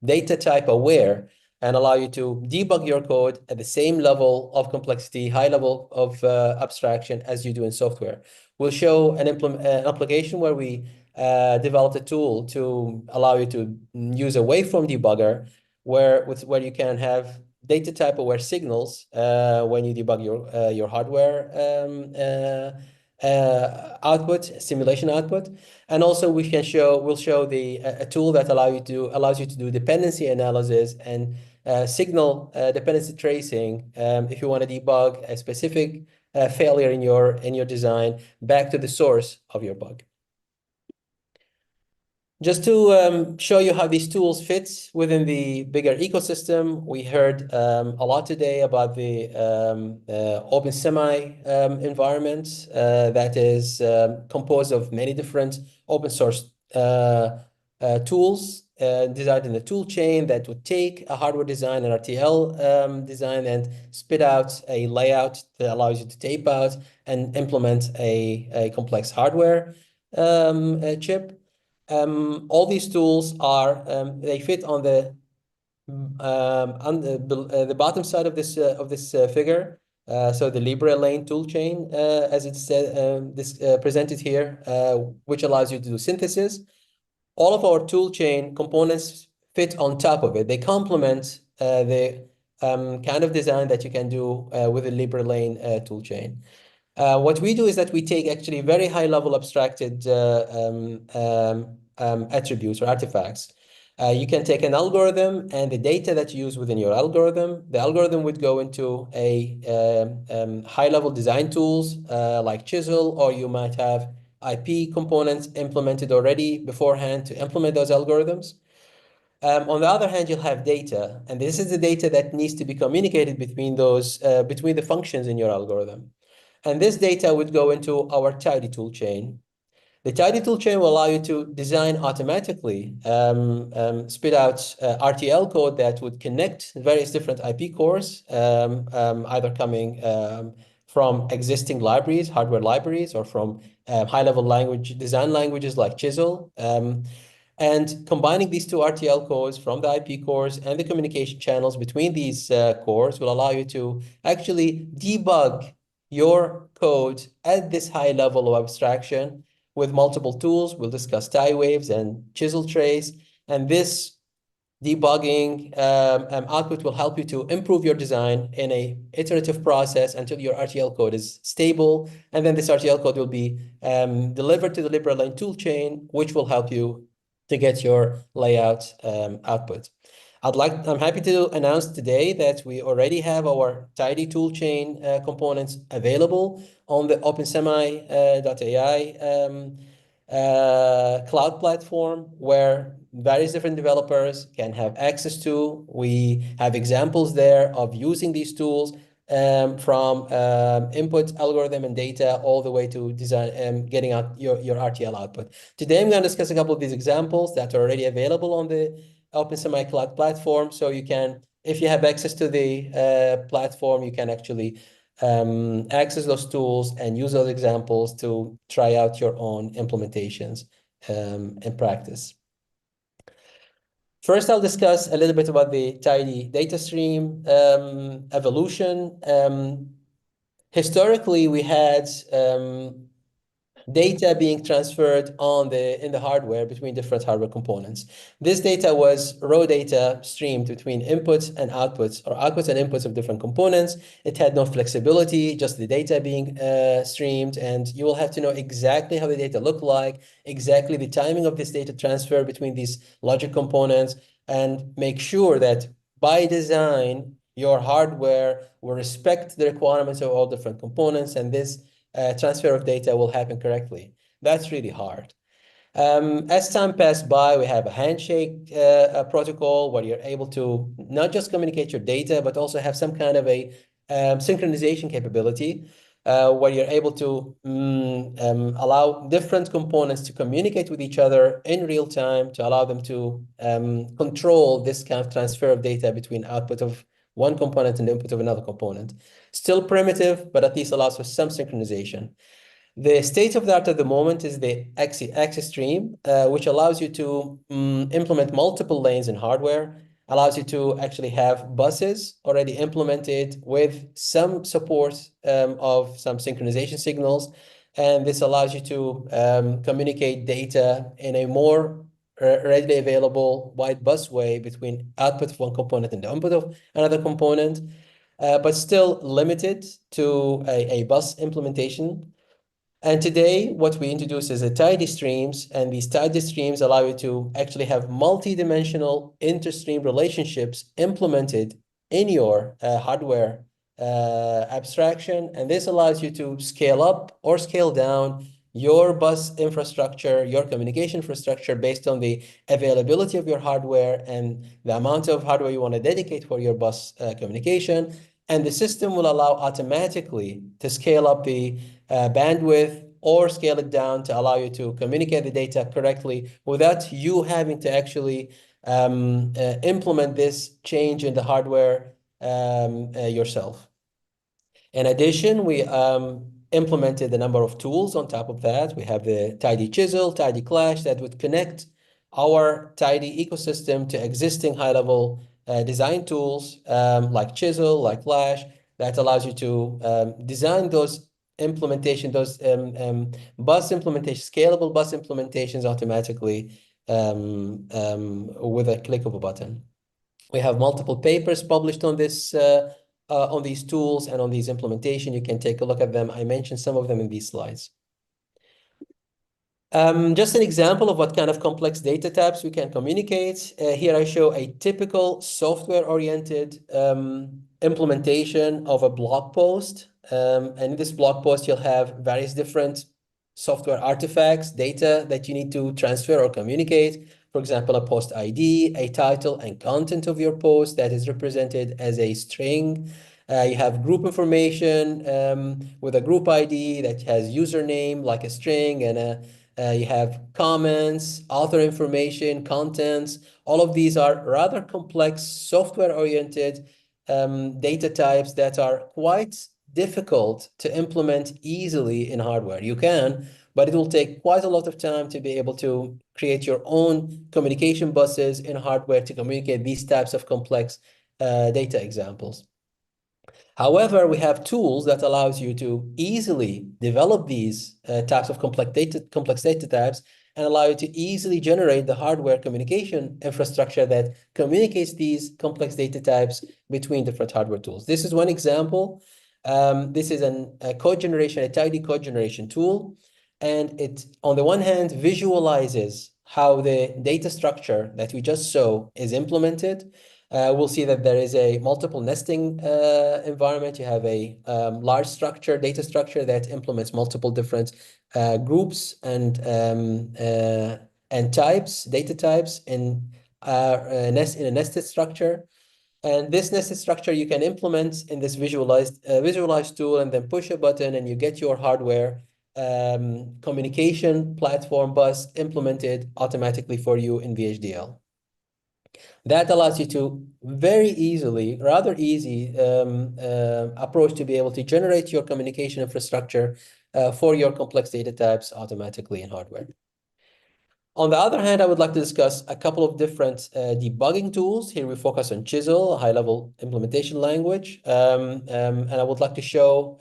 data type aware and allow you to debug your code at the same level of complexity, high level of abstraction as you do in software. We'll show an application where we developed a tool to allow you to use a waveform debugger where you can have data type aware signals when you debug your hardware simulation output. And also we'll show a tool that allows you to do dependency analysis and signal dependency tracing if you want to debug a specific failure in your design back to the source of your bug. Just to show you how these tools fit within the bigger ecosystem, we heard a lot today about the OpenSemi environment that is composed of many different open source tools designed in the tool chain that would take a hardware design, an RTL design, and spit out a layout that allows you to tape out and implement a complex hardware chip. All these tools they fit on the bottom side of this figure. So the LibreLane toolchain, as it's presented here, which allows you to do synthesis. All of our toolchain components fit on top of it. They complement the kind of design that you can do with the LibreLane toolchain. What we do is that we take actually very high level abstracted attributes or artifacts. You can take an algorithm and the data that you use within your algorithm. The algorithm would go into a high level design tools like Chisel, or you might have IP components implemented already beforehand to implement those algorithms. On the other hand, you'll have data, and this is the data that needs to be communicated between between the functions in your algorithm. And this data would go into our Tidy toolchain. The Tidy toolchain will allow you to design automatically, spit out RTL code that would connect various different IP cores, either coming from existing libraries, hardware libraries, or from high-level design languages like Chisel. And combining these two RTL codes from the IP cores and the communication channels between these cores will allow you to actually debug your code at this high level of abstraction with multiple tools. We'll discuss tie waves and chisel trace. And this debugging output will help you to improve your design in a iterative process until your RTL code is stable. And then this RTL code will be delivered to the LibraLine toolchain, which will help you to get your layout output. I'm happy to announce today that we already have our tidy toolchain components available on the OpenSemi.ai cloud platform, where various different developers can have access to. We have examples there of using these tools from input, algorithm, and data all the way to design, getting out your RTL output. Today, I'm going to discuss a couple of these examples that are already available on the OpenSemi cloud platform. So you can, if you have access to the platform, you can actually access those tools and use those examples to try out your own implementations in practice. First, I'll discuss a little bit about the tidy data stream evolution. Historically, we had data being transferred in the hardware between different hardware components. This data was raw data streamed between inputs and outputs, or outputs and inputs of different components. It had no flexibility, just the data being streamed, and you will have to know exactly how the data look like, exactly the timing of this data transfer between these logic components, and make sure that by design, your hardware will respect the requirements of all different components, and this transfer of data will happen correctly. That's really hard. As time passed by, we have a handshake protocol where you're able to not just communicate your data, but also have some kind of a synchronization capability where you're able to allow different components to communicate with each other in real time to allow them to control this kind of transfer of data between output of one component and input of another component. Still primitive, but at least allows for some synchronization. The state of the art at the moment is the axis stream, which allows you to implement multiple lanes in hardware, allows you to actually have buses already implemented with some support of some synchronization signals. And this allows you to communicate data in a more readily available wide bus way between output of one component and the input of another component, but still limited to a bus implementation. And today, what we introduce is a tidy streams, and these tidy streams allow you to actually have multi-dimensional inter-stream relationships implemented in your hardware abstraction. And this allows you to scale up or scale down your bus infrastructure, your communication infrastructure based on the availability of your hardware and the amount of hardware you want to dedicate for your bus communication. And the system will allow automatically to scale up the bandwidth or scale it down to allow you to communicate the data correctly without you having to actually implement this change in the hardware yourself. In addition, we implemented a number of tools on top of that. We have the Tidy Chisel, Tidy Clash that would connect our Tidy ecosystem to existing high-level design tools like Chisel, like Clash, that allows you to design those bus implementation, scalable bus implementations automatically with a click of a button. We have multiple papers published on this, on these tools and on these implementation. You can take a look at them. I mentioned some of them in these slides. Just an example of what kind of complex data types we can communicate. Here I show a typical software-oriented implementation of a blog post. And in this blog post, you'll have various different software artifacts, data that you need to transfer or communicate. For example, a post ID, a title, and content of your post that is represented as a string. You have group information with a group ID that has username like a string, and you have comments, author information, contents. All of these are rather complex software-oriented data types that are quite difficult to implement easily in hardware. You can, but it will take quite a lot of time to be able to create your own communication buses in hardware to communicate these types of complex data examples. However, we have tools that allows you to easily develop these types of complex data types and allow you to easily generate the hardware communication infrastructure that communicates these complex data types between different hardware tools. This is one example. This is a code generation, a tidy code generation tool. And it, on the one hand, visualizes how the data structure that we just saw is implemented. We'll see that there is a multiple nesting environment. You have a large structure, data structure that implements multiple different groups and types, data types in a nested structure. And this nested structure you can implement in this visualized tool and then push a button and you get your hardware communication platform bus implemented automatically for you in VHDL. That allows you to very easily, rather easy approach to be able to generate your communication infrastructure for your complex data types automatically in hardware. On the other hand, I would like to discuss a couple of different debugging tools. Here we focus on Chisel, a high-level implementation language. And I would like to show,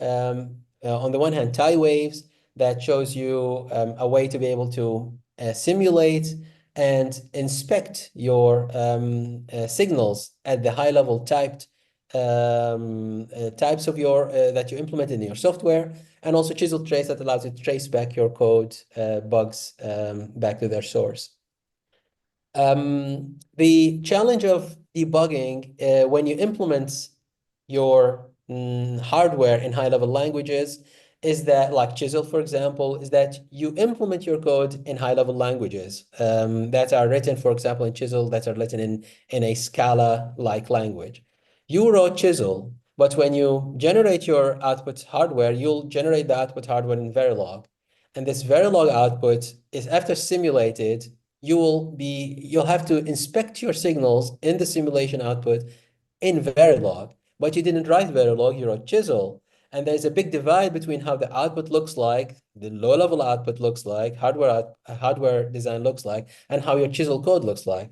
on the one hand, tie waves that shows you a way to be able to simulate and inspect your signals at the high-level types of your that you implement in your software, and also Chisel Trace that allows you to trace back your code bugs back to their source. The challenge of debugging when you implement your hardware in high-level languages is that, like Chisel, for example, is that you implement your code in high-level languages that are written, for example, in Chisel, that are written in a Scala-like language. You wrote Chisel, but when you generate your output hardware, you'll generate the output hardware in Verilog. And this Verilog output is, after simulated, you'll have to inspect your signals in the simulation output in Verilog, but you didn't write Verilog, you wrote Chisel. And there's a big divide between how the output looks like, the low-level output looks like, hardware design looks like, and how your Chisel code looks like.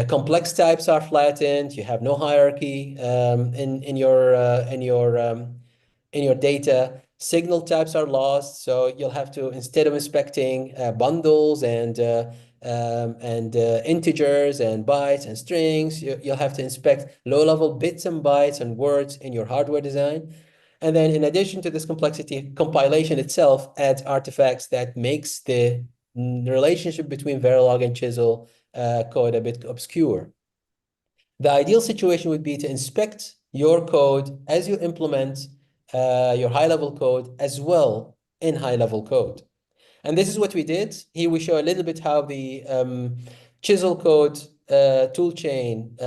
Complex types are flattened. You have no hierarchy in your data. Signal types are lost, so you'll have to, instead of inspecting bundles and integers and bytes and strings, you'll have to inspect low-level bits and bytes and words in your hardware design. And then, in addition to this complexity, compilation itself adds artifacts that makes the relationship between Verilog and Chisel code a bit obscure. The ideal situation would be to inspect your code as you implement your high-level code as well in high-level code. And this is what we did. Here we show a little bit how the Chisel code toolchain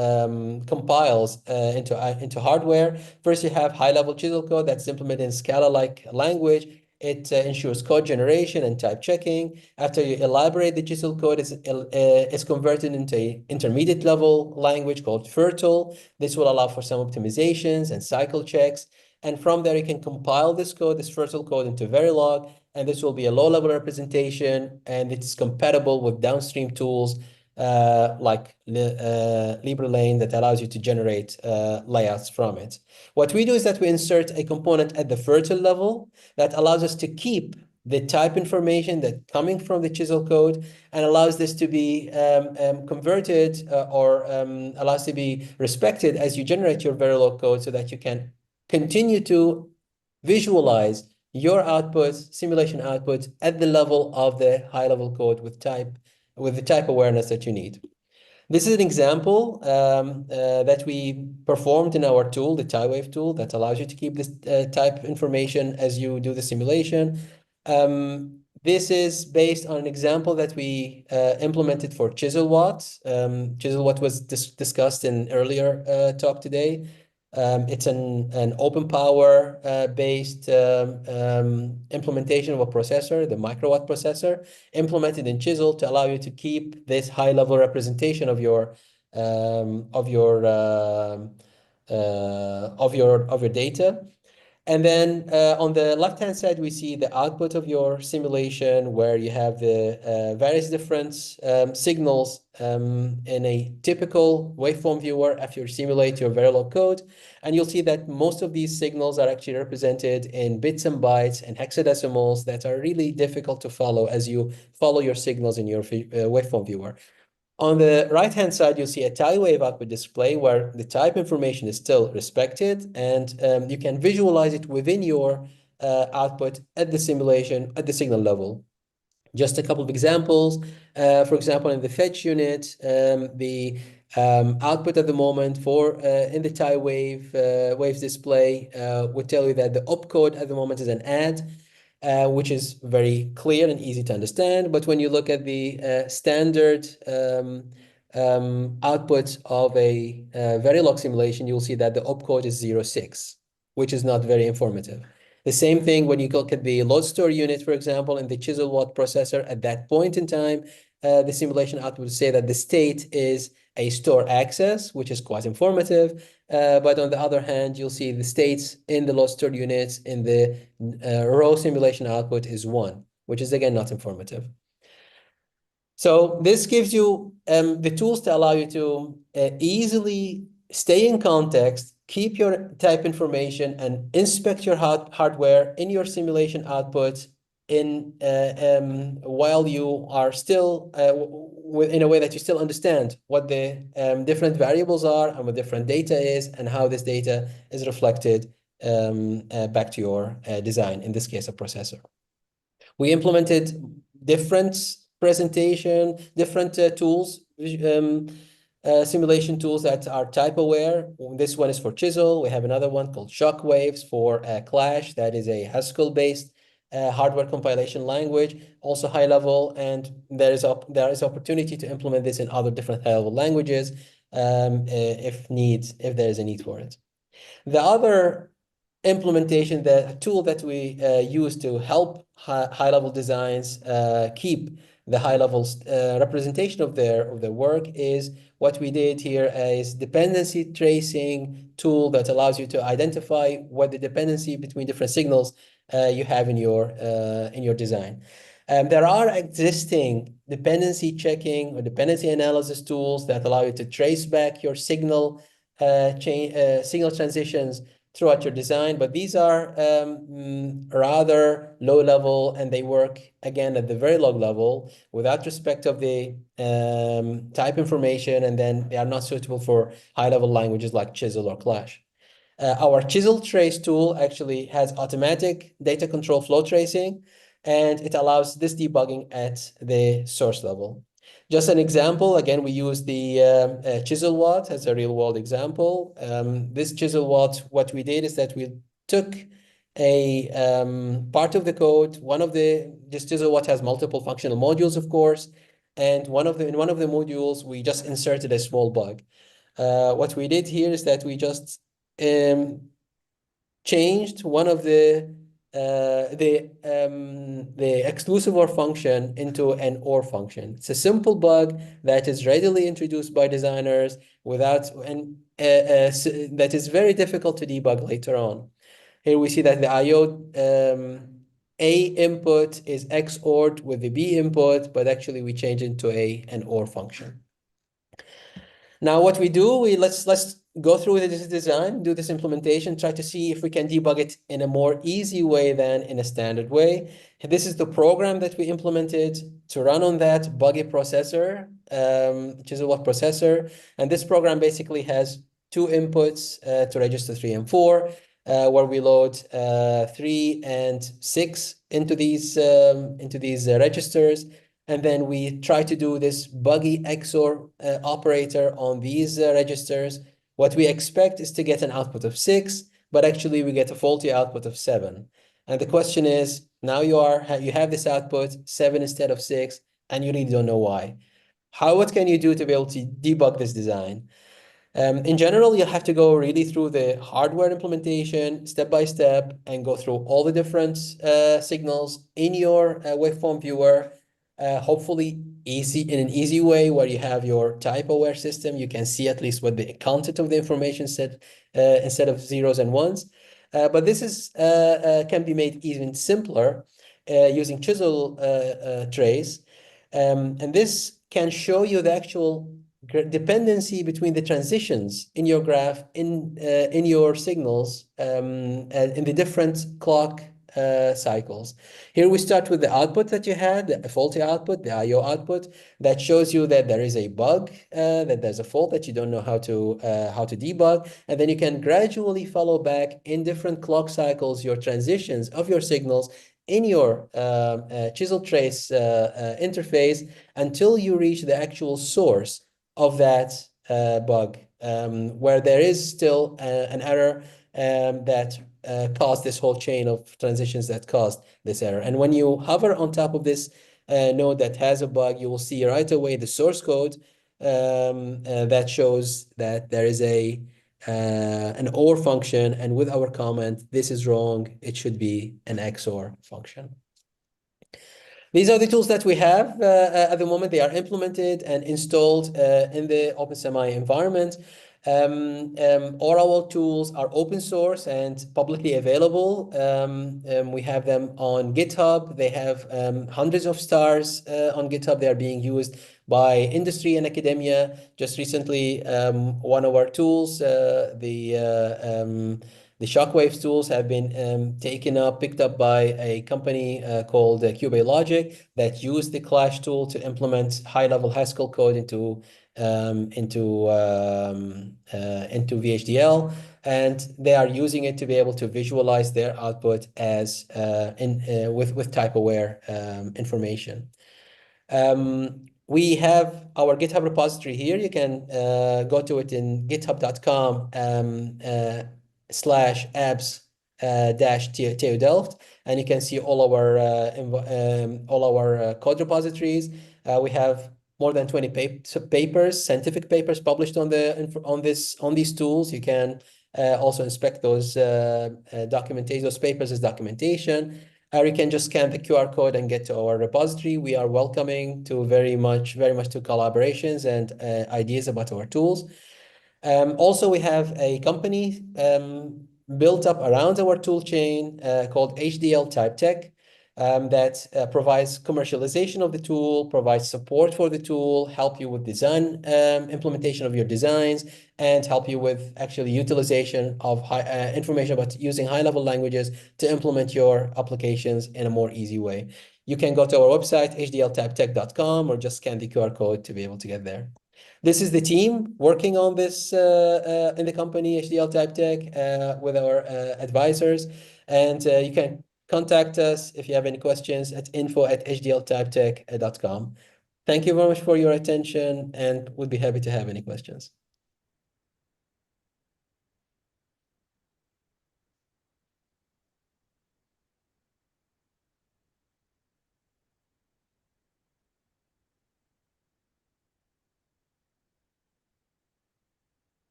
compiles into hardware. First, you have high-level Chisel code that's implemented in Scala-like language. It ensures code generation and type checking. After you elaborate the Chisel code, it's converted into an intermediate level language called Fertile. This will allow for some optimizations and cycle checks. And from there, you can compile this code, this Fertile code, into Verilog. And this will be a low-level representation, and it's compatible with downstream tools like LibreLane that allows you to generate layouts from it. What we do is that we insert a component at the Fertile level that allows us to keep the type information that coming from the Chisel code and allows this to be converted or allows to be respected as you generate your Verilog code so that you can continue to visualize your outputs, simulation outputs at the level of the high-level code with the type awareness that you need. This is an example that we performed in our tool, the TieWave tool, that allows you to keep this type information as you do the simulation. This is based on an example that we implemented for ChiselWatt. ChiselWatt was discussed in earlier talk today. It's an open power based implementation of a processor, the microwatt processor, implemented in Chisel to allow you to keep this high level representation of your data. And then on the left-hand side, we see the output of your simulation where you have the various different signals in a typical waveform viewer after you simulate your Verilog code. And you'll see that most of these signals are actually represented in bits and bytes and hexadecimals that are really difficult to follow as you follow your signals in your waveform viewer. On the right-hand side, you'll see a tile wave output display where the type information is still respected, and you can visualize it within your output at the simulation, at the signal level. Just a couple of examples. For example, in the fetch unit, the output at the moment for in the tile waves display would tell you that the opcode at the moment is an add, which is very clear and easy to understand. But when you look at the standard output of a Verilog simulation, you'll see that the opcode is 06, which is not very informative. The same thing when you look at the load store unit, for example, in the chisel watt processor, at that point in time, the simulation output would say that the state is a store access, which is quite informative. But on the other hand, you'll see the states in the load store units in the row simulation output is 1, which is again not informative. So this gives you the tools to allow you to easily stay in context, keep your type information, and inspect your hardware in your simulation output while you are still in a way that you still understand what the different variables are and what different data is and how this data is reflected back to your design, in this case, a processor. We implemented different presentation, different tools, simulation tools that are type aware. This one is for Chisel. We have another one called Shockwaves for Clash. That is a Haskell-based hardware compilation language, also high level, and there is opportunity to implement this in other different high level languages if there is a need for it. The other implementation, the tool that we use to help high-level designs keep the high-level representation of their work is what we did here is dependency tracing tool that allows you to identify what the dependency between different signals you have in your design. There are existing dependency checking or dependency analysis tools that allow you to trace back your signal signal transitions throughout your design, but these are rather low level, and they work again at the very low level without respect of the type information, and then they are not suitable for high level languages like Chisel or Clash. Our Chisel Trace tool actually has automatic data control flow tracing, and it allows this debugging at the source level. Just an example, again, we use the chisel watt as a real world example. This chisel watt, what we did is that we took a part of the code. This chisel watt has multiple functional modules, of course, and in one of the modules, we just inserted a small bug. What we did here is that we just changed one of the exclusive OR function into an OR function. It's a simple bug that is readily introduced by designers that is very difficult to debug later on. Here we see that the IO A input is XORed with the B input, but actually we change it into an OR function. Now what we do, let's go through this design, do this implementation, try to see if we can debug it in a more easy way than in a standard way. This is the program that we implemented to run on that buggy processor, chisel watt processor. And this program basically has two inputs to register 3 and 4, where we load 3 and 6 into these registers. And then we try to do this buggy XOR operator on these registers. What we expect is to get an output of 6, but actually we get a faulty output of 7. And the question is, now you have this output 7 instead of 6, and you really don't know why. What can you do to be able to debug this design? In general, you have to go really through the hardware implementation step by step and go through all the different signals in your waveform viewer. Hopefully in an easy way where you have your type aware system, you can see at least what the content of the information said instead of zeros and ones. But this is can be made even simpler using chisel trays. And this can show you the actual dependency between the transitions in your graph, in your signals, in the different clock cycles. Here we start with the output that you had, the faulty output, the I/O output, that shows you that there is a bug, that there's a fault that you don't know how to debug, and then you can gradually follow back in different clock cycles your transitions of your signals in your chisel trace interface until you reach the actual source of that bug, where there is still an error that caused this whole chain of transitions that caused this error. And when you hover on top of this node that has a bug, you will see right away the source code that shows that there is an OR function, and with our comment, this is wrong, it should be an XOR function. These are the tools that we have at the moment. They are implemented and installed in the OpenSemi environment. All our tools are open source and publicly available. We have them on GitHub. They have hundreds of stars on GitHub. They are being used by industry and academia. Just recently, one of our tools, the Shockwaves tools have been picked up by a company called Cube Logic that used the Clash tool to implement high-level Haskell code into VHDL, and they are using it to be able to visualize their output as with type-aware information. We have our GitHub repository here. You can go to it in github.com/apps TU Delft, and you can see all our code repositories. We have more than 20 papers, scientific papers published on these tools. You can also inspect those documentation, those papers as documentation. Or you can just scan the QR code and get to our repository. We are welcoming to very much to collaborations and ideas about our tools. Also, we have a company built up around our tool chain called HDL Type Tech that provides commercialization of the tool, provides support for the tool, help you with design, implementation of your designs, and help you with actually utilization of information about using high-level languages to implement your applications in a more easy way. You can go to our website, hdltypetech.com, or just scan the QR code to be able to get there. This is the team working on this in the company, HDL Type Tech, with our advisors. And you can contact us if you have any questions at info@hdltypetech.com. Thank you very much for your attention, and we'd be happy to have any questions.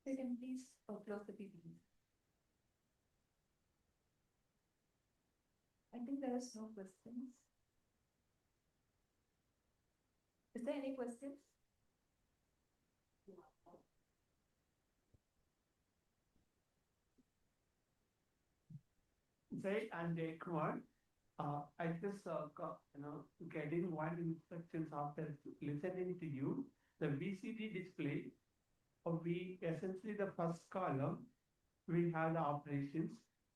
Second, please close the PPT. I think there is no questions. Is there any questions? Say and Kumar, I just getting one instructions after listening to you. The VCD display, we essentially the first column we have the operations.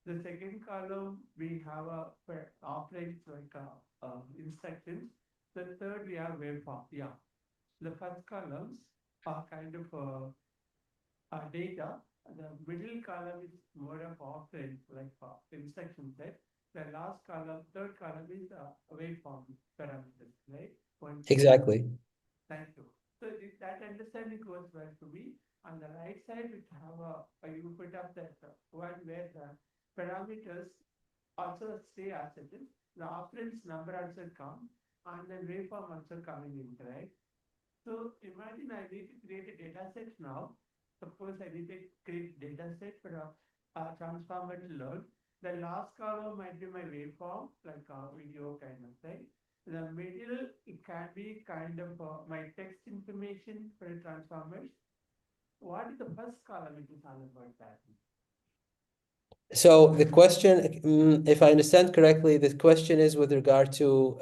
The second column we have operations like instructions. The third we have waveform. Yeah, the first columns are kind of data. The middle column is more of operations like instruction set. The last column, third column is waveform parameters, right? Exactly. Thank you. So that understanding goes well to me. On the right side, we have you put up that one where the parameters also stay as it is. The operands number also come, and then waveform also coming in, right? So imagine I need to create a data set now. Suppose I need to create a data set for a transformer to learn. The last column might be my waveform, like a video kind of thing. The middle, it can be kind of my text information for transformers. What is the first column which is all about that? So the question, if I understand correctly, the question is with regard to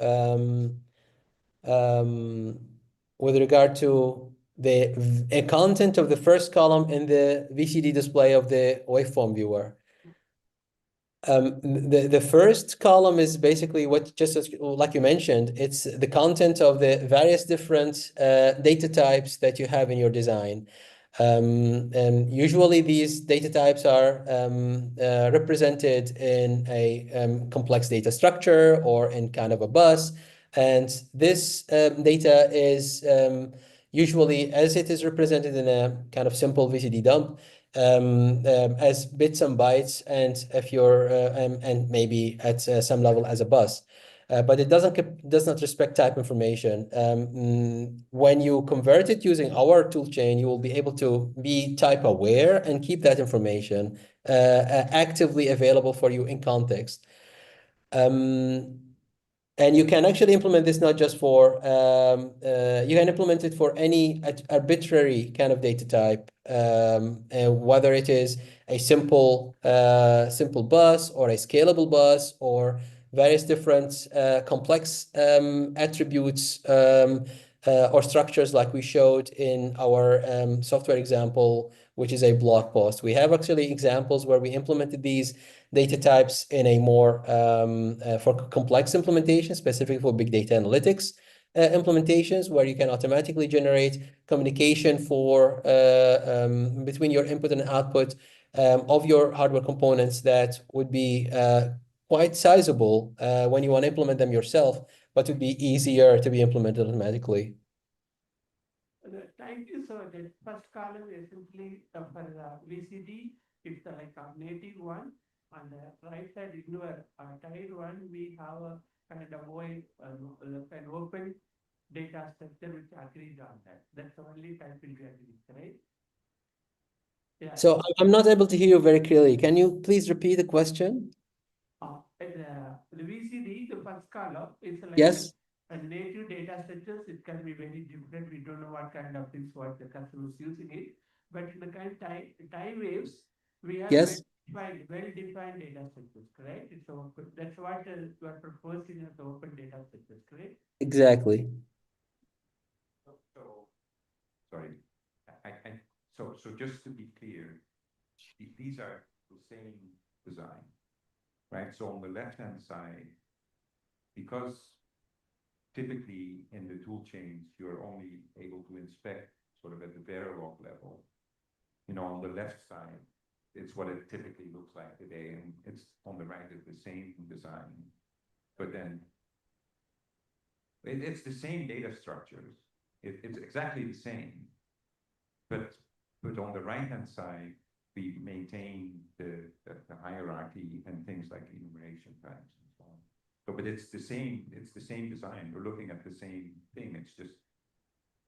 the content of the first column in the VCD display of the waveform viewer. The first column is basically what, just as, like you mentioned, it's the content of the various different data types that you have in your design. And usually these data types are represented in a complex data structure or in kind of a bus. And this data is usually, as it is represented in a kind of simple VCD dump, as bits and bytes, and if you're and maybe at some level as a bus. But it does not respect type information. When you convert it using our toolchain, you will be able to be type aware and keep that information actively available for you in context. And you can actually implement this not just for, you can implement it for any arbitrary kind of data type, whether it is a simple bus or a scalable bus or various different complex attributes or structures like we showed in our software example, which is a blog post. We have actually examples where we implemented these data types in a more for complex implementation, specifically for big data analytics implementations, where you can automatically generate communication for between your input and output of your hardware components that would be quite sizable when you want to implement them yourself, but would be easier to be implemented automatically. Thank you. So the first column is essentially for VCD, it's like a native one. On the right side, in your tier one, we have a kind of an open data structure which agrees on that. That's the only type will be agreed, right? Yeah. So I'm not able to hear you very clearly. Can you please repeat the question? The VCD, the first column, is like Yes. a native data structures. It can be very different. We don't know what kind of things what the customer is using it. But in the kind of time waves, we have Yes. well-defined data structures, correct? So that's what you are proposing as the open data structures, correct? Exactly. So sorry, so just to be clear, these are the same design, right? So on the left-hand side, because typically in the tool chains, you're only able to inspect sort of at the Verilog level. You know, on the left side, it's what it typically looks like today, and it's on the right is the same design, but then it's the same data structures. It's exactly the same, but on the right-hand side, we maintain the hierarchy and things like enumeration types and so on. So, but it's the same design. We're looking at the same thing. It's just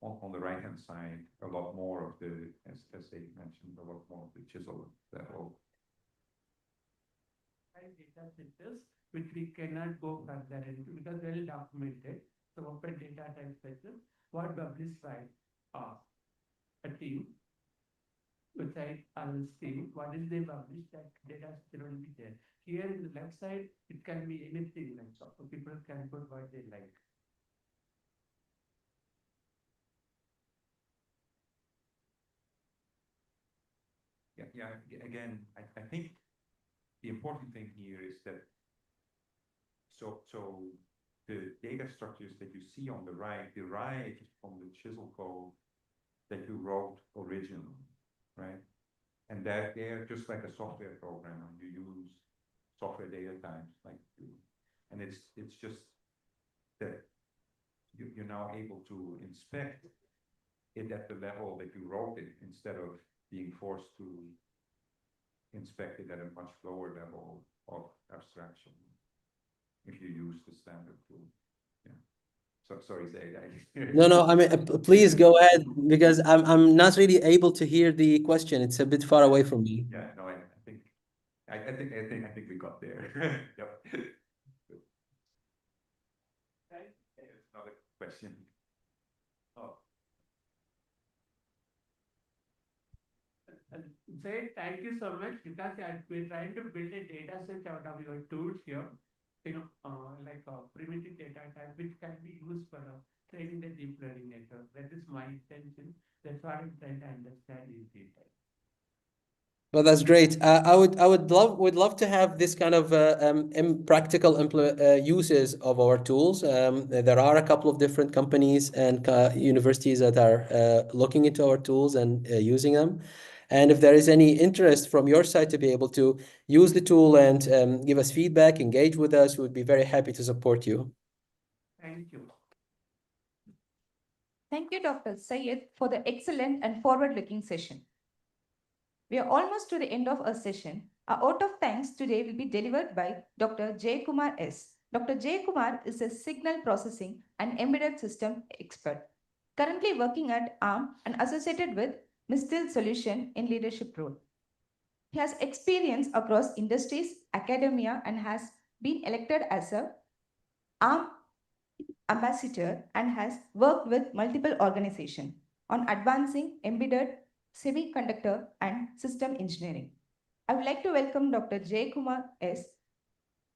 on the right-hand side, a lot more of the, as they mentioned, a lot more of the chisel level. Data centers, which we cannot go further into because well documented. So open data type structures, what published by a team, which I will see what is they published, that data structure will be there. Here in the left side, it can be anything like so people can put what they like. Yeah. Again, I think the important thing here is that so the data structures that you see on the right derive from the chisel code that you wrote originally, right? And that they're just like a software program, and you use software data types like you, and it's just that you're now able to inspect it at the level that you wrote it instead of being forced to inspect it at a much lower level of abstraction if you use the standard tool. Yeah. So sorry, Zaid. No. I mean, please go ahead because I'm not really able to hear the question. It's a bit far away from me. Yeah. No, I think I think we got there. Yep. Another question. Oh. Say thank you so much because we're trying to build a data set out of your tools here, like a primitive data type which can be used for training the deep learning network. That is my intention. That's what I'm trying to understand in detail. Well, that's great. Would love to have this kind of practical uses of our tools. There are a couple of different companies and universities that are looking into our tools and using them. And if there is any interest from your side to be able to use the tool and give us feedback, engage with us, we would be very happy to support you. Thank you. Thank you, Dr. Syed, for the excellent and forward-looking session. We are almost to the end of our session. Our vote of thanks today will be delivered by Dr. J. Kumar S. Dr. J. Kumar is a signal processing and embedded system expert, currently working at ARM and associated with Mistil Solution in leadership role. He has experience across industries, academia, and has been elected as a ARM ambassador and has worked with multiple organizations on advancing embedded semiconductor and system engineering. I would like to welcome Dr. J. Kumar S.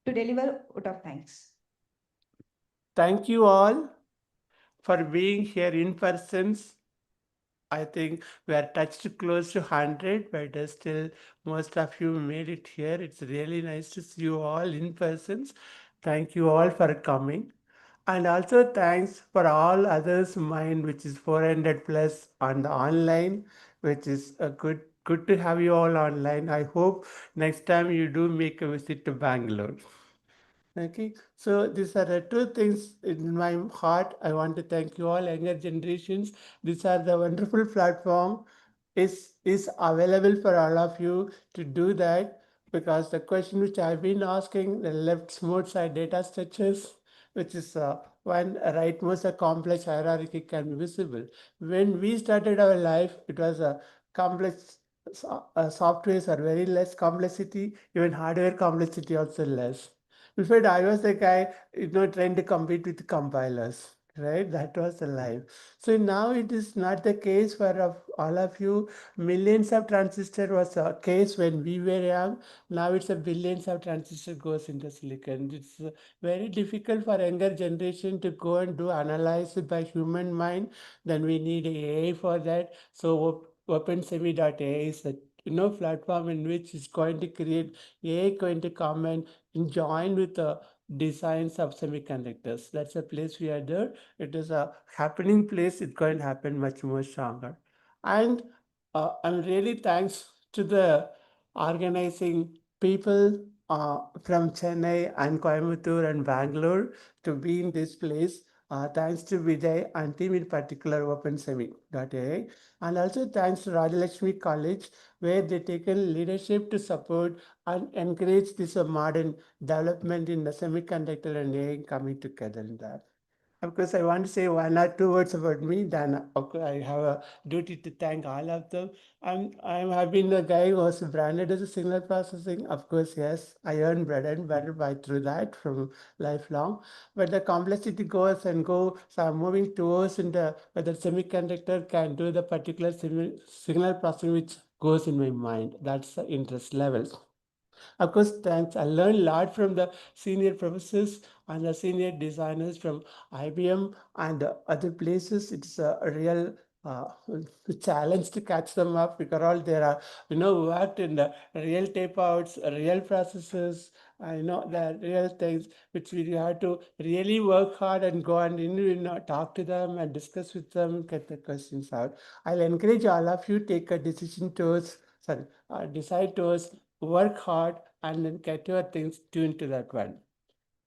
to deliver vote of thanks. Thank you all for being here in persons. I think we are touched close to 100, but still most of you made it here. It's really nice to see you all in persons. Thank you all for coming. And also thanks for all others mind, which is 400 plus on the online, which is a good to have you all online. I hope next time you do make a visit to Bangalore. Okay, so these are the two things in my heart. I want to thank you all, younger generations. These are the wonderful platform is available for all of you to do that, because the question which I've been asking, the leftmost side data structures, which is when rightmost a complex hierarchy can be visible. When we started our life, it was a complex softwares are very less complexity, even hardware complexity also less. In fact, I was the guy, trying to compete with compilers, right? That was the life. So now it is not the case for all of you. Millions of transistor was a case when we were young. Now it's a billions of transistor goes into silicon. It's very difficult for younger generation to go and do analysis by human mind. Then we need AI for that. So OpenSemi.ai is a platform in which is going to create AI going to come and join with the designs of semiconductors. That's a place we are there. It is a happening place. It's going to happen much more stronger. And I'm really thanks to the organizing people from Chennai and Coimbatore and Bangalore to be in this place. Thanks to Vijay and team in particular, OpenSemi.ai. And also thanks to Rajalakshmi College, where they taken leadership to support and encourage this modern development in the semiconductor and AI coming together in that. Of course, I want to say one or two words about me. Then I have a duty to thank all of them. I've been the guy who was branded as a signal processing. Of course, yes, I earn bread and butter by through that from lifelong. But the complexity goes and go. So I'm moving towards into whether semiconductor can do the particular signal processing which goes in my mind. That's the interest levels. Of course, thanks. I learned a lot from the senior professors and the senior designers from IBM and other places. It's a real challenge to catch them up because all there are, worked in the real tape outs, real processes, the real things which we have to really work hard and go and talk to them and discuss with them, get the questions out. I'll encourage all of you take a decision towards, decide towards work hard and then get your things tuned to that one.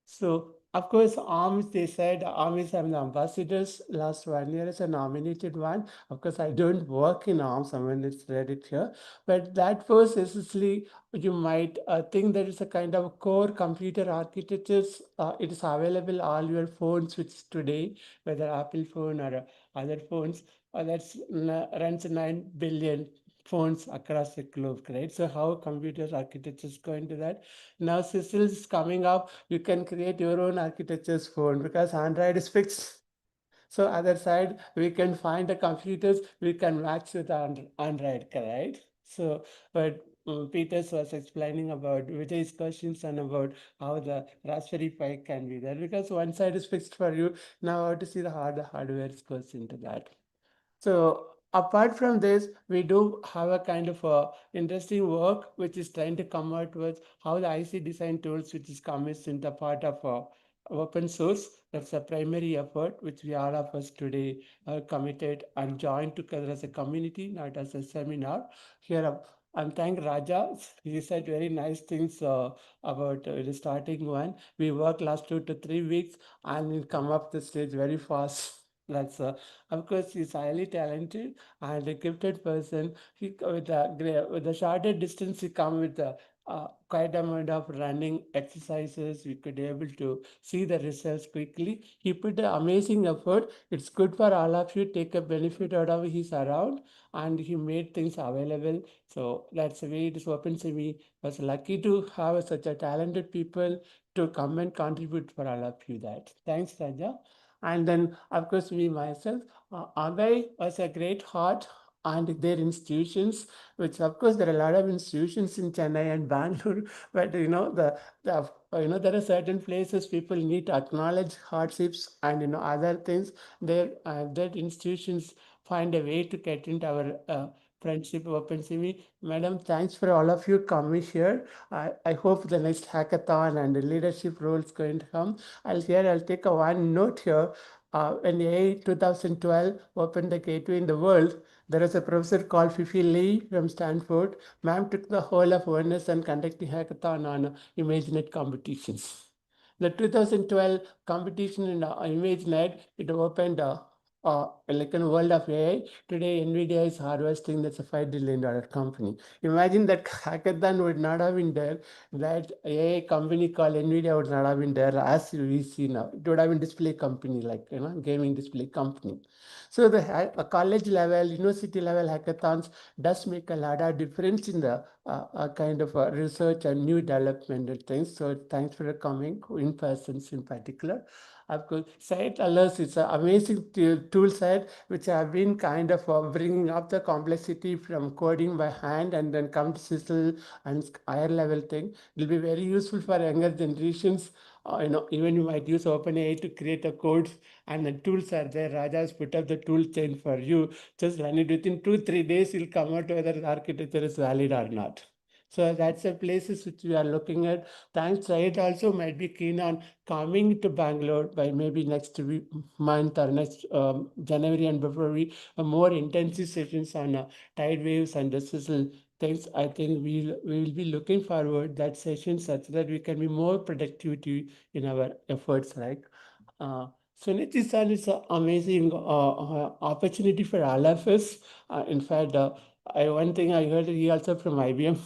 So, of course, ARMS, they said ARMS are the ambassadors. Last 1 year is a nominated one. Of course, I don't work in ARMS, someone has read it here. But that was essentially, you might think that it's a kind of core computer architectures. It is available all your phones, which today, whether Apple phone or other phones, that runs 9 billion phones across the globe, right? So how computer architecture is going to that? Now Cecil is coming up, you can create your own architecture's phone because Android is fixed. So other side, we can find the computers, we can match with Android, correct? So, but Peters was explaining about Vijay's questions and about how the Raspberry Pi can be there because one side is fixed for you. Now how to see the hardware goes into that. So apart from this, we do have a kind of interesting work which is trying to come out with how the IC design tools which is comes in the part of open source. That's a primary effort which we all of us today are committed and joined together as a community, not as a seminar. Here I'm thank Raja. He said very nice things about the starting one. We worked last 2 to 3 weeks and we come up the stage very fast. That's of course, he's highly talented and a gifted person. He with the shorter distance, he come with a quite amount of running exercises. We could able to see the results quickly. He put an amazing effort. It's good for all of you. Take a benefit out of his around, and he made things available. So that's the way it is. OpenSemi was lucky to have such a talented people to come and contribute for all of you. That thanks, Raja. And then, of course, me myself, Agai was a great heart and their institutions, which of course there are a lot of institutions in Chennai and Bangalore, but there are certain places people need to acknowledge hardships and other things. That institutions find a way to get into our friendship OpenCV. Madam, thanks for all of you coming here. I hope the next hackathon and the leadership role is going to come. I'll take a one note here. When AI 2012 opened the gateway in the world, there was a professor called Fifi Lee from Stanford. Ma'am took the whole of ONS and conducted hackathon on ImageNet competitions. The 2012 competition in ImageNet, it opened like in the world of AI. Today, NVIDIA is harvesting, that's a $5 billion company. Imagine that hackathon would not have been there, that AI company called NVIDIA would not have been there as we see now. It would have been display company, like, gaming display company. So the college level, university level hackathons does make a lot of difference in the kind of research and new development and things. So thanks for coming in persons in particular. Of course, Site Alerts is an amazing tool set which have been kind of bringing up the complexity from coding by hand and then come to Sizzle and higher level thing. It will be very useful for younger generations. Even you might use OpenAI to create a code and the tools are there. Raja has put up the tool chain for you. Just run it within 2-3 days. You'll come out whether the architecture is valid or not. So that's the places which we are looking at. Thanks, Syed also might be keen on coming to Bangalore by maybe next month or next January and February, more intensive sessions on tide waves and the sizzle things. I think we will be looking forward that session such that we can be more productivity in our efforts, right? Suniti-san is an amazing opportunity for all of us. In fact, one thing I heard he also from IBM.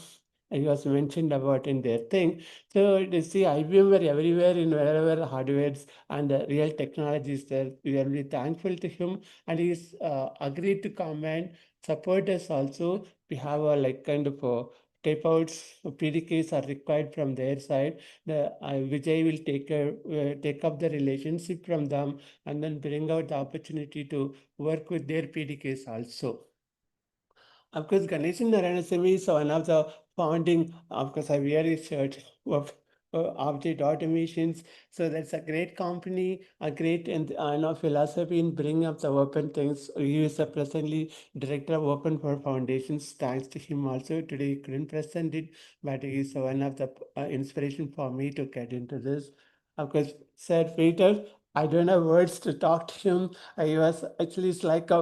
He was mentioned about in their thing. So you see, IBM were everywhere in wherever hardwares and the real technology is there. We are really thankful to him, and he's agreed to come and support us also. We have a like kind of a tape outs, PDKs are required from their side. Vijay will take up the relationship from them and then bring out the opportunity to work with their PDKs also. Of course, Ganeshan Narayanasamy is one of the founding, of course, I wear his shirt of object automations. So that's a great company, a great philosophy in bringing up the open things. He is presently director of Open for Foundations. Thanks to him also. Today he couldn't present it, but he is one of the inspiration for me to get into this. Of course, Sir Peter, I don't have words to talk to him. He was actually, it's like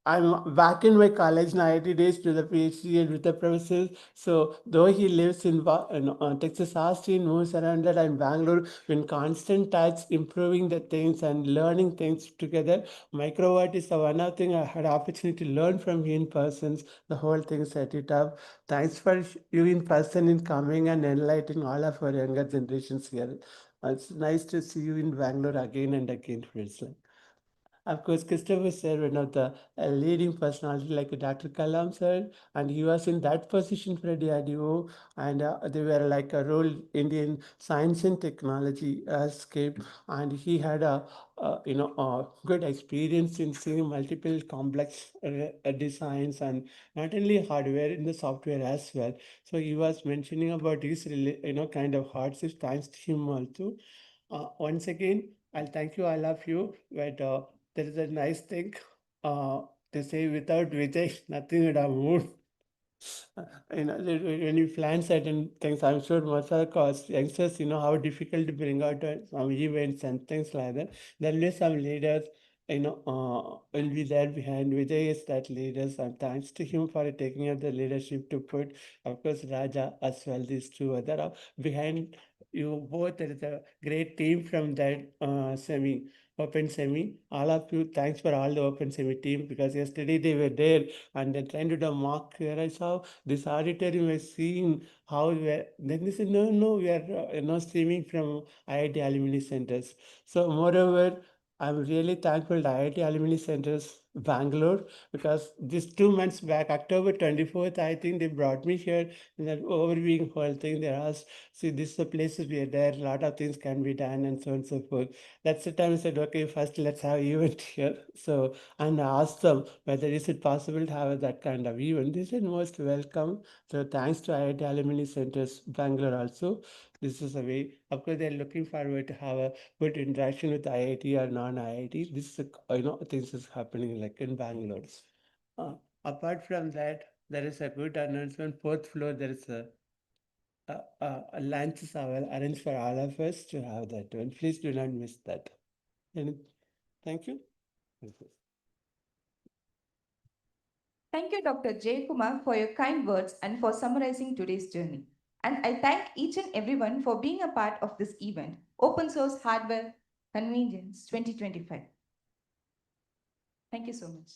I'm back in my college 90 days to the PhD and with the professors. So though he lives in Texas, Austin, moves around that I'm Bangalore, in constant touch, improving the things and learning things together. Microwatt is the one of thing I had opportunity to learn from you in persons. The whole thing set it up. Thanks for you in person in coming and enlightening all of our younger generations here. It's nice to see you in Bangalore again and again, Fritzl. Of course, Christopher said one of the leading personality like Dr. Kalam said, and he was in that position for DRDO, and they were like a role Indian science and technology scape, and he had a good experience in seeing multiple complex designs and not only hardware in the software as well. So he was mentioning about his kind of hardships. Thanks to him also. Once again, I'll thank you all of you. But there is a nice thing to say without Vijay, nothing would have moved. When you plan certain things, I'm sure most of the cost youngsters, how difficult to bring out some events and things like that. There will be some leaders, will be there behind. Vijay is that leaders, and thanks to him for taking up the leadership to put, of course, Raja as well. These two other are behind you both. There is a great team from that OpenSemi. All of you, thanks for all the OpenSemi team, because yesterday they were there and they're trying to do a mock here. I saw this auditorium was seeing how we were, then they said, no, we are streaming from IIT Alumni Centers. So moreover, I'm really thankful to IIT Alumni Centers, Bangalore, because this 2 months back, October 24th, I think they brought me here in that overviewing whole thing. They asked, see, this is the places we are there, a lot of things can be done and so on and so forth. That's the time I said, okay, first let's have event here. So, and I asked them whether is it possible to have that kind of event. They said most welcome. So thanks to IIT Alumni Centers, Bangalore also. This is a way, of course, they're looking forward to have a good interaction with IIT or non-IIT. This is, things is happening like in Bangalore. Apart from that, there is a good announcement. Fourth floor, there is a lunch is arranged for all of us to have that one. Please do not miss that. And thank you. Thank you, Dr. Jay Kumar, for your kind words and for summarizing today's journey. And I thank each and everyone for being a part of this event, Open Source Hardware Convergence 2025. Thank you so much.